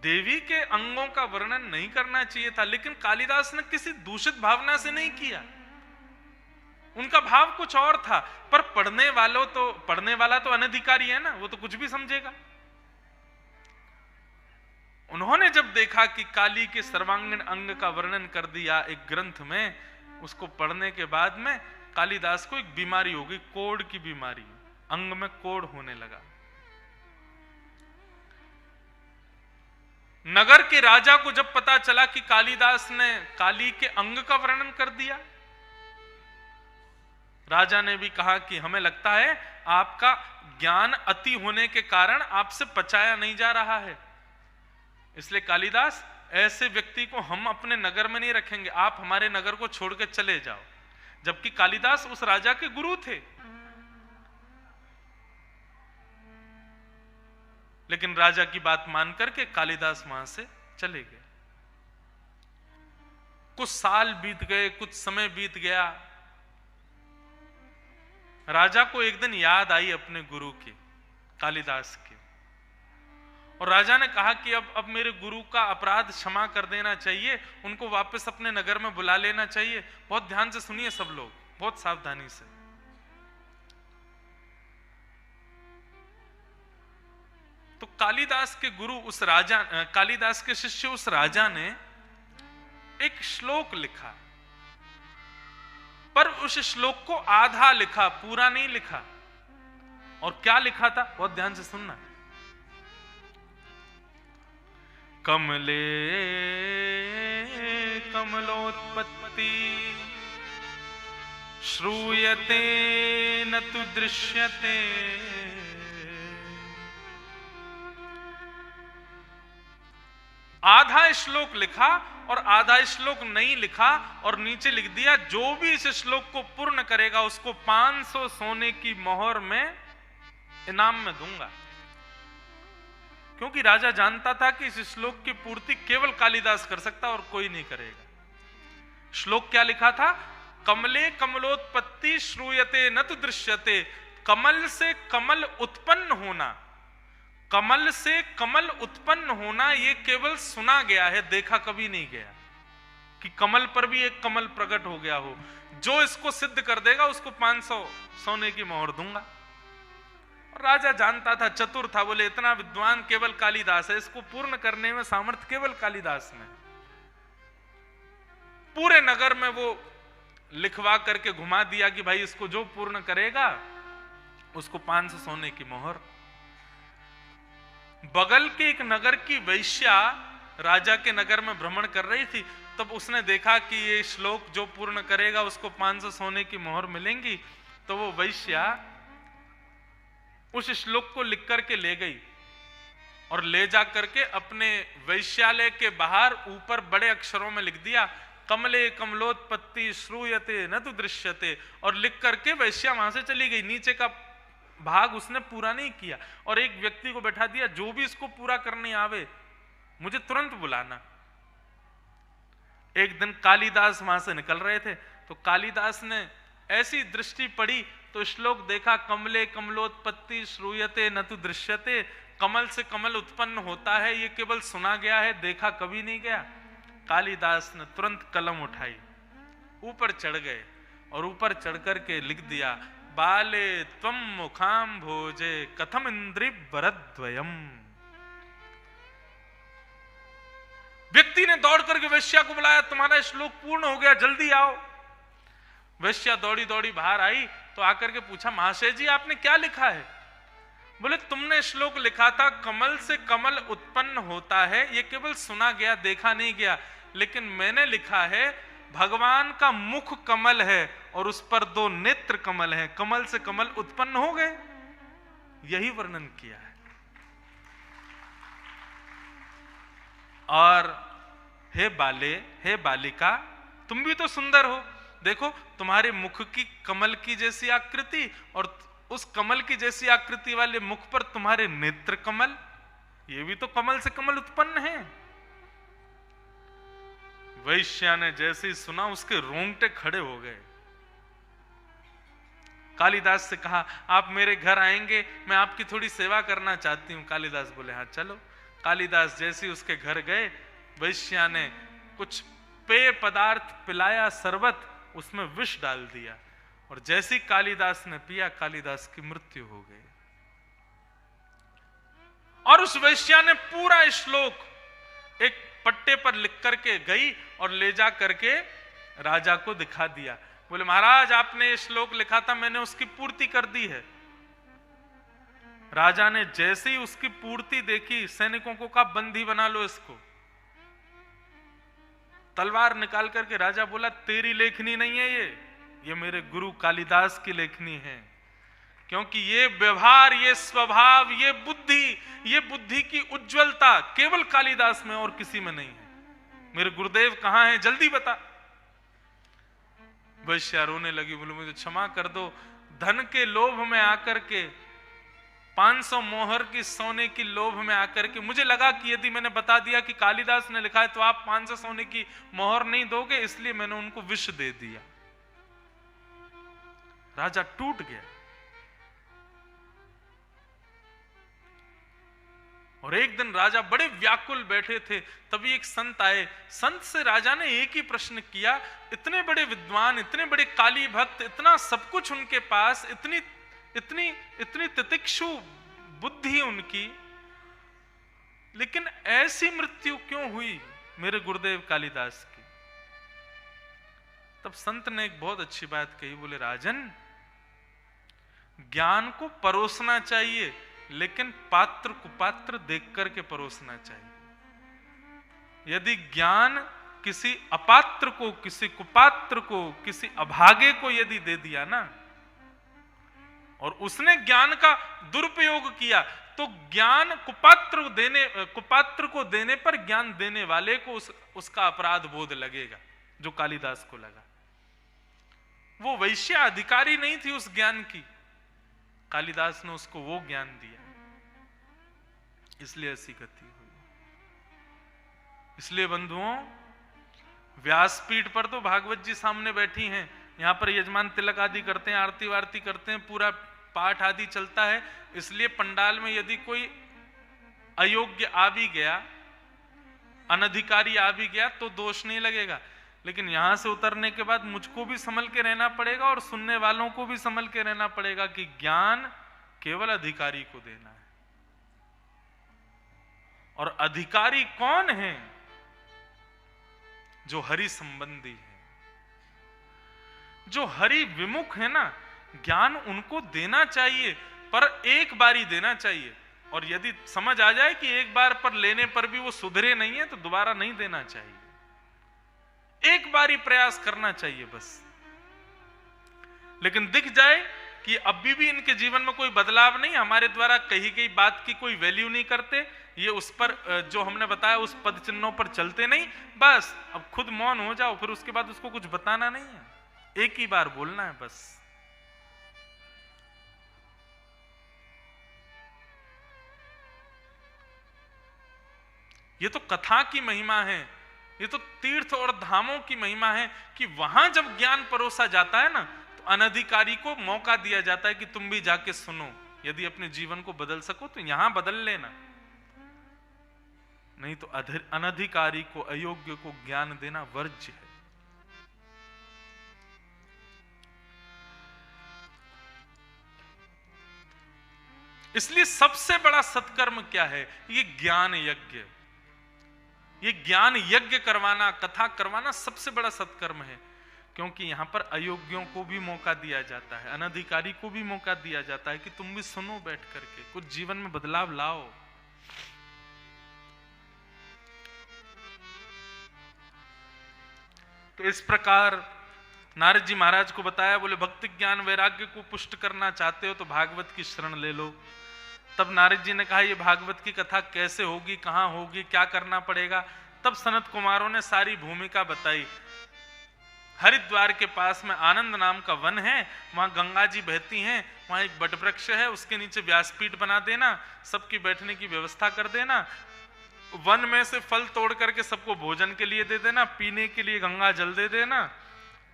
देवी के अंगों का वर्णन नहीं करना चाहिए था। लेकिन कालिदास ने किसी दूषित भावना से नहीं किया, उनका भाव कुछ और था। पर पढ़ने वाला तो अनधिकारी है ना, वो तो कुछ भी समझेगा। उन्होंने जब देखा कि काली के सर्वांगीण अंग का वर्णन कर दिया एक ग्रंथ में, उसको पढ़ने के बाद में कालिदास को एक बीमारी हो गई, कोढ़ की बीमारी, अंग में कोढ़ होने लगा। नगर के राजा को जब पता चला कि कालिदास ने काली के अंग का वर्णन कर दिया, राजा ने भी कहा कि हमें लगता है आपका ज्ञान अति होने के कारण आपसे पचाया नहीं जा रहा है, इसलिए कालिदास ऐसे व्यक्ति को हम अपने नगर में नहीं रखेंगे, आप हमारे नगर को छोड़ के चले जाओ। जबकि कालिदास उस राजा के गुरु थे। लेकिन राजा की बात मान करके कालिदास वहां से चले गए। कुछ साल बीत गए, कुछ समय बीत गया। राजा को एक दिन याद आई अपने गुरु की, कालिदास की, और राजा ने कहा कि अब मेरे गुरु का अपराध क्षमा कर देना चाहिए, उनको वापस अपने नगर में बुला लेना चाहिए। बहुत ध्यान से सुनिए सब लोग, बहुत सावधानी से। तो कालिदास के गुरु उस राजा, कालिदास के शिष्य उस राजा ने एक श्लोक लिखा, पर उस श्लोक को आधा लिखा, पूरा नहीं लिखा। और क्या लिखा था, बहुत ध्यान से सुनना। कमले कमलोत्पत्ति श्रूयते न तु दृश्यते, आधा श्लोक लिखा और आधा श्लोक नहीं लिखा, और नीचे लिख दिया जो भी इस श्लोक को पूर्ण करेगा उसको 500 सोने की मोहर में इनाम में दूंगा। क्योंकि राजा जानता था कि इस श्लोक की पूर्ति केवल कालिदास कर सकता और कोई नहीं करेगा। श्लोक क्या लिखा था? कमले कमलोत्पत्ति श्रूयते न तु दृश्यते। कमल से कमल उत्पन्न होना, कमल से कमल उत्पन्न होना ये केवल सुना गया है, देखा कभी नहीं गया कि कमल पर भी एक कमल प्रकट हो गया हो। जो इसको सिद्ध कर देगा उसको 500 सोने की मोहर दूंगा। और राजा जानता था, चतुर था, बोले इतना विद्वान केवल कालिदास है, इसको पूर्ण करने में सामर्थ्य केवल कालिदास में। पूरे नगर में वो लिखवा करके घुमा दिया कि भाई इसको जो पूर्ण करेगा उसको 500 सोने की मोहर। बगल के एक नगर की वैश्या राजा के नगर में भ्रमण कर रही थी, तब उसने देखा कि ये श्लोक जो पूर्ण करेगा उसको 500 सोने की मोहर मिलेंगी। तो वो वैश्या उस श्लोक को लिख करके ले गई और ले जा करके अपने वैश्यालय के बाहर ऊपर बड़े अक्षरों में लिख दिया, कमले कमलोत्पत्ति श्रूयते न तु दृश्यते, और लिख करके वैश्या वहां से चली गई। नीचे का भाग उसने पूरा नहीं किया और एक व्यक्ति को बैठा दिया, जो भी इसको पूरा करने आवे मुझे तुरंत बुलाना। एक दिन कालिदास वहां से निकल रहे थे तो कालिदास ने ऐसी दृष्टि पड़ी तो श्लोक देखा, कमले कमलोत्पत्ति श्रूयते न तु दृश्यते। कमल से कमल उत्पन्न होता है, ये केवल सुना गया है, देखा कभी नहीं गया। कालिदास ने तुरंत कलम उठाई, ऊपर चढ़ गए और ऊपर चढ़ करके लिख दिया, बाले त्वम मुखाम भोजे कथम इंद्रि वरद्वयम। व्यक्ति ने दौड़ करके वैश्या को बुलाया, तुम्हारा श्लोक पूर्ण हो गया, जल्दी आओ। वैश्या दौड़ी दौड़ी बाहर आई तो आकर के पूछा, महाशय जी आपने क्या लिखा है? बोले तुमने श्लोक लिखा था कमल से कमल उत्पन्न होता है, ये केवल सुना गया, देखा नहीं गया, लेकिन मैंने लिखा है भगवान का मुख कमल है और उस पर 2 नेत्र कमल हैं, कमल से कमल उत्पन्न हो गए, यही वर्णन किया है। और हे बाले, हे बालिका, तुम भी तो सुंदर हो, देखो तुम्हारे मुख की कमल की जैसी आकृति और उस कमल की जैसी आकृति वाले मुख पर तुम्हारे नेत्र कमल, ये भी तो कमल से कमल उत्पन्न है। वैश्या ने जैसे ही सुना उसके रोंगटे खड़े हो गए। कालिदास से कहा, आप मेरे घर आएंगे, मैं आपकी थोड़ी सेवा करना चाहती हूं। कालिदास बोले हाँ चलो। कालिदास जैसे ही उसके घर गए, वैश्या ने कुछ पेय पदार्थ पिलाया, शरबत, उसमें विष डाल दिया और जैसी कालिदास ने पिया, कालिदास की मृत्यु हो गई। और उस वैश्या ने पूरा श्लोक एक पट्टे पर लिख करके गई और ले जा करके राजा को दिखा दिया। बोले महाराज आपने ये श्लोक लिखा था, मैंने उसकी पूर्ति कर दी है। राजा ने जैसे ही उसकी पूर्ति देखी, सैनिकों को कहा बंदी बना लो इसको। तलवार निकाल करके राजा बोला, तेरी लेखनी नहीं है ये मेरे गुरु कालिदास की लेखनी है, क्योंकि ये व्यवहार, ये स्वभाव, ये बुद्धि की उज्जवलता केवल कालिदास में और किसी में नहीं है। मेरे गुरुदेव कहां हैं, जल्दी बता। वैश्या रोने लगी, बोले मुझे क्षमा कर दो, धन के लोभ में आकर के, 500 मोहर की सोने की लोभ में आकर के मुझे लगा कि यदि मैंने बता दिया कि कालिदास ने लिखा है तो आप 500 सोने की मोहर नहीं दोगे, इसलिए मैंने उनको विष दे दिया। राजा टूट गया। और एक दिन राजा बड़े व्याकुल बैठे थे, तभी एक संत आए। संत से राजा ने एक ही प्रश्न किया, इतने बड़े विद्वान, इतने बड़े काली भक्त, इतना सब कुछ उनके पास, इतनी तितिक्षु बुद्धि उनकी, लेकिन ऐसी मृत्यु क्यों हुई मेरे गुरुदेव कालिदास की? तब संत ने एक बहुत अच्छी बात कही, बोले राजन, ज्ञान को परोसना चाहिए, लेकिन पात्र कुपात्र देख करके परोसना चाहिए। यदि ज्ञान किसी अपात्र को, किसी कुपात्र को, किसी अभागे को यदि दे दिया ना, और उसने ज्ञान का दुरुपयोग किया, तो ज्ञान कुपात्र को देने पर ज्ञान देने वाले को उसका अपराध बोध लगेगा, जो कालिदास को लगा। वो वैश्या अधिकारी नहीं थी उस ज्ञान की, कालिदास ने उसको वो ज्ञान दिया। इसलिए ऐसी गति हुई। इसलिए बंधुओं, व्यासपीठ पर तो भागवत जी सामने बैठी हैं, यहां पर यजमान तिलक आदि करते हैं, आरती वारती करते हैं, पूरा पाठ आदि चलता है। इसलिए पंडाल में यदि कोई अयोग्य आ भी गया, अनधिकारी आ भी गया, तो दोष नहीं लगेगा। लेकिन यहां से उतरने के बाद मुझको भी संभल के रहना पड़ेगा और सुनने वालों को भी संभल के रहना पड़ेगा कि ज्ञान केवल अधिकारी को देना है। और अधिकारी कौन है? जो हरि संबंधी है, जो हरि विमुख है ना, ज्ञान उनको देना चाहिए, पर एक बार ही देना चाहिए। और यदि समझ आ जाए कि एक बार पर लेने पर भी वो सुधरे नहीं है, तो दोबारा नहीं देना चाहिए। एक बार ही प्रयास करना चाहिए बस। लेकिन दिख जाए कि अभी भी इनके जीवन में कोई बदलाव नहीं, हमारे द्वारा कही गई बात की कोई वैल्यू नहीं करते, ये उस पर जो हमने बताया उस पद चिन्हों पर चलते नहीं, बस अब खुद मौन हो जाओ, फिर उसके बाद उसको कुछ बताना नहीं है, एक ही बार बोलना है बस। ये तो कथा की महिमा है, ये तो तीर्थ और धामों की महिमा है कि वहां जब ज्ञान परोसा जाता है ना, तो अनधिकारी को मौका दिया जाता है कि तुम भी जाके सुनो। यदि अपने जीवन को बदल सको तो यहां बदल लेना, नहीं तो अनधिकारी को, अयोग्य को ज्ञान देना वर्ज्य है। इसलिए सबसे बड़ा सत्कर्म क्या है? ये ज्ञान यज्ञ। ये ज्ञान यज्ञ करवाना, कथा करवाना सबसे बड़ा सत्कर्म है, क्योंकि यहां पर अयोग्यों को भी मौका दिया जाता है, अनधिकारी को भी मौका दिया जाता है कि तुम भी सुनो बैठ करके, कुछ जीवन में बदलाव लाओ। तो इस प्रकार नारद जी महाराज को बताया, बोले भक्ति ज्ञान वैराग्य को पुष्ट करना चाहते हो तो भागवत की शरण ले लो। तब नारद जी ने कहा ये भागवत की कथा कैसे होगी, कहां होगी, क्या करना पड़ेगा। तब सनत कुमारों ने सारी भूमिका बताई। हरिद्वार के पास में आनंद नाम का वन है, वहां गंगा जी बहती हैं, वहां एक बटवृक्ष है, उसके नीचे व्यासपीठ बना देना, सबकी बैठने की व्यवस्था कर देना, वन में से फल तोड़ करके सबको भोजन के लिए दे देना, पीने के लिए गंगा जल दे देना,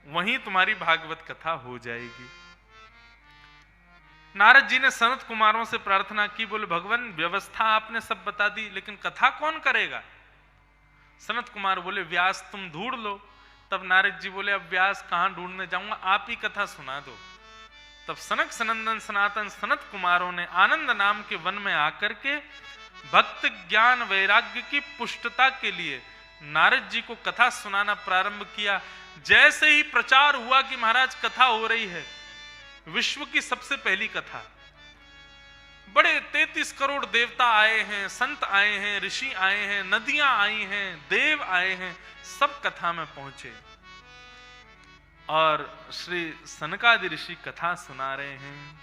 वहीं तुम्हारी भागवत कथा हो जाएगी। नारद जी ने सनत कुमारों से प्रार्थना की, बोले भगवान व्यवस्था आपने सब बता दी, लेकिन कथा कौन करेगा? सनत कुमार बोले व्यास तुम ढूंढ लो। तब नारद जी बोले अब व्यास कहां ढूंढने जाऊंगा, आप ही कथा सुना दो। तब सनक सनंदन सनातन सनत कुमारों ने आनंद नाम के वन में आकर के भक्त ज्ञान वैराग्य की पुष्टता के लिए नारद जी को कथा सुनाना प्रारंभ किया। जैसे ही प्रचार हुआ कि महाराज कथा हो रही है, विश्व की सबसे पहली कथा, बड़े 33 करोड़ देवता आए हैं, संत आए हैं, ऋषि आए हैं, नदियां आई हैं, देव आए हैं, सब कथा में पहुंचे और श्री सनकादि ऋषि कथा सुना रहे हैं।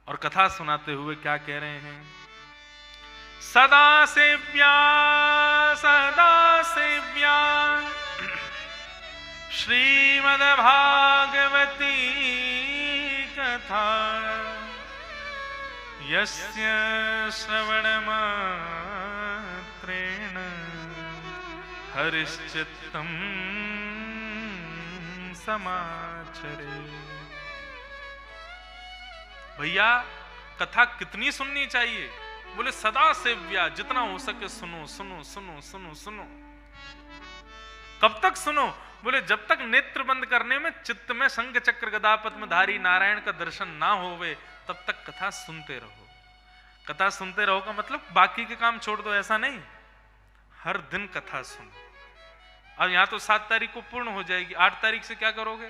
और कथा सुनाते हुए क्या कह रहे हैं? सदा सेव्या श्रीमद् भागवती कथा यस्य श्रवणमात्रेण हरिश्चित्तं समाचरे। भैया कथा कितनी सुननी चाहिए? बोले सदा सेव्या, जितना हो सके सुनो सुनो सुनो सुनो सुनो। कब तक सुनो? बोले जब तक नेत्र बंद करने में चित्त में शंख चक्र गदा पद्मधारी नारायण का दर्शन ना होवे तब तक कथा सुनते रहो। कथा सुनते रहो का मतलब बाकी के काम छोड़ दो ऐसा नहीं, हर दिन कथा सुनो। अब यहां तो 7 तारीख को पूर्ण हो जाएगी, 8 तारीख से क्या करोगे?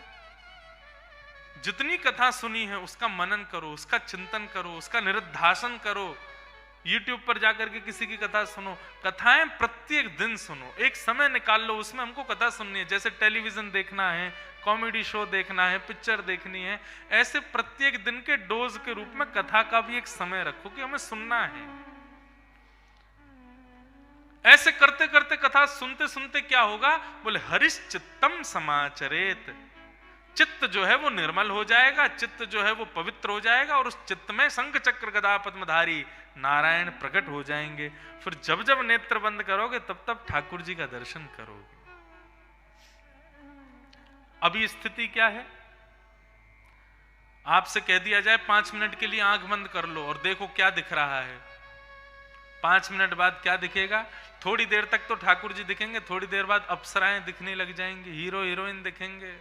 जितनी कथा सुनी है उसका मनन करो, उसका चिंतन करो, उसका निरुद्धासन करो। YouTube पर जाकर के किसी की कथा सुनो, कथाएं प्रत्येक दिन सुनो, एक समय निकाल लो, उसमें हमको कथा सुननी है। जैसे टेलीविजन देखना है, कॉमेडी शो देखना है, पिक्चर देखनी है, ऐसे प्रत्येक दिन के डोज के रूप में कथा का भी एक समय रखो कि हमें सुनना है। ऐसे करते करते कथा सुनते सुनते क्या होगा? बोले हरिश्चित्तम समाचरेत, चित्त जो है वो निर्मल हो जाएगा, चित्त जो है वो पवित्र हो जाएगा और उस चित्त में शंख चक्र गदा पद्मधारी नारायण प्रकट हो जाएंगे। फिर जब जब नेत्र बंद करोगे तब तब ठाकुर जी का दर्शन करोगे। अभी स्थिति क्या है? आपसे कह दिया जाए 5 मिनट के लिए आंख बंद कर लो और देखो क्या दिख रहा है। 5 मिनट बाद क्या दिखेगा? थोड़ी देर तक तो ठाकुर जी दिखेंगे, थोड़ी देर बाद अप्सराएं दिखने लग जाएंगी, हीरो हीरोइन दिखेंगे,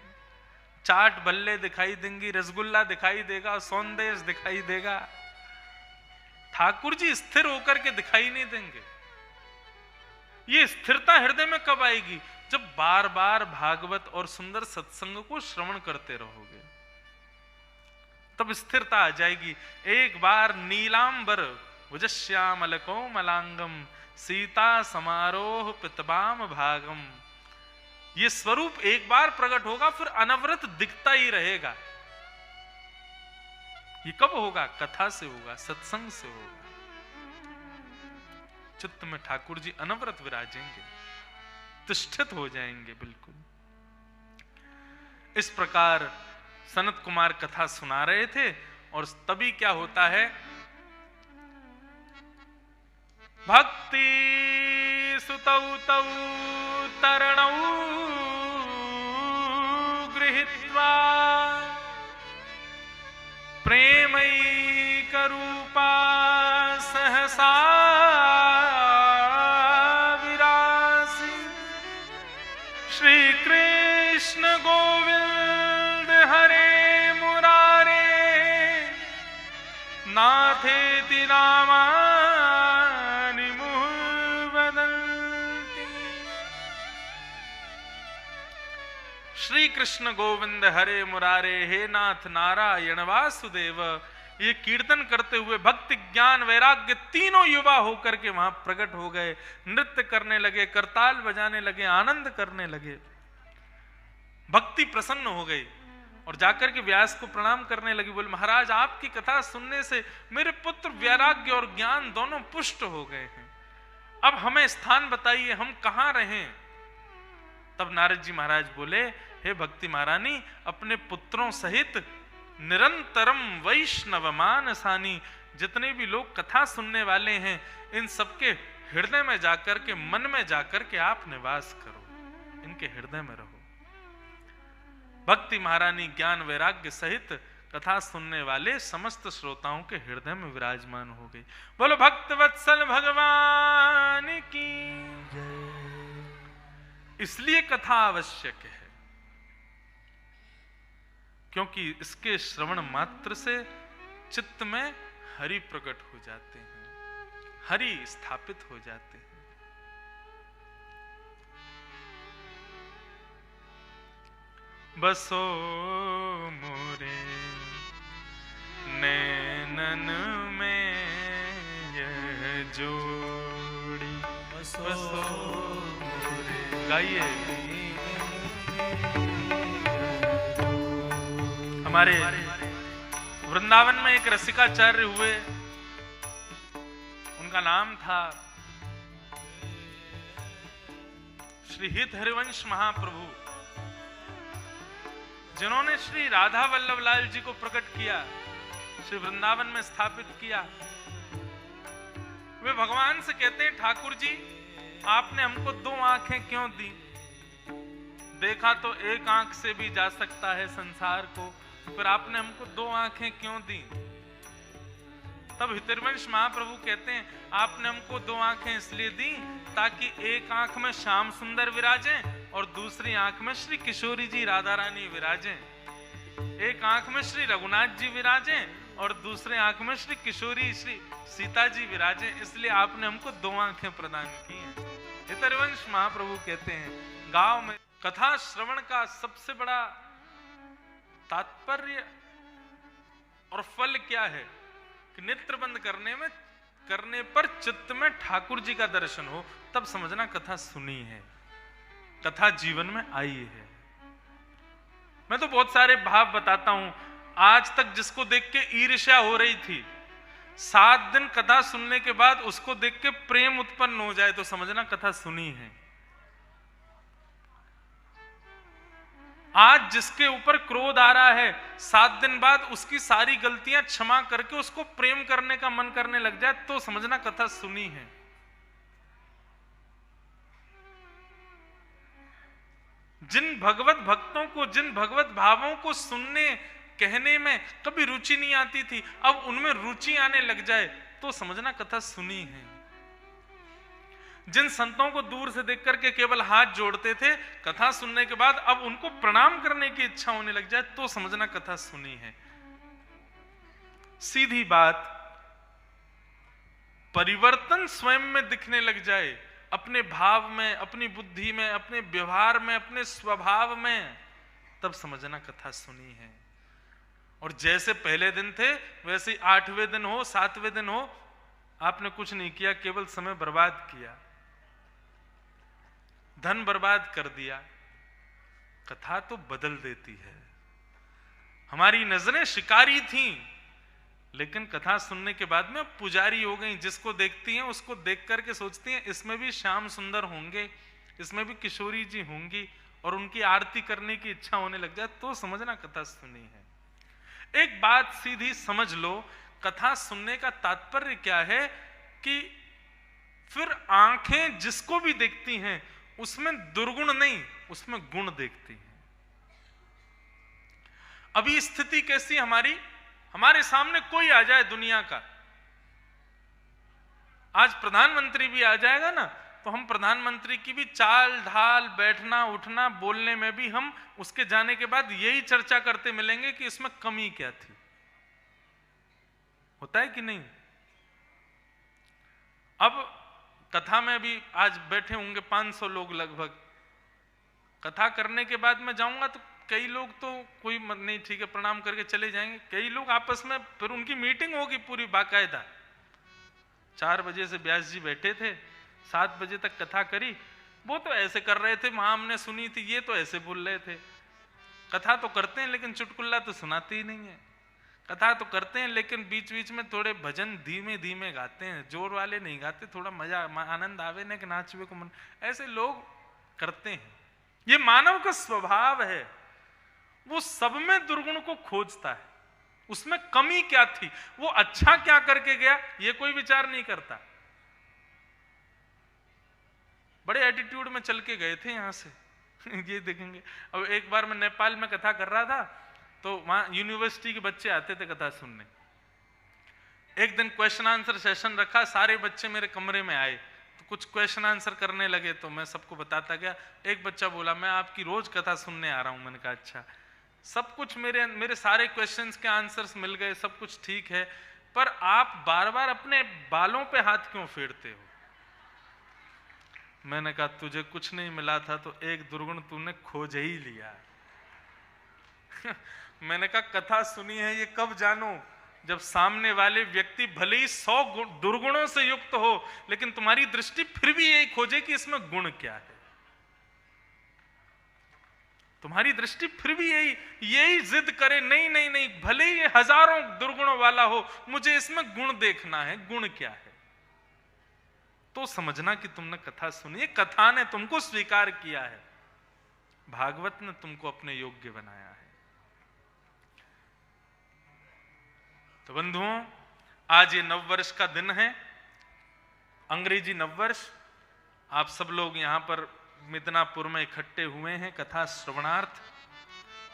चाट बल्ले दिखाई देंगी, रसगुल्ला दिखाई देगा, सौंदेश दिखाई देगा। ठाकुर जी स्थिर होकर के दिखाई नहीं देंगे। ये स्थिरता हृदय में कब आएगी? जब बार बार भागवत और सुंदर सत्संग को श्रवण करते रहोगे, तब स्थिरता आ जाएगी। एक बार नीलांबर भुजश्यामल कोमलांगम सीता समारोह पितबाम भागम, ये स्वरूप एक बार प्रकट होगा, फिर अनवरत दिखता ही रहेगा। ये कब होगा? कथा से होगा, सत्संग से होगा। चित्त में ठाकुर जी अनवरत विराजेंगे, तिष्ठित हो जाएंगे बिल्कुल। इस प्रकार सनत कुमार कथा सुना रहे थे और तभी क्या होता है? भक्ति सुतौ तौ तरणौ गृहीत्वा प्रेमैकरूपा सहसा विरासी श्री कृष्ण गोविंद हरे मुरारे नाथेति नामानि मुहुर्वदन्ति। श्री कृष्ण गोविंद हरे मुरारे, हे नाथ नारायण वासुदेव, ये कीर्तन करते हुए भक्ति ज्ञान वैराग्य तीनों युवा होकर के वहां प्रकट हो गए, नृत्य करने लगे, करताल बजाने लगे, आनंद करने लगे। भक्ति प्रसन्न हो गई और जाकर के व्यास को प्रणाम करने लगी। बोले महाराज, आपकी कथा सुनने से मेरे पुत्र वैराग्य और ज्ञान दोनों पुष्ट हो गए हैं, अब हमें स्थान बताइए, हम कहां रहें? तब नारद जी महाराज बोले, हे भक्ति महारानी, अपने पुत्रों सहित निरंतरम वैष्णव मानसानी, जितने भी लोग कथा सुनने वाले हैं, इन सबके हृदय में जाकर के, मन में जाकर के आप निवास करो, इनके हृदय में रहो। भक्ति महारानी ज्ञान वैराग्य सहित कथा सुनने वाले समस्त श्रोताओं के हृदय में विराजमान हो गई। बोलो भक्त वत्सल भगवान की जय। इसलिए कथा आवश्यक है, क्योंकि इसके श्रवण मात्र से चित्त में हरि प्रकट हो जाते हैं, हरि स्थापित हो जाते हैं। बसो मोरे नैनन में यह जोड़ी, बसो मोरे, गाइए। हमारे वृंदावन में एक रसिकाचार्य हुए, उनका नाम था श्री हित हरिवंश महाप्रभु, जिन्होंने श्री राधा वल्लभ लाल जी को प्रकट किया, श्री वृंदावन में स्थापित किया। वे भगवान से कहते हैं, ठाकुर जी आपने हमको 2 आंखें क्यों दी? देखा तो एक आंख से भी जा सकता है संसार को, फिर आपने हमको 2 आंखें क्यों दी? तब हितरवंश महाप्रभु कहते हैं, आपने हमको 2 आंखें इसलिए दी ताकि एक आंख में श्याम सुंदर विराजें और दूसरी आंख में श्री किशोरी जी राधा रानी विराजें। एक आंख में श्री रघुनाथ जी विराजें और दूसरे आंख में श्री किशोरी श्री सीता जी विराजें, इसलिए आपने हमको 2 आंखें प्रदान की हैं। हितरवंश महाप्रभु कहते हैं, गांव में कथा श्रवण का सबसे बड़ा तात्पर्य और फल क्या है कि नेत्र बंद करने पर चित्त में ठाकुर जी का दर्शन हो, तब समझना कथा सुनी है, कथा जीवन में आई है। मैं तो बहुत सारे भाव बताता हूं, आज तक जिसको देख के ईर्ष्या हो रही थी, 7 दिन कथा सुनने के बाद उसको देख के प्रेम उत्पन्न हो जाए तो समझना कथा सुनी है। आज जिसके ऊपर क्रोध आ रहा है, 7 दिन बाद उसकी सारी गलतियां क्षमा करके उसको प्रेम करने का मन करने लग जाए, तो समझना कथा सुनी है। जिन भगवत भक्तों को, जिन भगवत भावों को सुनने कहने में कभी रुचि नहीं आती थी, अब उनमें रुचि आने लग जाए तो समझना कथा सुनी है। जिन संतों को दूर से देख करके केवल हाथ जोड़ते थे, कथा सुनने के बाद अब उनको प्रणाम करने की इच्छा होने लग जाए तो समझना कथा सुनी है। सीधी बात, परिवर्तन स्वयं में दिखने लग जाए, अपने भाव में, अपनी बुद्धि में, अपने व्यवहार में, अपने स्वभाव में, तब समझना कथा सुनी है। और जैसे पहले दिन थे वैसे 8वें दिन हो, 7वें दिन हो, आपने कुछ नहीं किया, केवल समय बर्बाद किया, धन बर्बाद कर दिया, कथा तो बदल देती है। हमारी नजरें शिकारी थीं, लेकिन कथा सुनने के बाद में पुजारी हो गई। जिसको देखती हैं उसको देख करके सोचती हैं इसमें भी श्याम सुंदर होंगे, इसमें भी किशोरी जी होंगी, और उनकी आरती करने की इच्छा होने लग जाए तो समझना कथा सुनी है। एक बात सीधी समझ लो, कथा सुनने का तात्पर्य क्या है कि फिर आंखें जिसको भी देखती हैं उसमें दुर्गुण नहीं, उसमें गुण देखती हैं। अभी स्थिति कैसी हमारी, हमारे सामने कोई आ जाए दुनिया का, आज प्रधानमंत्री भी आ जाएगा ना, तो हम प्रधानमंत्री की भी चाल ढाल, बैठना उठना, बोलने में भी हम उसके जाने के बाद यही चर्चा करते मिलेंगे कि इसमें कमी क्या थी। होता है कि नहीं? अब कथा में भी आज बैठे होंगे 500 लोग लगभग, कथा करने के बाद मैं जाऊंगा तो कई लोग तो कोई मत नहीं, ठीक है प्रणाम करके चले जाएंगे, कई लोग आपस में फिर उनकी मीटिंग होगी पूरी बाकायदा। 4 बजे से व्यास जी बैठे थे, 7 बजे तक कथा करी, वो तो ऐसे कर रहे थे, वहां हमने सुनी थी, ये तो ऐसे बोल रहे थे। कथा तो करते हैं लेकिन चुटकुल्ला तो सुनाते ही नहीं है। कथा तो करते हैं लेकिन बीच बीच में थोड़े भजन धीमे धीमे गाते हैं, जोर वाले नहीं गाते, थोड़ा मजा आनंद आवे ना कि नाचवे को मन, ऐसे लोग करते हैं। ये मानव का स्वभाव है, वो सब में दुर्गुण को खोजता है, उसमें कमी क्या थी, वो अच्छा क्या करके गया, ये कोई विचार नहीं करता। बड़े एटीट्यूड में चल के गए थे यहां से ये देखेंगे। अब एक बार मैं नेपाल में कथा कर रहा था, तो वहां यूनिवर्सिटी के बच्चे आते थे कथा सुनने। एक दिन क्वेश्चन आंसर सेशन रखा, सारे बच्चे मेरे कमरे में आए, तो कुछ क्वेश्चन आंसर करने लगे, तो मैं सबको बताता गया। एक बच्चा बोला मैं आपकी रोज कथा सुनने आ रहा हूं। मैंने कहा अच्छा। सब कुछ मेरे सारे क्वेश्चंस के आंसर्स मिल गए, सब कुछ ठीक है, पर आप बार बार अपने बालों पे हाथ क्यों फेरते हो? मैंने कहा तुझे कुछ नहीं मिला था तो एक दुर्गुण तूने खोज ही लिया। मैंने कहा कथा सुनी है ये कब जानो, जब सामने वाले व्यक्ति भले ही 100 दुर्गुणों से युक्त हो, लेकिन तुम्हारी दृष्टि फिर भी यही खोजे कि इसमें गुण क्या है। तुम्हारी दृष्टि फिर भी यही जिद करे, नहीं नहीं नहीं, भले ही ये हजारों दुर्गुणों वाला हो, मुझे इसमें गुण देखना है, गुण क्या है। तो समझना कि तुमने कथा सुनी है, कथा ने तुमको स्वीकार किया है, भागवत ने तुमको अपने योग्य बनाया है। तो बंधुओं, आज ये नववर्ष का दिन है, अंग्रेजी नववर्ष। आप सब लोग यहां पर मिदनापुर में इकट्ठे हुए हैं कथा श्रवणार्थ।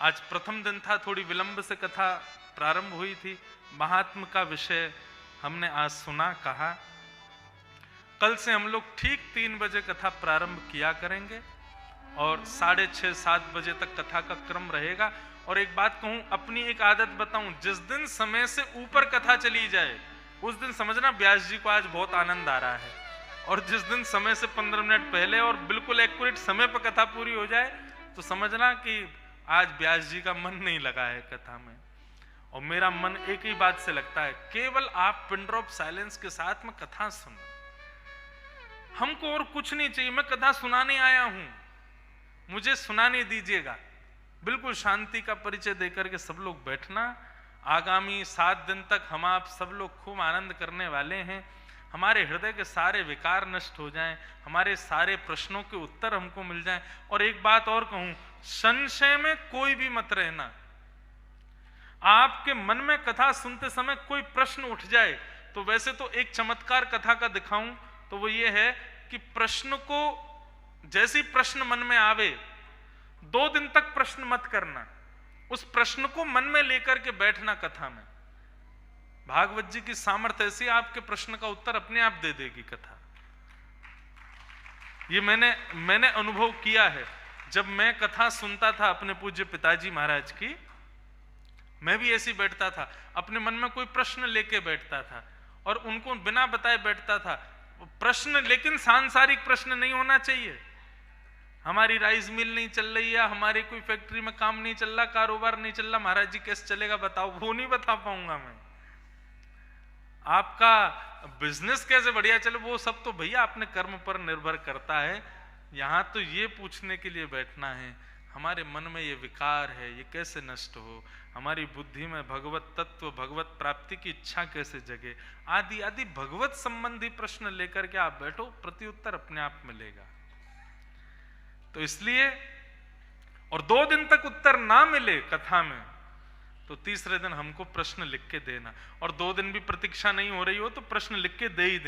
आज प्रथम दिन था, थोड़ी विलंब से कथा प्रारंभ हुई थी। महात्म का विषय हमने आज सुना, कहा। कल से हम लोग ठीक 3 बजे कथा प्रारंभ किया करेंगे और 6:30-7 बजे तक कथा का क्रम रहेगा। और एक बात कहूं, अपनी एक आदत बताऊं, जिस दिन समय से ऊपर कथा चली जाए उस दिन समझना व्यास जी को आज बहुत आनंद आ रहा है, और जिस दिन समय से 15 मिनट पहले और बिल्कुल एक्यूरेट समय पर कथा पूरी हो जाए तो समझना कि आज व्यास जी का मन नहीं लगा है कथा में। और मेरा मन एक ही बात से लगता है, केवल आप पिन ड्रॉप साइलेंस के साथ में कथा सुनो, हमको और कुछ नहीं चाहिए। मैं कथा सुनाने आया हूं, मुझे सुनाने दीजिएगा। बिल्कुल शांति का परिचय देकर के सब लोग बैठना। आगामी 7 दिन तक हम आप सब लोग खूब आनंद करने वाले हैं। हमारे हृदय के सारे विकार नष्ट हो जाएं, हमारे सारे प्रश्नों के उत्तर हमको मिल जाएं। और एक बात और कहूं, संशय में कोई भी मत रहना। आपके मन में कथा सुनते समय कोई प्रश्न उठ जाए, तो वैसे तो एक चमत्कार कथा का दिखाऊं तो वो ये है कि प्रश्न को, जैसे प्रश्न मन में आवे 2 दिन तक प्रश्न मत करना, उस प्रश्न को मन में लेकर के बैठना कथा में। भागवत जी की सामर्थ्य ऐसी, आपके प्रश्न का उत्तर अपने आप दे देगी कथा। ये मैंने अनुभव किया है। जब मैं कथा सुनता था अपने पूज्य पिताजी महाराज की, मैं भी ऐसे बैठता था, अपने मन में कोई प्रश्न लेके बैठता था और उनको बिना बताए बैठता था। प्रश्न, लेकिन सांसारिक प्रश्न नहीं होना चाहिए। हमारी राइस मिल नहीं चल रही है, हमारी कोई फैक्ट्री में काम नहीं चल रहा, कारोबार नहीं चल रहा, महाराज जी कैसे चलेगा बताओ, वो नहीं बता पाऊंगा मैं। आपका बिजनेस कैसे बढ़िया चले, वो सब तो भैया अपने कर्म पर निर्भर करता है। यहां तो ये पूछने के लिए बैठना है, हमारे मन में ये विकार है, ये कैसे नष्ट हो, हमारी बुद्धि में भगवत तत्व, भगवत प्राप्ति की इच्छा कैसे जगे, आदि आदि भगवत संबंधी प्रश्न लेकर के आप बैठो, प्रत्युत्तर अपने आप मिलेगा। तो इसलिए, और 2 दिन तक उत्तर ना मिले कथा में, तो तीसरे दिन हमको प्रश्न लिख के देना, और 2 दिन भी प्रतीक्षा नहीं हो रही हो तो प्रश्न लिख के दे ही देना।